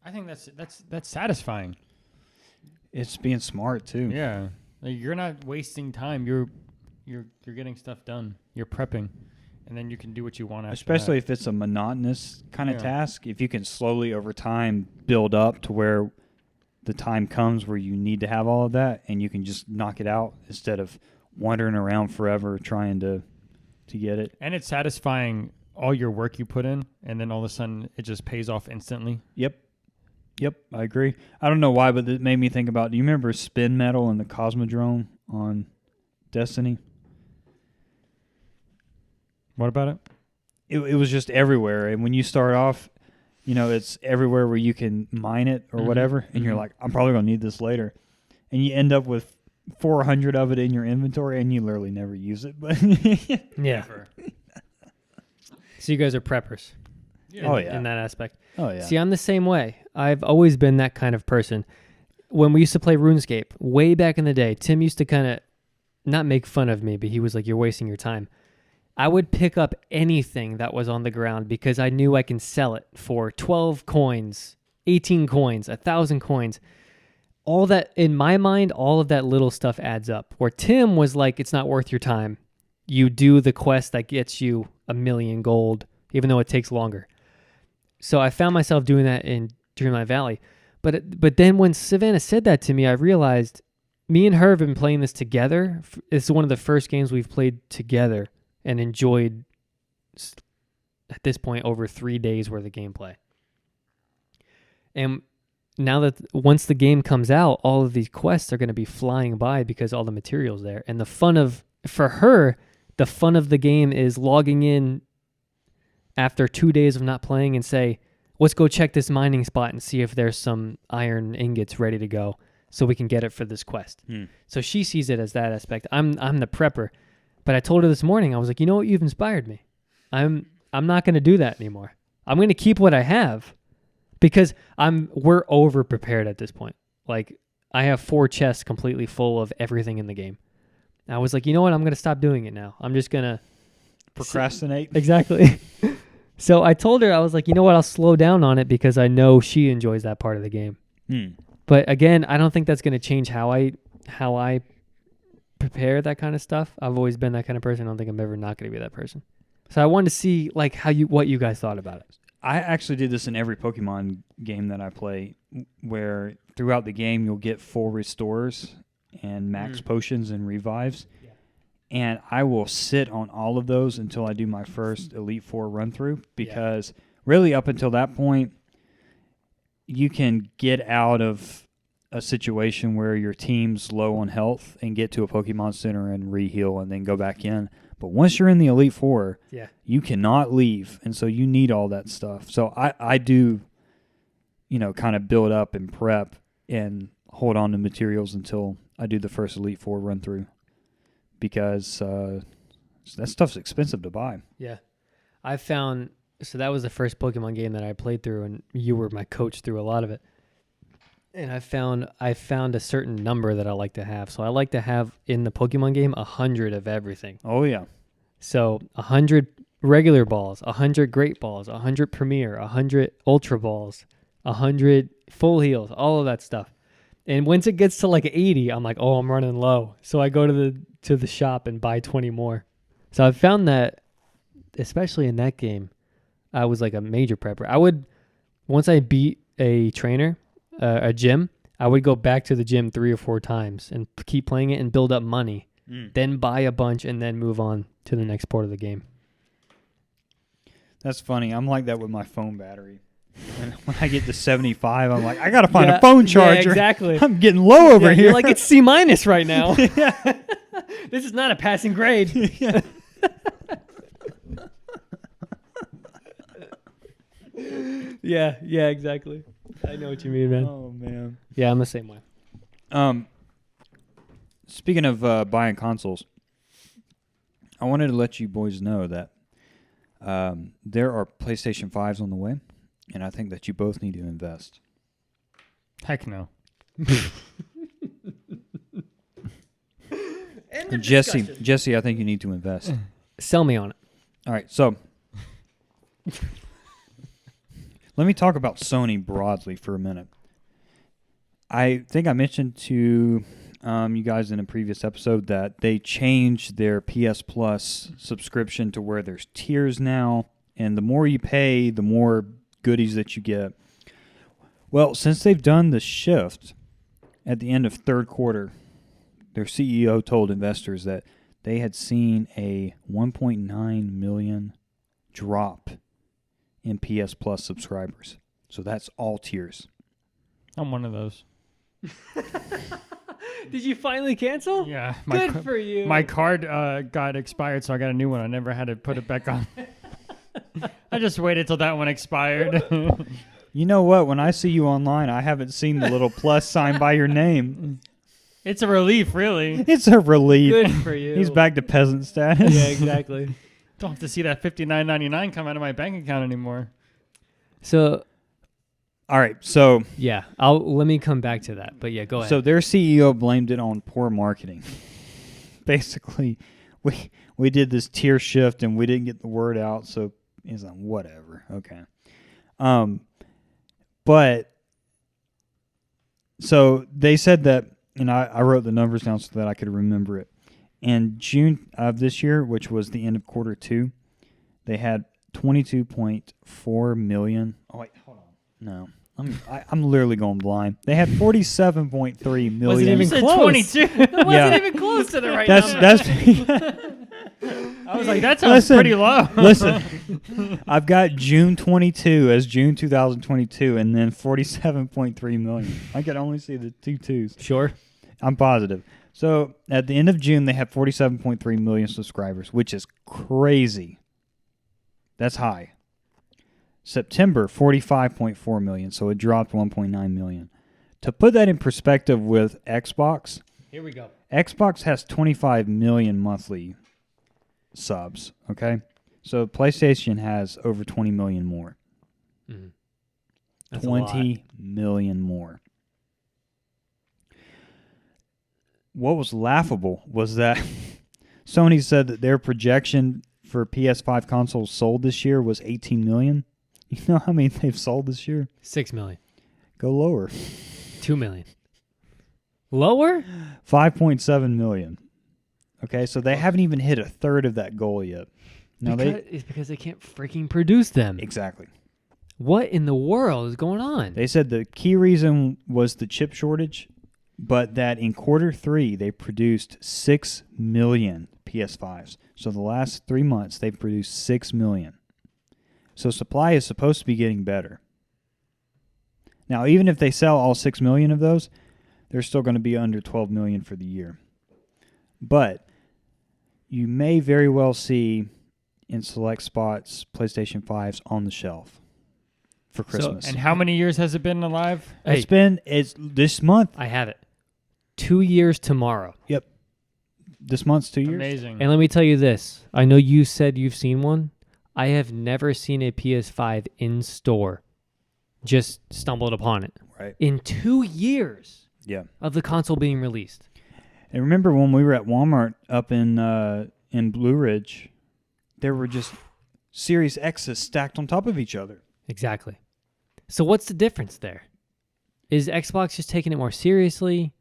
I think that's satisfying. It's being smart too. Yeah. Like, you're not wasting time. You're getting stuff done. You're prepping. And then you can do what you want after Especially that. if it's a monotonous kind of task. If you can slowly over time build up to where the time comes where you need to have all of that and you can just knock it out instead of wandering around forever trying to get it. And it's satisfying all your work you put in, and then all of a sudden it just pays off instantly. Yep, I agree. I don't know why, but it made me think about, do you remember Spin Metal and the Cosmodrome on Destiny? What about it? It was just everywhere. And when you start off, it's everywhere where you can mine it or whatever. And you're like, I'm probably going to need this later. And you end up with 400 of it in your inventory, and you literally never use it. But yeah. Never. So you guys are preppers. Yeah. In that aspect. Oh, yeah. See, I'm the same way. I've always been that kind of person. When we used to play RuneScape, way back in the day, Tim used to kind of not make fun of me, but he was like, you're wasting your time. I would pick up anything that was on the ground because I knew I can sell it for 12 coins, 18 coins, 1,000 coins. All that, in my mind, all of that little stuff adds up. Where Tim was like, it's not worth your time. You do the quest that gets you 1,000,000 gold, even though it takes longer. So I found myself doing that in Dreamlight Valley. But then when Savannah said that to me, I realized me and her have been playing this together. It's one of the first games we've played together and enjoyed at this point over 3 days worth of gameplay. And now that once the game comes out, all of these quests are going to be flying by because all the material's there. And for her, the fun of the game is logging in after 2 days of not playing and say, let's go check this mining spot and see if there's some iron ingots ready to go so we can get it for this quest. So she sees it as that aspect. I'm the prepper. But I told her this morning, I was like, you know what? You've inspired me. I'm not going to do that anymore. I'm going to keep what I have because we're over prepared at this point. Like, I have 4 chests completely full of everything in the game. I was like, you know what? I'm going to stop doing it now. I'm just going to procrastinate. Exactly. So I told her, I was like, you know what? I'll slow down on it because I know she enjoys that part of the game. But again, I don't think that's going to change how I prepare that kind of stuff. I've always been that kind of person. I don't think I'm ever not going to be that person. So I wanted to see like what you guys thought about it. I actually did this in every Pokemon game that I play, where throughout the game you'll get full restores and max potions and revives. Yeah. And I will sit on all of those until I do my first Elite Four run through, because really up until that point, you can get out of a situation where your team's low on health and get to a Pokemon Center and re-heal and then go back in. But once you're in the Elite Four, you cannot leave, and so you need all that stuff. So I do, kind of build up and prep and hold on to materials until I do the first Elite Four run through, because that stuff's expensive to buy. Yeah. So that was the first Pokemon game that I played through, and you were my coach through a lot of it. And I found a certain number that I like to have. So I like to have in the Pokemon game 100 of everything. Oh yeah. So 100 regular balls, 100 great balls, 100 premier, 100 ultra balls, 100 full heals, all of that stuff. And once it gets to like 80, I'm like, oh, I'm running low. So I go to the shop and buy 20 more. So I found that, especially in that game, I was like a major prepper. Once I beat a trainer, a gym, I would go back to the gym 3 or 4 times and keep playing it and build up money, then buy a bunch and then move on to the next part of the game. That's funny. I'm like that with my phone battery. And when I get to 75, I'm like, I got to find a phone charger. Yeah, exactly. I'm getting low over here. You're like, it's C- right now. This is not a passing grade. Yeah, exactly. I know what you mean, man. Oh, man. Yeah, I'm the same way. Speaking of buying consoles, I wanted to let you boys know that there are PlayStation 5s on the way, and I think that you both need to invest. Heck no. Jesse, I think you need to invest. Sell me on it. All right, so let me talk about Sony broadly for a minute. I think I mentioned to you guys in a previous episode that they changed their PS Plus subscription to where there's tiers now, and the more you pay, the more goodies that you get. Well, since they've done the shift at the end of third quarter, their CEO told investors that they had seen a 1.9 million drop in PS Plus subscribers. So that's all tiers. I'm one of those. Did you finally cancel? Yeah. Good for you. My card got expired, so I got a new one. I never had to put it back on. I just waited till that one expired. You know what? When I see you online, I haven't seen the little plus sign by your name. It's a relief, really. It's a relief. Good for you. He's back to peasant status. Yeah, exactly. Don't have to see that $59.99 come out of my bank account anymore. So, all right. So yeah, let me come back to that. But yeah, go ahead. So their CEO blamed it on poor marketing. Basically, we did this tier shift and we didn't get the word out. So he's like, whatever. Okay. But so they said that, and I wrote the numbers down so that I could remember it. In June of this year, which was the end of quarter 2, they had 22.4 million. Oh, wait, hold on. No, I'm literally going blind. They had 47.3 million. Wasn't even close. 22. That wasn't even close to the right number. That's I was like, that sounds Listen, pretty low. Listen, I've got June 22 as June 2022, and then 47.3 million. I can only see the two twos. Sure. I'm positive. So at the end of June, they have 47.3 million subscribers, which is crazy. That's high. September, 45.4 million, so it dropped 1.9 million. To put that in perspective with Xbox, Here we go. Xbox has 25 million monthly subs, okay? So PlayStation has over 20 million more. Mm-hmm. That's a lot. 20 million more. What was laughable was that Sony said that their projection for PS5 consoles sold this year was 18 million. You know how many they've sold this year? 6 million. Go lower. 2 million. Lower? 5.7 million. Okay, so they haven't even hit a third of that goal yet. Now It's because they can't freaking produce them. exactly. What in the world is going on? They said the key reason was the chip shortage, but that in Q3 they produced 6 million PS5s. So the last 3 months they've produced 6 million. So supply is supposed to be getting better. Now, even if they sell all 6 million of those, they're still going to be under 12 million for the year. But you may very well see in select spots PlayStation 5s on the shelf for Christmas. And how many years has it been alive? Hey, It's this month. I have it. 2 years tomorrow. Yep. This month's 2 years. Amazing. And let me tell you this. I know you said you've seen one. I have never seen a PS5 in store. Just stumbled upon it. Right. In 2 years Yeah. of the console being released. And remember when we were at Walmart up in Blue Ridge, there were just Series X's stacked on top of each other. Exactly. So what's the difference there? Is Xbox just taking it more seriously?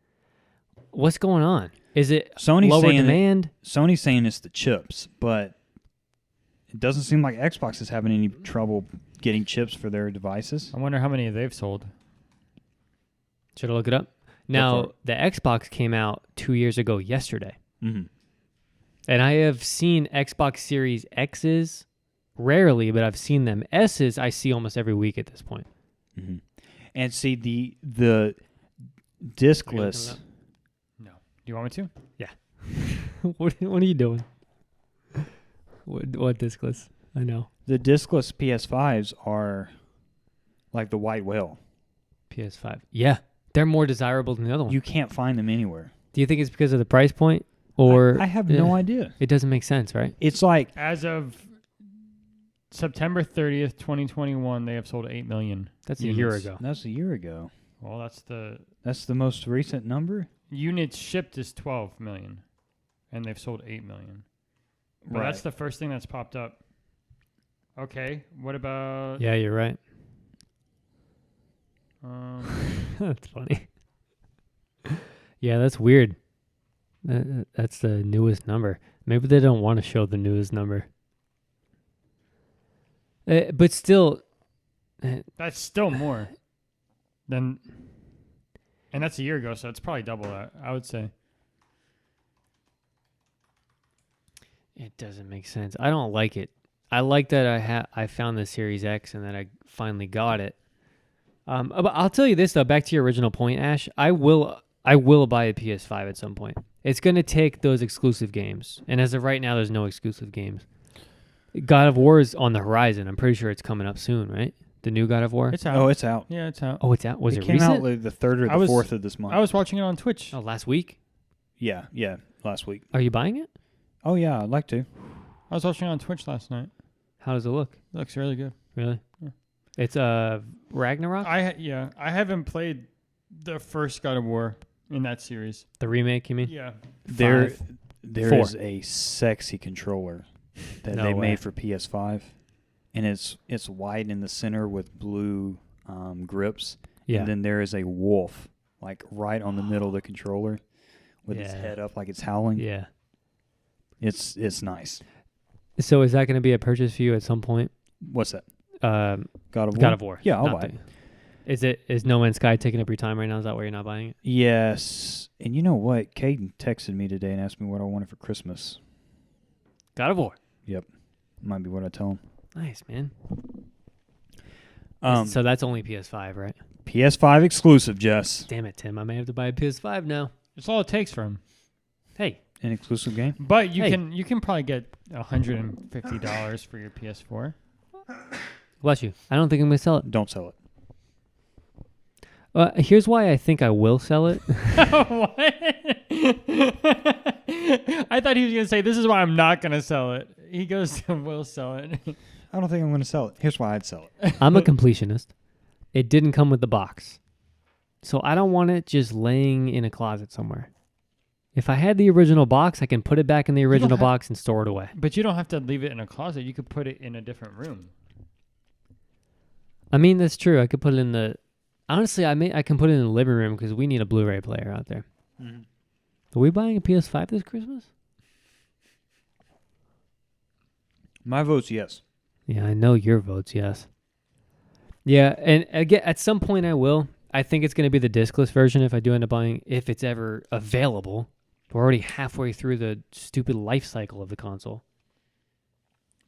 What's going on? Is it Sony's lower saying demand? Sony's saying it's the chips, but it doesn't seem like Xbox is having any trouble getting chips for their devices. I wonder how many they've sold. Should I look it up? Now, the Xbox came out 2 years ago yesterday. Mm-hmm. And I have seen Xbox Series X's rarely, but I've seen them. S's I see almost every week at this point. Mm-hmm. And see the discless. No. Do you want me to? What are you doing? What discless? I know. The discless PS5s are like the white whale. PS5. Yeah. They're more desirable than the other one. You can't find them anywhere. Do you think it's because of the price point? Or I have no idea. It doesn't make sense, right? It's like As of September 30th, 2021, they have sold 8 million. That's a year units. ago. that's a year ago. Well, that's the most recent number. units shipped is 12 million, and they've sold 8 million. But Right. that's the first thing that's popped up. Okay, what about? Yeah, you're right. That's funny. Yeah, that's weird. That's the newest number. Maybe they don't want to show the newest number. But still, That's still more than, and that's a year ago, so it's probably double that, I would say. it doesn't make sense. I don't like it. I like that I found the Series X and that I finally got it. But I'll tell you this though. Back to your original point, Ash. I will buy a PS5 at some point. It's going to take those exclusive games, and as of right now, there's no exclusive games. God of War is on the horizon. I'm pretty sure it's coming up soon, right? The new God of War. It's out. Oh, it's out. Yeah, it's out. Oh, it's out. Was it came recent? out like the 3rd or I the was- 4th of this month. I was watching it on Twitch. Oh, last week. Yeah, last week. Are you buying it? Oh yeah, I'd like to. I was watching it on Twitch last night. How does it look? It looks really good. Really? Yeah. It's Ragnarok, I haven't played the first God of War in that series. the remake. You mean? Yeah. There Four. is a sexy controller that No they way. made for PS5, and it's white in the center with blue grips. Yeah. And then there is a wolf like right on the middle of the controller with its Yeah. head up like it's howling. Yeah. It's nice. So is that going to be a purchase for you at some point? What's that? God God of War? of War. Yeah, I'll Not buy it. Is No Man's Sky taking up your time right now? Is that why you're not buying it? Yes. And you know what? Caden texted me today and asked me what I wanted for Christmas. God of War. Yep. Might be what I tell him. Nice, man. Um, So that's only PS5, right? PS5 exclusive, Jess. Damn it, Tim. I may have to buy a PS5 now. That's all it takes for him. Hey. An exclusive game? But you Hey. can probably get $150 for your PS4. Bless you. I don't think I'm going to sell it. Don't sell it. Here's why I think I will sell it. What? I thought he was going to say, this is why I'm not going to sell it. He goes to, will sell it. I don't think I'm going to sell it. Here's why I'd sell it. I'm a completionist. It didn't come with the box. So I don't want it just laying in a closet somewhere. If I had the original box, I can put it back in the original box and store it away. But you don't have to leave it in a closet. You could put it in a different room. I mean, that's true. I could put it in the... Honestly, I can put it in the living room because we need a Blu-ray player out there. Mm-hmm. Are we buying a PS5 this Christmas? My vote's yes. Yeah, I know your vote's yes. Yeah, and again, at some point I will. I think it's going to be the discless version if I do end up buying, if it's ever available. We're already halfway through the stupid life cycle of the console.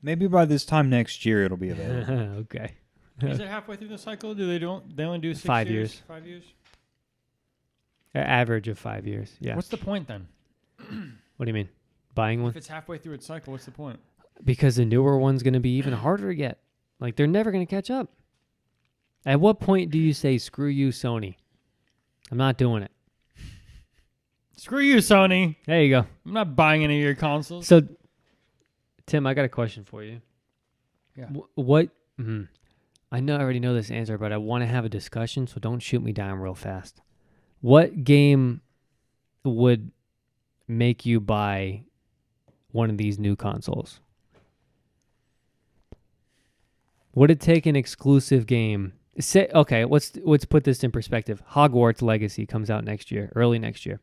Maybe by this time next year it'll be available. Okay. Is it halfway through the cycle? They only do 6 5 years? years. 5 years? Average of 5 years. Yeah. What's the point then? What do you mean? Buying one? If it's halfway through its cycle, what's the point? Because the newer one's going to be even harder to get. Like, they're never going to catch up. At what point do you say, screw you, Sony? I'm not doing it. Screw you, Sony. There you go. I'm not buying any of your consoles. So, Tim, I got a question for you. Yeah. What? I know I already know this answer, but I want to have a discussion, so don't shoot me down real fast. What game would make you buy one of these new consoles? Would it take an exclusive game? Say, okay, let's put this in perspective. Hogwarts Legacy comes out next year, early next year.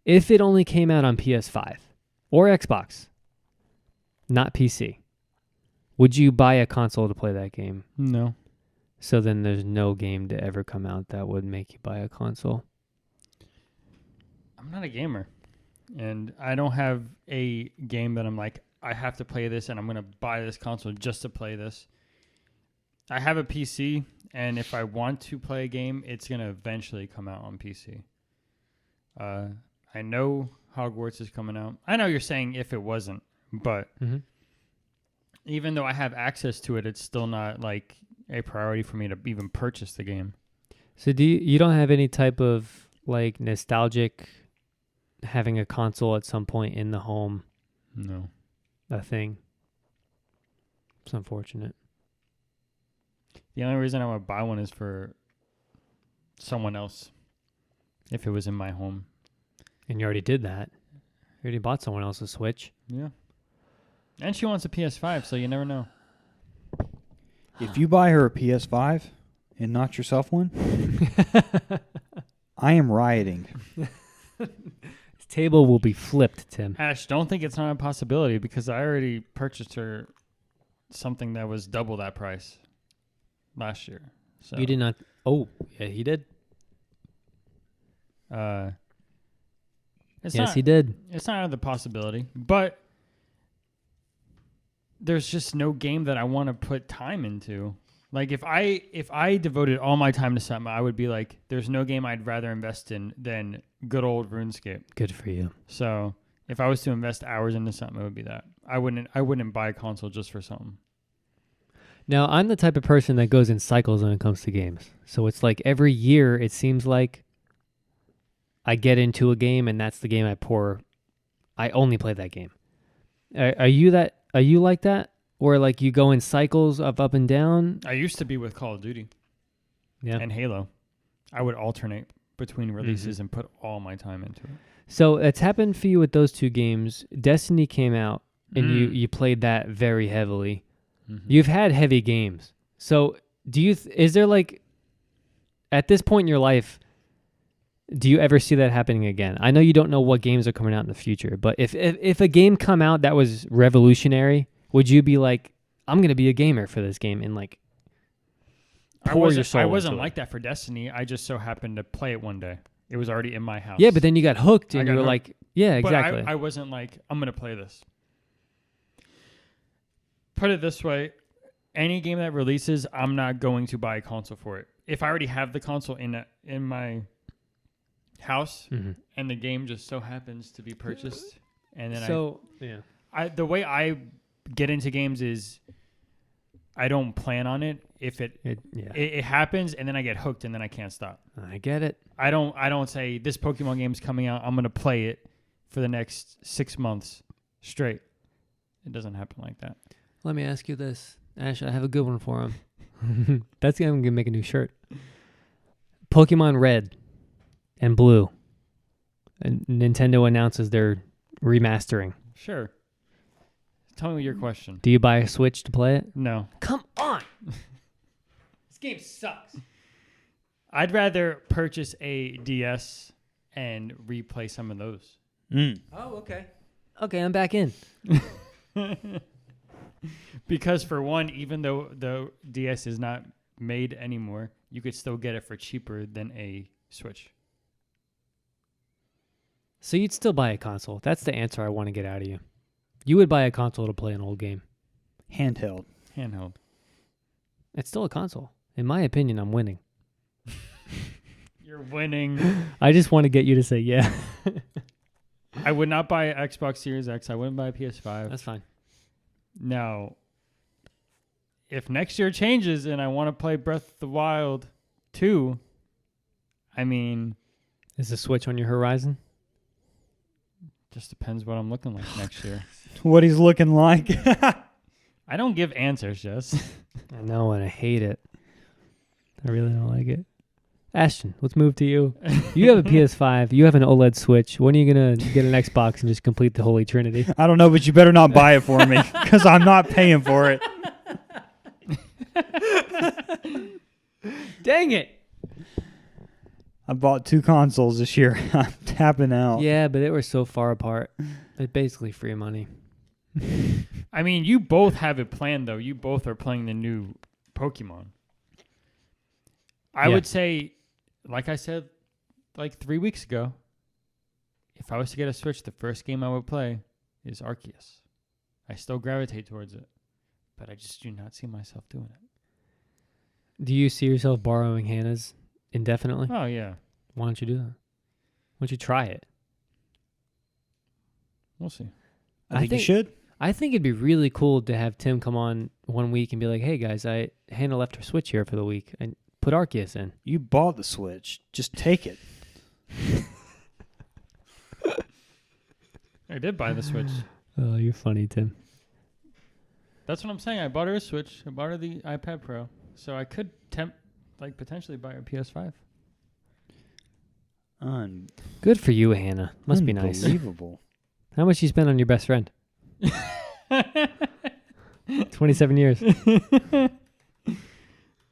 If it only came out on PS5 or Xbox, not PC, would you buy a console to play that game? No. So then there's no game to ever come out that would make you buy a console. I'm not a gamer. And I don't have a game that I'm like, I have to play this and I'm going to buy this console just to play this. I have a PC, and if I want to play a game, it's going to eventually come out on PC. I know Hogwarts is coming out. I know you're saying if it wasn't, but even though I have access to it, it's still not like a priority for me to even purchase the game. So you don't have any type of like nostalgic having a console at some point in the home? No. A thing. It's unfortunate. The only reason I would buy one is for someone else if it was in my home. And you already did that. You already bought someone else's Switch. Yeah. And she wants a PS5, so you never know. If you buy her a PS5 and not yourself one, I am rioting. This table will be flipped, Tim. Ash, don't think it's not a possibility because I already purchased her something that was double that price last year. So You did not. Oh, yeah, he did. Yes, He did. It's not out of the possibility, but there's just no game that I want to put time into. Like if I devoted all my time to something, I would be like, there's no game I'd rather invest in than good old RuneScape. Good for you. So if I was to invest hours into something, it would be that. I wouldn't buy a console just for something. Now, I'm the type of person that goes in cycles when it comes to games. So it's like every year, it seems like I get into a game and that's the game I only play that game. Are you like that? Or like you go in cycles of up and down? I used to be with Call of Duty and Halo. I would alternate between releases and put all my time into it. So it's happened for you with those two games. Destiny came out and you played that very heavily. Mm-hmm. You've had heavy games. So is there like, at this point in your life, do you ever see that happening again? I know you don't know what games are coming out in the future, but if a game come out that was revolutionary, would you be like, I'm going to be a gamer for this game and like pour your soul I wasn't into like that for Destiny. I just so happened to play it one day. It was already in my house. Yeah, but then you got hooked and you were like, yeah, But exactly. I wasn't like, I'm going to play this. put it this way. Any game that releases, I'm not going to buy a console for it. If I already have the console in my house and the game just so happens to be purchased, and then the way I get into games is I don't plan on it. If it happens, and then I get hooked, and then I can't stop. I get it. I don't say this Pokemon game's coming out, I'm gonna play it for the next 6 months straight. It doesn't happen like that. Let me ask you this, Ash. I have a good one for him. I'm gonna make a new shirt. Pokemon Red and Blue. And Nintendo announces they're remastering. Sure. Tell me your question. Do you buy a Switch to play it? No. Come on. This game sucks. I'd rather purchase a DS and replay some of those. Oh, okay. Okay, I'm back in. Because for one, even though the DS is not made anymore, you could still get it for cheaper than a Switch. So you'd still buy a console. That's the answer I want to get out of you. You would buy a console to play an old game. Handheld. It's still a console. In my opinion, I'm winning. You're winning. I just want to get you to say yeah. I would not buy an Xbox Series X. I wouldn't buy a PS5. That's fine. Now, if next year changes and I want to play Breath of the Wild 2, I mean... Is the Switch on your horizon? Just depends what I'm looking like next year. What he's looking like. I don't give answers, Jess. I know, and I hate it. I really don't like it. Ashton, let's move to you. You have a PS5. You have an OLED Switch. When are you going to get an Xbox and just complete the Holy Trinity? I don't know, but you better not buy it for me because I'm not paying for it. Dang it. I bought 2 consoles this year. I'm tapping out. Yeah, but they were so far apart. It's basically free money. I mean, you both have it planned, though. You both are playing the new Pokemon. I would say, like I said, like 3 weeks ago, if I was to get a Switch, the first game I would play is Arceus. I still gravitate towards it, but I just do not see myself doing it. Do you see yourself borrowing Hannah's indefinitely? Oh, yeah. Why don't you do that? Why don't you try it? We'll see. I think you should. I think it'd be really cool to have Tim come on one week and be like, hey, guys, Hannah left her Switch here for the week. And put Arceus in. You bought the Switch. Just take it. I did buy the Switch. Oh, you're funny, Tim. That's what I'm saying. I bought her a Switch. I bought her the iPad Pro. So I could potentially buy her a PS5. Good for you, Hannah. Must be nice. Unbelievable. How much you spent on your best friend? 27 years.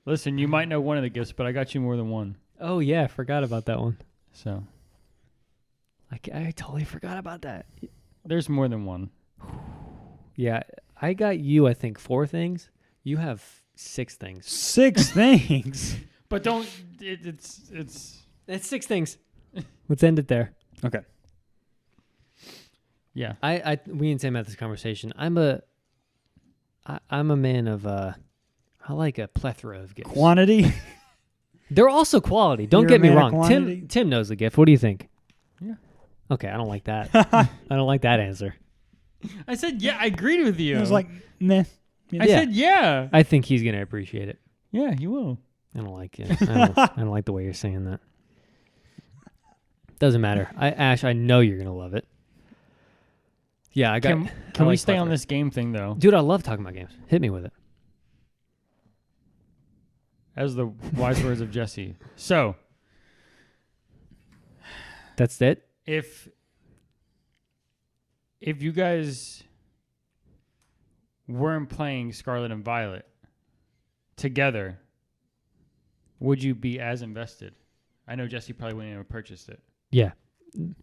Listen, you might know one of the gifts, but I got you more than one. Oh, yeah. Forgot about that one. So I totally forgot about that. there's more than one. Yeah. I got you, I think, 4 things. You have 6 things. 6 things? But don't... It's... It's 6 things. Let's end it there. Okay. Yeah. We and Sam had this conversation. I'm a man of I like a plethora of gifts. Quantity? They're also quality. Don't You're get me a man of wrong. quantity? Tim knows the gift. What do you think? Yeah. Okay, I don't like that. I don't like that answer. I said, yeah, I agreed with you. It was like, meh. I said, yeah. I think he's gonna appreciate it. Yeah, you will. I don't like it. I don't like the way you're saying that. Doesn't matter. Ash, I know you're gonna love it. Yeah, I got. Can we stay on this game thing though? Dude, I love talking about games. Hit me with it. As the wise words of Jesse. So, that's it. If you guys weren't playing Scarlet and Violet together, would you be as invested? I know Jesse probably wouldn't have purchased it. Yeah.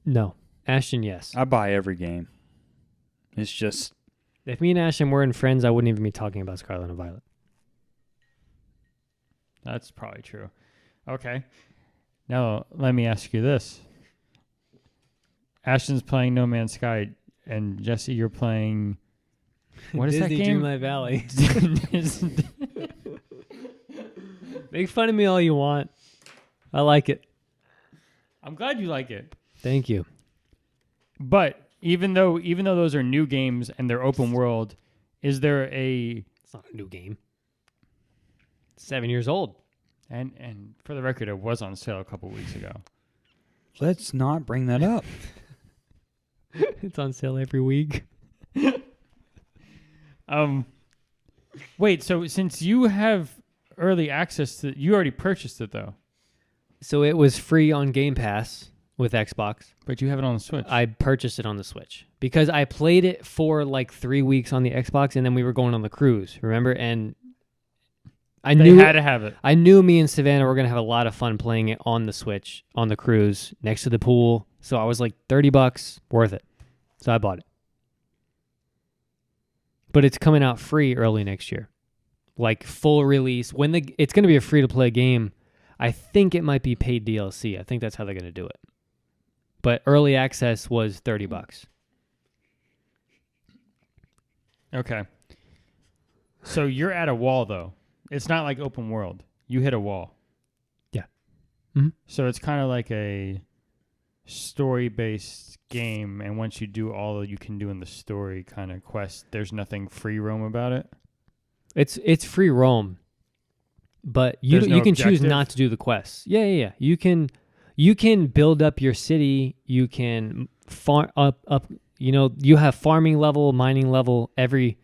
No. Ashton, yes. I buy every game. It's just... If me and Ashton weren't friends, I wouldn't even be talking about Scarlet and Violet. That's probably true. Okay. Now, let me ask you this. Ashton's playing No Man's Sky, and Jesse, you're playing What is that Disney game? Dreamlight Valley. Make fun of me all you want. I like it. I'm glad you like it. Thank you. But even though those are new games and they're open world, is there a It's not a new game. It's 7 years old. and for the record, it was on sale a couple weeks ago. Let's not bring that up. It's on sale every week. Wait, so since you have early access to, you already purchased it though, So it was free on Game Pass with Xbox. but you have it on the Switch. I purchased it on the Switch because I played it for like 3 weeks on the Xbox, and then we were going on the cruise, remember? And I They knew had to have it. I knew me and Savannah were gonna have a lot of fun playing it on the Switch on the cruise next to the pool. So I was like, $30, worth it. So I bought it. But it's coming out free early next year, like full release. It's gonna be a free to play game. I think it might be paid DLC. I think that's how they're gonna do it. But early access was $30. Okay. So you're at a wall though. It's not like open world. You hit a wall. Yeah. Mhm. So it's kind of like a story-based game, and once you do all you can do in the story kind of quest, there's nothing free roam about it. It's free roam, but you There's no can choose objective? not to do the quests. Yeah. You can build up your city. You can farm up. You have farming level, mining level. Every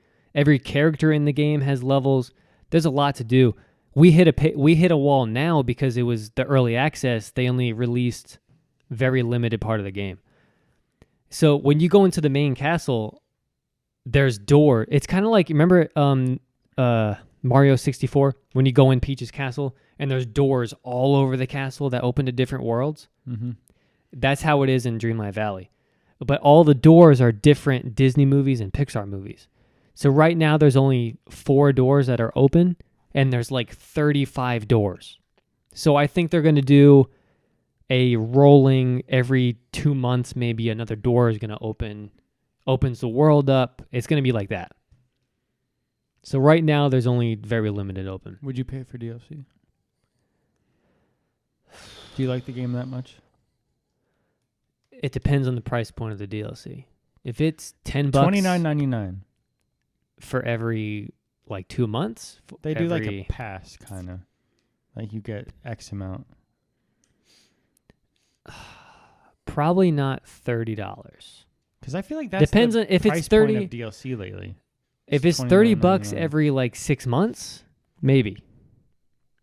character in the game has levels. There's a lot to do. We hit a wall now because it was the early access. They only released very limited part of the game. So when you go into the main castle, there's door. It's kind of like, remember Mario 64 when you go in Peach's castle and there's doors all over the castle that open to different worlds? Mm-hmm. That's how it is in Dreamlight Valley. But all the doors are different Disney movies and Pixar movies. So right now there's only 4 doors that are open and there's like 35 doors. So I think they're going to do a rolling every 2 months, maybe another door is going to opens the world up. It's going to be like that. So right now there's only very limited open. Would you pay for DLC? Do you like the game that much? It depends on the price point of the DLC. If it's $10 $29.99. for every like 2 months, They do like a pass kind of, like you get X amount. probably not $30. Because I feel like that's Depends the on if it's price point 30 of DLC lately. If it's $30 $29.99. every like 6 months, maybe.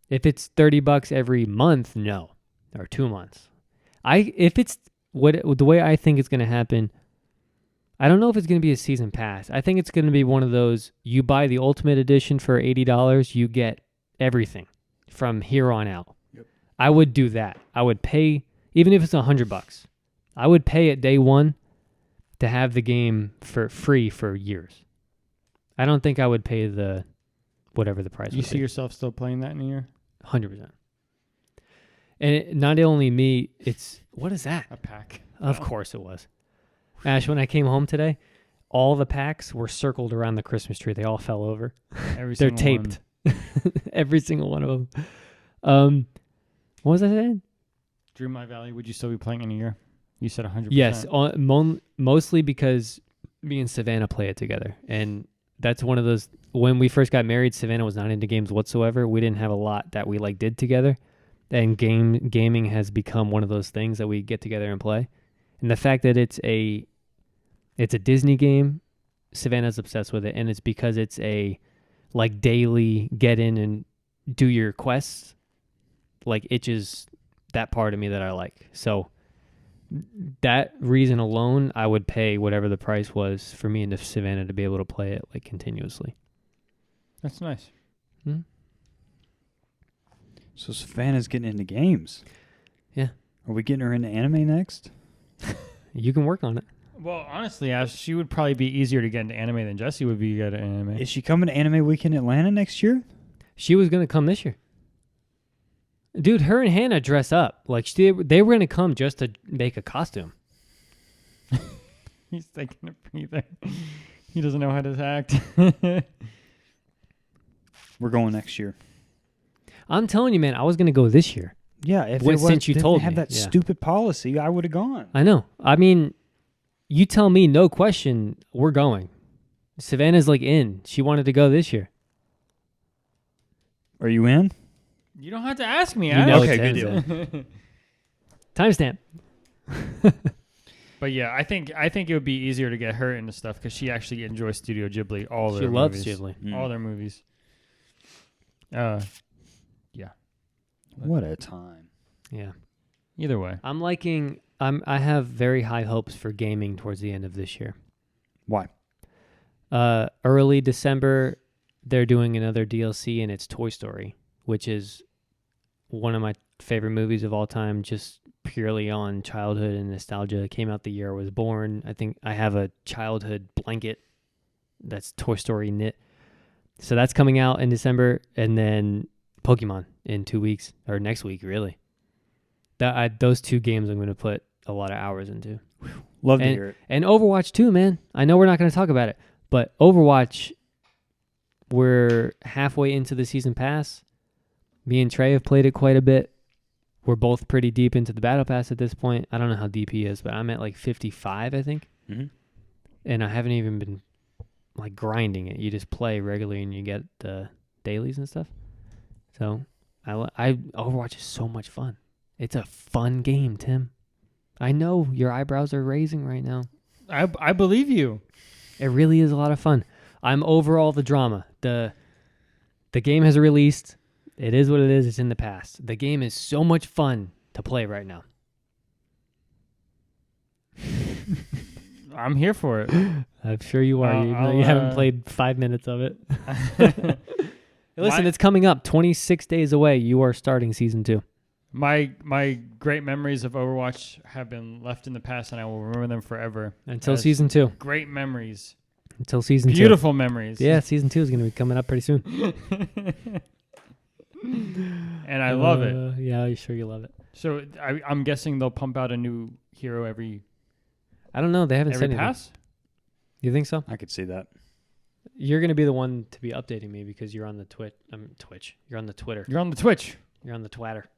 If it's $30 every month, no, or 2 months. If it's the way I think it's going to happen, I don't know if it's going to be a season pass. I think it's going to be one of those, you buy the Ultimate Edition for $80, you get everything from here on out. Yep. I would do that. I would pay, even if it's $100, I would pay at day one to have the game for free for years. I don't think I would pay the whatever the price. You see yourself still playing that in a year? 100%. And not only me, it's what is that? A pack. Of course it was. Ash, when I came home today, all the packs were circled around the Christmas tree. They all fell over. Every They're single taped. one. Every single one of them. What was I saying? Dreamlight Valley, would you still be playing in a year? You said 100%. Yes, mostly because me and Savannah play it together. And that's one of those, when we first got married, Savannah was not into games whatsoever. We didn't have a lot that we like did together. And gaming has become one of those things that we get together and play. And the fact that it's a Disney game, Savannah's obsessed with it, and it's because it's a like daily get in and do your quests, like itches that part of me that I like. So that reason alone, I would pay whatever the price was for me and Savannah to be able to play it like continuously. That's nice. So Savannah's getting into games. Yeah. Are we getting her into anime next? You can work on it. Well, honestly, Ash, she would probably be easier to get into anime than Jesse would be to get into anime. Is she coming to Anime Week in Atlanta next year? She was going to come this year. Dude, her and Hannah dress up. Like they were going to come just to make a costume. He's taking a breather. He doesn't know how to act. We're going next year. I'm telling you, man, I was going to go this year. Yeah, if Well, it was, since you didn't told have me, that yeah. stupid policy, I would have gone. I know. I mean, you tell me, no question, we're going. Savannah's like in. She wanted to go this year. Are you in? You don't have to ask me. You Ash. know Okay, it's good in, deal. so. Timestamp. But yeah, I think it would be easier to get her into stuff because she actually enjoys Studio Ghibli. All She their loves movies. Ghibli. All their movies. Yeah. What a time. Yeah. Either way, I'm liking. I have very high hopes for gaming towards the end of this year. Why? Early December, they're doing another DLC, and it's Toy Story, which is one of my favorite movies of all time, just purely on childhood and nostalgia. It came out the year I was born. I think I have a childhood blanket that's Toy Story knit. So that's coming out in December, and then Pokemon in 2 weeks, or next week, really. Those two games I'm going to put a lot of hours into. Love to hear it. And Overwatch too, man. I know we're not going to talk about it, but Overwatch, we're halfway into the season pass. Me and Trey have played it quite a bit. We're both pretty deep into the battle pass at this point. I don't know how deep he is, but I'm at like 55, I think. Mm-hmm. And I haven't even been like grinding it. You just play regularly and you get the dailies and stuff. So I Overwatch is so much fun. It's a fun game, Tim. I know your eyebrows are raising right now. I believe you. It really is a lot of fun. I'm over all the drama. The game has released. It is what it is. It's in the past. The game is so much fun to play right now. I'm here for it. I'm sure you are. You haven't played 5 minutes of it. Listen, it's coming up. 26 days away. You are starting season 2. My great memories of Overwatch have been left in the past, and I will remember them forever. Until as season 2. Great memories. Until season 2. Beautiful memories. Yeah, season 2 is going to be coming up pretty soon. And I love it. Yeah, I'm sure you love it. So I'm guessing they'll pump out a new hero every I don't know. They haven't said anything. pass? You think so? I could see that. You're going to be the one to be updating me because you're on the Twitch. You're on the Twitter. You're on the Twitch. You're on the Twitter.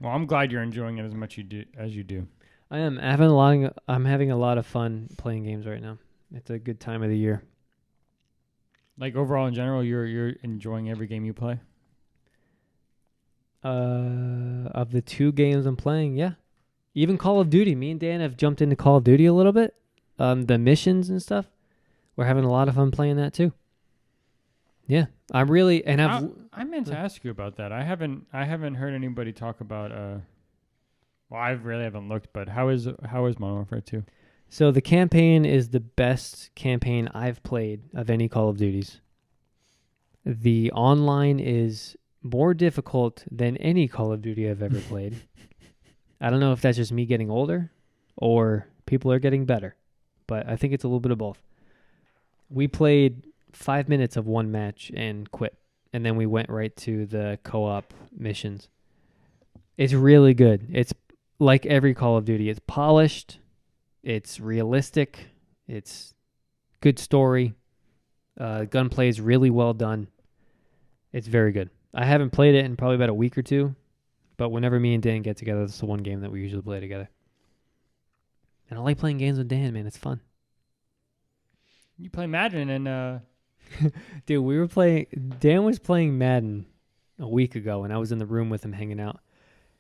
Well, I'm glad you're enjoying it as much as you do. I am. I'm having a lot of fun playing games right now. It's a good time of the year. Like overall in general, you're enjoying every game you play? Of the 2 games I'm playing, yeah. Even Call of Duty. Me and Dan have jumped into Call of Duty a little bit. The missions and stuff. We're having a lot of fun playing that too. Yeah, I'm really, and I meant to ask you about that. I haven't heard anybody talk about. Well, I really haven't looked, but how is Modern Warfare 2? So the campaign is the best campaign I've played of any Call of Duties. The online is more difficult than any Call of Duty I've ever played. I don't know if that's just me getting older or people are getting better, but I think it's a little bit of both. We played 5 minutes of one match and quit, and then we went right to the co-op missions. It's really good. It's like every Call of Duty. It's polished. It's realistic. It's good story. Gunplay is really well done. It's very good. I haven't played it in probably about a week or 2, but whenever me and Dan get together, that's the one game that we usually play together. And I like playing games with Dan, man. It's fun. You play Madden and Dude, Dan was playing Madden a week ago, and I was in the room with him hanging out.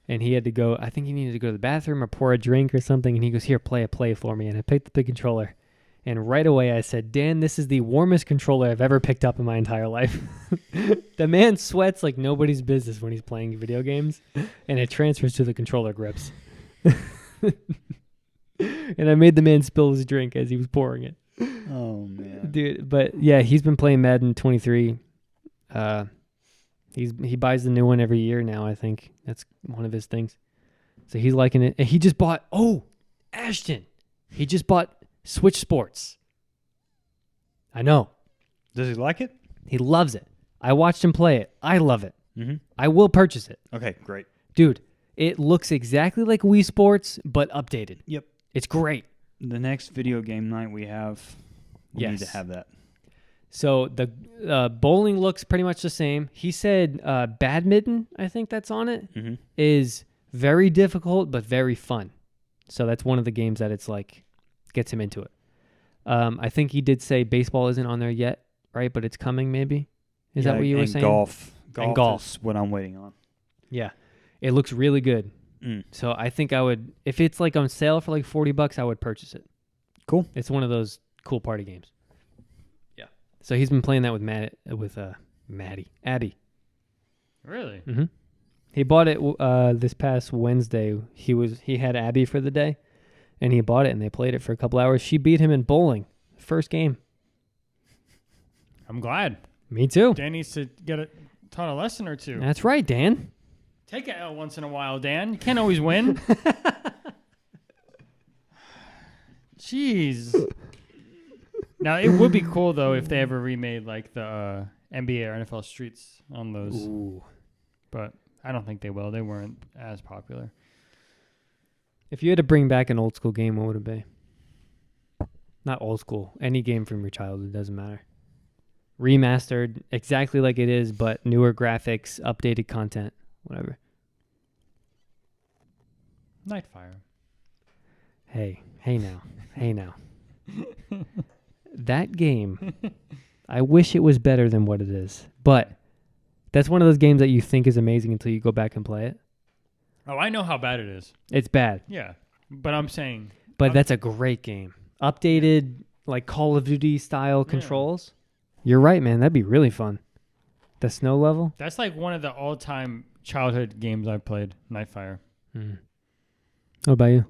And he had to go, I think he needed to go to the bathroom or pour a drink or something. And he goes, here, play a play for me. And I picked up the controller. And right away I said, Dan, this is the warmest controller I've ever picked up in my entire life. The man sweats like nobody's business when he's playing video games. And it transfers to the controller grips. And I made the man spill his drink as he was pouring it. Oh, man. Dude, but yeah, he's been playing Madden 23. He buys the new one every year now, I think. That's one of his things. So he's liking it. And he just bought, Ashton. He just bought Switch Sports. I know. Does he like it? He loves it. I watched him play it. I love it. Mm-hmm. I will purchase it. Okay, great. Dude, it looks exactly like Wii Sports, but updated. Yep. It's great. The next video game night we have, we need to Yes. have that. So the bowling looks pretty much the same. He said badminton, I think that's on it, Mm-hmm. is very difficult but very fun. So that's one of the games that it's like gets him into it. I think he did say baseball isn't on there yet, right? But it's coming maybe. Is that what you were saying? Golf. And golf. Is what I'm waiting on. Yeah. It looks really good. Mm. So I think I would, if it's like on sale for like $40, I would purchase it. Cool. It's one of those cool party games. Yeah. So he's been playing that with Abby. Really? Mm-hmm. He bought it this past Wednesday. He had Abby for the day, and he bought it, and they played it for a couple hours. She beat him in bowling, first game. I'm glad. Me too. Dan needs to taught a lesson or two. That's right, Dan. Take a L once in a while, Dan. You can't always win. Jeez. Now, it would be cool, though, if they ever remade, like, the NBA or NFL Streets on those. Ooh. But I don't think they will. They weren't as popular. If you had to bring back an old school game, what would it be? Not old school. Any game from your childhood, doesn't matter. Remastered, exactly like it is, but newer graphics, updated content, whatever. Nightfire. Hey now. That game, I wish it was better than what it is. But that's one of those games that you think is amazing until you go back and play it. Oh, I know how bad it is. It's bad, Yeah. But I'm saying... but that's a great game. Updated, like Call of Duty style controls. You're right, man. That'd be really fun. The snow level. That's like one of the all-time childhood games I played, Nightfire. What about you?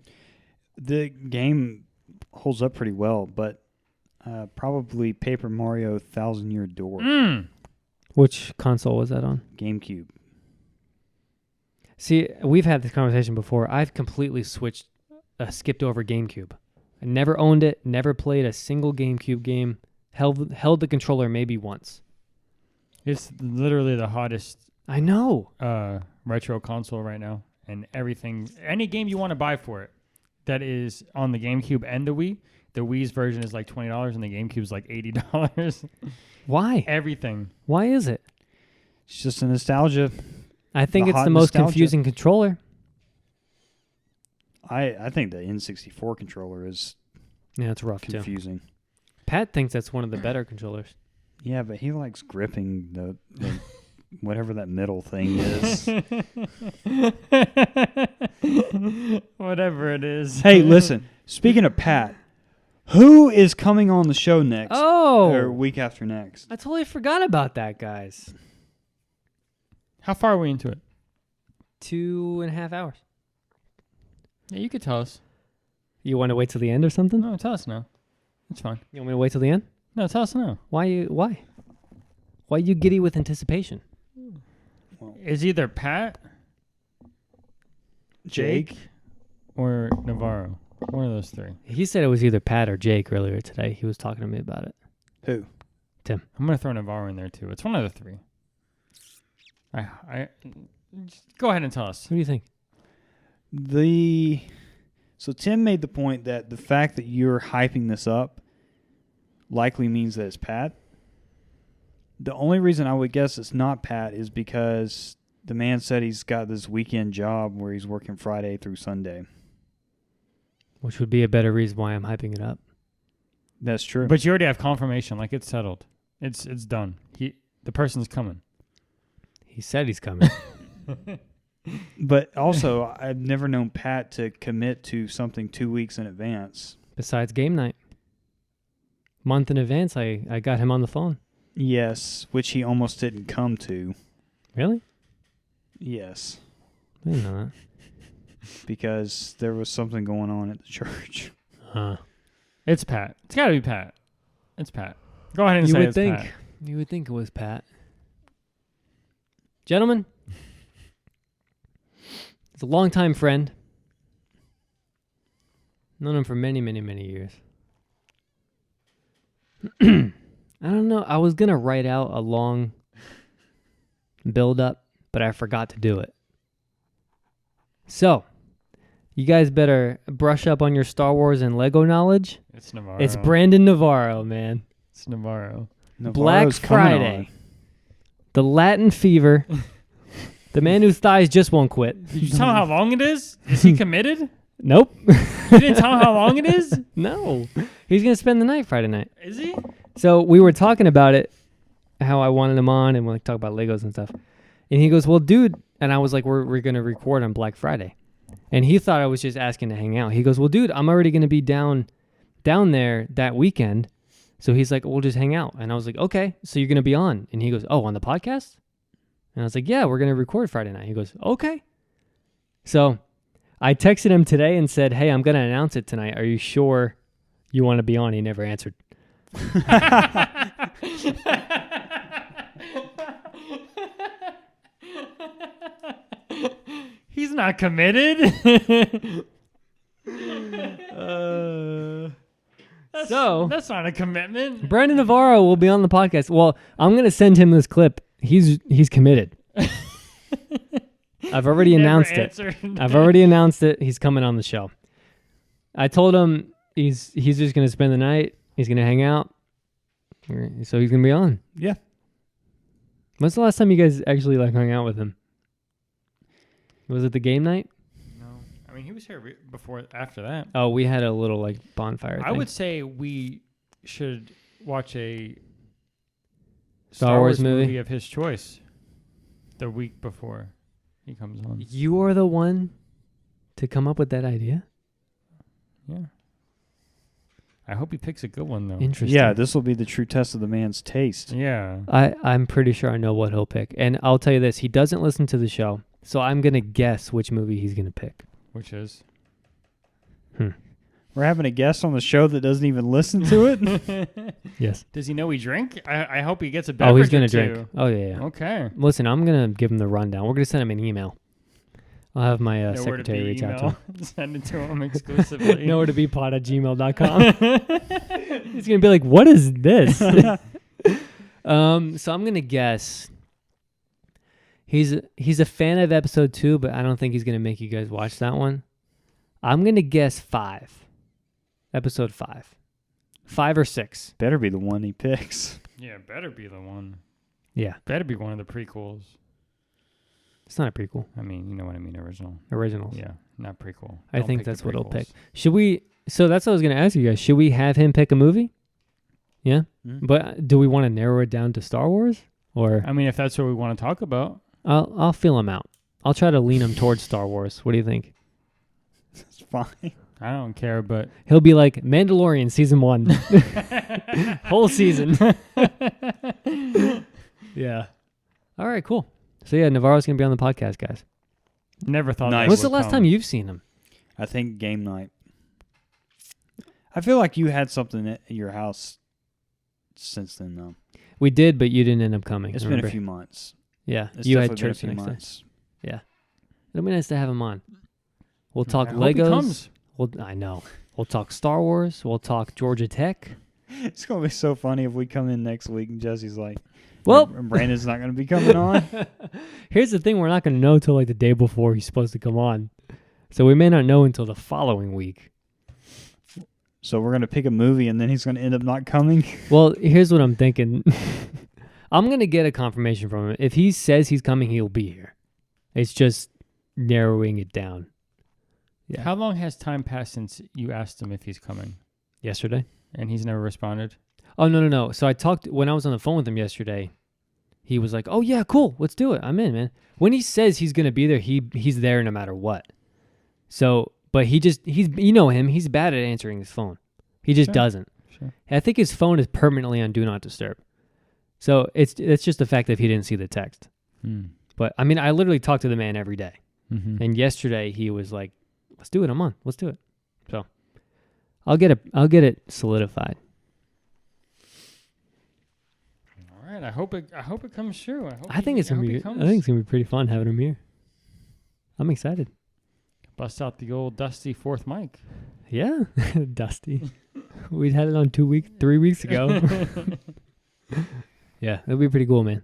The game holds up pretty well, but probably Paper Mario Thousand Year Door. Which console was that on? GameCube. See, we've had this conversation before. I've completely skipped over GameCube. I never owned it, never played a single GameCube game, held the controller maybe once. It's literally the hottest I know. retro console right now. And everything, any game you want to buy for it that is on the GameCube and the Wii's version is like $20 and the GameCube's like $80. Why? Everything. Why is it? It's just a nostalgia. I think The it's hot the most nostalgia. confusing controller. I think the N64 controller is Yeah, it's rough too. confusing. Pat thinks that's one of the better controllers. Yeah, but he likes gripping the whatever that middle thing is. Whatever it is. Hey, listen. Speaking of Pat, who is coming on the show next? Or week after next? I totally forgot about that, guys. How far are we into it? 2.5 hours. Yeah, you could tell us. You want to wait till the end or something? No, tell us now. It's fine. You want me to wait till the end? No, tell us now. Why? Why are you giddy with anticipation? It's either Pat, Jake? or Navarro. One of those three. He said it was either Pat or Jake earlier today. He was talking to me about it. Who? Tim. I'm gonna throw Navarro in there too. It's one of the three. I just go ahead and tell us. What do you think? So Tim made the point that the fact that you're hyping this up likely means that it's Pat. The only reason I would guess it's not Pat is because the man said he's got this weekend job where he's working Friday through Sunday. Which would be a better reason why I'm hyping it up. That's true. But you already have confirmation. Like, it's settled. It's done. The person's coming. He said he's coming. But also, I've never known Pat to commit to something 2 weeks in advance. Besides game night. Month in advance, I got him on the phone. Yes, which he almost didn't come to. Really? Yes, I didn't know that. because there was something going on at the church. It's Pat. It's got to be Pat. It's Pat. Go ahead and You say would it's think. Pat. You would think it was Pat. Gentlemen, he's a longtime friend. Known him for many, many, many years. I don't know. I was going to write out a long build-up, but I forgot to do it. So, You guys better brush up on your Star Wars and Lego knowledge. It's Navarro. It's Brandon Navarro, man. It's Navarro. Black Navarro's coming Friday. on. The Latin fever. The man whose thighs just won't quit. Did you tell him how long it is? Is he committed? Nope. You didn't tell him how long it is? No. He's going to spend the night Friday night. Is he? So we were talking about it, how I wanted him on, and we talk about Legos and stuff. And he goes, well, dude, and I was like, we're going to record on Black Friday. And he thought I was just asking to hang out. He goes, well, dude, I'm already going to be down there that weekend. So he's like, we'll just hang out. And I was like, okay, so you're going to be on. And he goes, oh, on the podcast? And I was like, yeah, we're going to record Friday night. He goes, okay. So I texted him today and said, hey, I'm going to announce it tonight. Are you sure you want to be on? He never answered. He's not committed. That's not a commitment. Brandon Navarro will be on the podcast. Well, I'm going to send him this clip. He's committed. I've already announced it. I've already announced it. He's coming on the show. I told him he's just going to spend the night. He's going to hang out. So he's going to be on. Yeah. When's the last time you guys actually hung out with him? Was it the game night? No. I mean, he was here after that. Oh, we had a little bonfire thing. I would say we should watch a Star Wars movie of his choice the week before he comes on. You are the one to come up with that idea? Yeah. I hope he picks a good one, though. Interesting. Yeah, this will be the true test of the man's taste. Yeah. I'm pretty sure I know what he'll pick. And I'll tell you this. He doesn't listen to the show. So I'm going to guess which movie he's going to pick. Which is? We're having a guest on the show that doesn't even listen to it? Yes. Does he know we drink? I hope he gets a beverage. Oh, he's going to two. drink. Oh, yeah. Okay. Listen, I'm going to give him the rundown. We're going to send him an email. I'll have my Nowhere secretary to be reach out to email. him. Send it to him exclusively. Nowhere to be pod@gmail.com. He's going to be like, what is this? So I'm going to guess. He's a fan of episode 2, but I don't think he's going to make you guys watch that one. I'm going to guess 5. Episode 5. 5 or 6. Better be the one he picks. Yeah, better be the one. Yeah. Better be one of the prequels. It's not a prequel. I mean, you know what I mean, Originals. Yeah, not prequel. I Don't think pick the that's what he'll pick. prequels. Should we... So that's what I was going to ask you guys. Should we have him pick a movie? Yeah? Mm. But do we want to narrow it down to Star Wars? Or... I mean, if that's what we want to talk about. I'll feel him out. I'll try to lean him towards Star Wars. What do you think? It's fine. I don't care, but He'll be like Mandalorian season 1. Whole season. Yeah. All right, cool. So yeah, Navarro's going to be on the podcast, guys. never thought Nice. that When's the would last come. time you've seen him? I think game night. I feel like you had something at your house since then, though. We did, but you didn't end up coming. It's remember? been a few months. Yeah, It's you had definitely been a church few the next day. months. It'll be nice to have him on. We'll talk I hope he Legos. comes. I know. We'll talk Star Wars. We'll talk Georgia Tech. It's going to be so funny if we come in next week and Jesse's like, Well, Brandon's not going to be coming on. here's the thing: we're not going to know till the day before he's supposed to come on, so we may not know until the following week. So we're going to pick a movie and then he's going to end up not coming. Well, here's what I'm thinking. I'm going to get a confirmation from him. If he says he's coming, he'll be here. It's just narrowing it down. Yeah. How long has time passed since you asked him if he's coming? Yesterday? And he's never responded? Oh, no. So I talked, when I was on the phone with him yesterday, he was like, oh, yeah, cool. Let's do it. I'm in, man. When he says he's going to be there, he's there no matter what. So, but he's you know him, he's bad at answering his phone. He just doesn't. Sure. I think his phone is permanently on Do Not Disturb. So it's just the fact that he didn't see the text. But I mean, I literally talk to the man every day. Mm-hmm. And yesterday he was like, let's do it. I'm on. Let's do it. So I'll get it solidified. All right. I hope it comes true. I think it's gonna be pretty fun having him here. I'm excited. Bust out the old dusty fourth mic. Yeah, Dusty. We had it on 3 weeks ago. Yeah, it'll be pretty cool, man.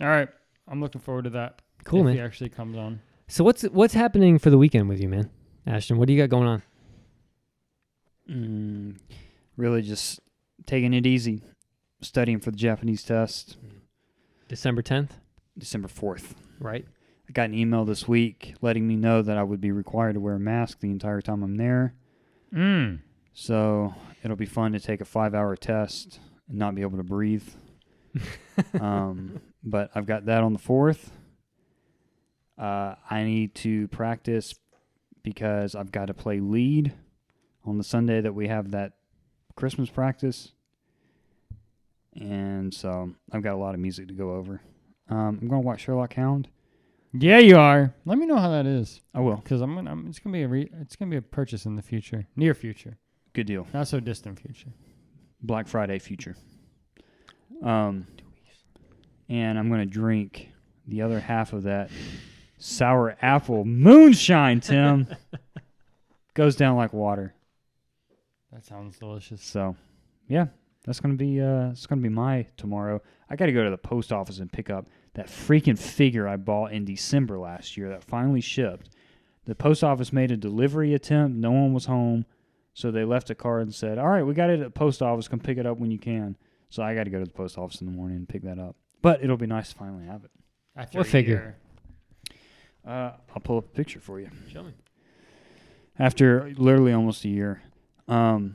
All right. I'm looking forward to that. Cool, if man. he actually comes on. So what's happening for the weekend with you, man? Ashton, what do you got going on? Really just taking it easy, studying for the Japanese test. December 10th, December 4th. right? I got an email this week letting me know that I would be required to wear a mask the entire time I'm there. So it'll be fun to take a 5-hour test and not be able to breathe. But I've got that on the 4th. I need to practice because I've got to play lead on the Sunday that we have that Christmas practice. And so I've got a lot of music to go over. I'm going to watch Sherlock Hound. Yeah, you are. Let me know how that is, I will. because it's gonna be a purchase in the future, near future, Good deal. not so distant future. Black Friday future. And I'm going to drink the other half of that sour apple moonshine, Tim. Goes down like water. That sounds delicious. So, yeah, that's going to be my tomorrow. I got to go to the post office and pick up that freaking figure I bought in December last year that finally shipped. The post office made a delivery attempt. No one was home. So they left a card and said, all right, we got it at the post office. Come pick it up when you can. So I got to go to the post office in the morning and pick that up. But it'll be nice to finally have it. After What a figure? I'll pull up a picture for you. Show me. After literally almost a year. I've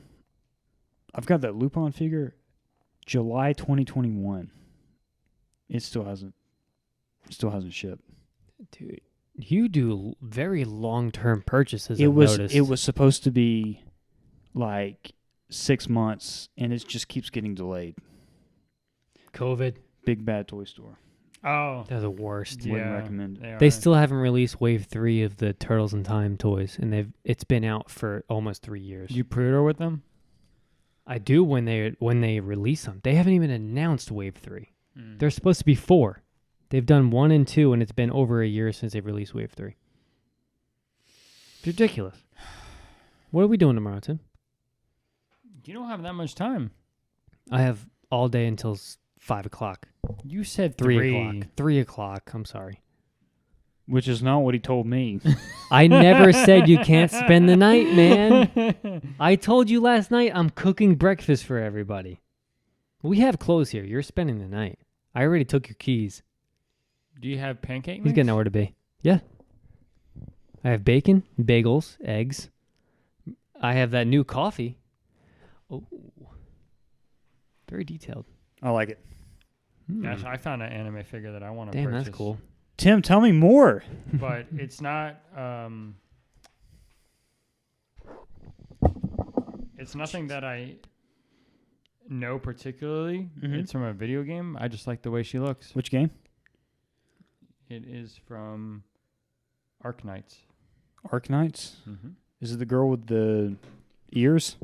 got that Lupin figure July 2021. It still hasn't shipped. Dude, you do very long-term purchases. It I've was noticed. supposed to be like 6 months, and it just keeps getting delayed. COVID. Big Bad Toy Store. Oh, They're the worst. yeah, Wouldn't recommend it. They are. still haven't released Wave 3 of the Turtles in Time toys, and it's been out for almost 3 years. Did you pre-order with them? I do when they release them. They haven't even announced Wave 3. There's supposed to be 4. They've done 1 and 2, and it's been over a year since they've released Wave 3. It's ridiculous. What are we doing tomorrow, Tim? You don't have that much time. I have all day until 5 o'clock. You said 3 o'clock. 3 o'clock. I'm sorry. Which is not what he told me. I never said you can't spend the night, man. I told you last night I'm cooking breakfast for everybody. We have clothes here. You're spending the night. I already took your keys. Do you have pancake He's mix? getting nowhere to be. Yeah. I have bacon, bagels, eggs. I have that new coffee. Oh. Very detailed. I like it. Gosh, I found an anime figure that I want to Damn, purchase. that's cool. Tim, tell me more. But it's not. It's nothing that I know particularly. Mhm. It's from a video game. I just like the way she looks. Which game? It is from Arknights. Arknights? Mm-hmm. Is it the girl with the ears?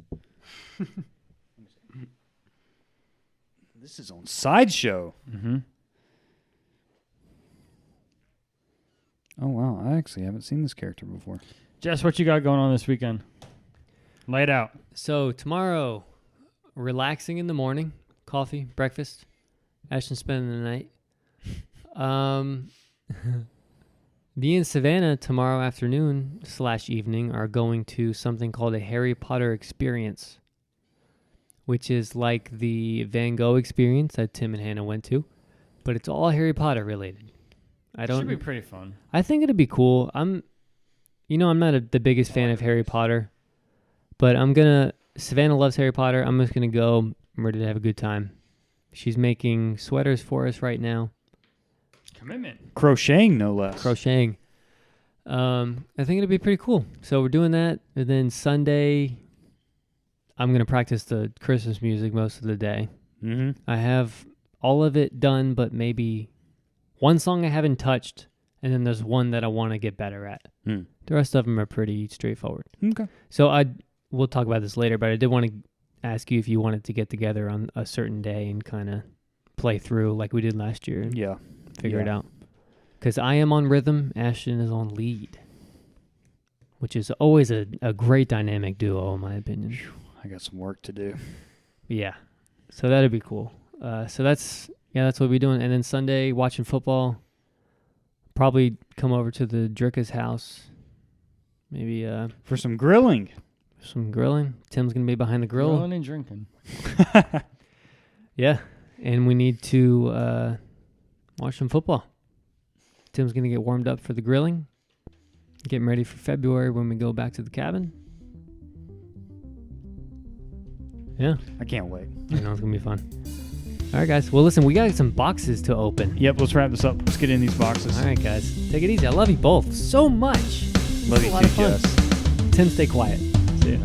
This is on Sideshow. Mm-hmm. Oh, wow. I actually haven't seen this character before. Jess, what you got going on this weekend? Lay it out. So tomorrow, relaxing in the morning, coffee, breakfast. Ashton spending the night. Me and Savannah tomorrow afternoon / evening are going to something called a Harry Potter experience, which is like the Van Gogh experience that Tim and Hannah went to, but it's all Harry Potter related. Should be pretty fun. I think it'd be cool. I'm not the biggest fan of Harry Potter, but Savannah loves Harry Potter. I'm just gonna go. I'm ready to have a good time. She's making sweaters for us right now. Commitment. Crocheting, no less. Crocheting. I think it'd be pretty cool. So we're doing that, and then Sunday, I'm gonna practice the Christmas music most of the day. Mm-hmm. I have all of it done, but maybe one song I haven't touched, and then there's one that I want to get better at. Mm. The rest of them are pretty straightforward. Okay. So we'll talk about this later, but I did want to ask you if you wanted to get together on a certain day and kind of play through like we did last year and Yeah. figure it out. Because I am on rhythm, Ashton is on lead, which is always a great dynamic duo, in my opinion. I got some work to do. Yeah. So that'd be cool. So that's what we're doing. And then Sunday, watching football. Probably come over to the Dricka's house Maybe For some grilling. some grilling. Tim's gonna be behind the grill. Grilling and drinking. Yeah, and we need to watch some football. Tim's gonna get warmed up for the grilling. Getting ready for February when we go back to the cabin. Yeah, I can't wait. I know it's gonna be fun. All right, guys. Well, listen, we got some boxes to open. Yep, let's wrap this up. Let's get in these boxes. All right, guys. Take it easy. I love you both so much. Love It's you a lot too, of fun. Jess. Tim, stay quiet. See ya.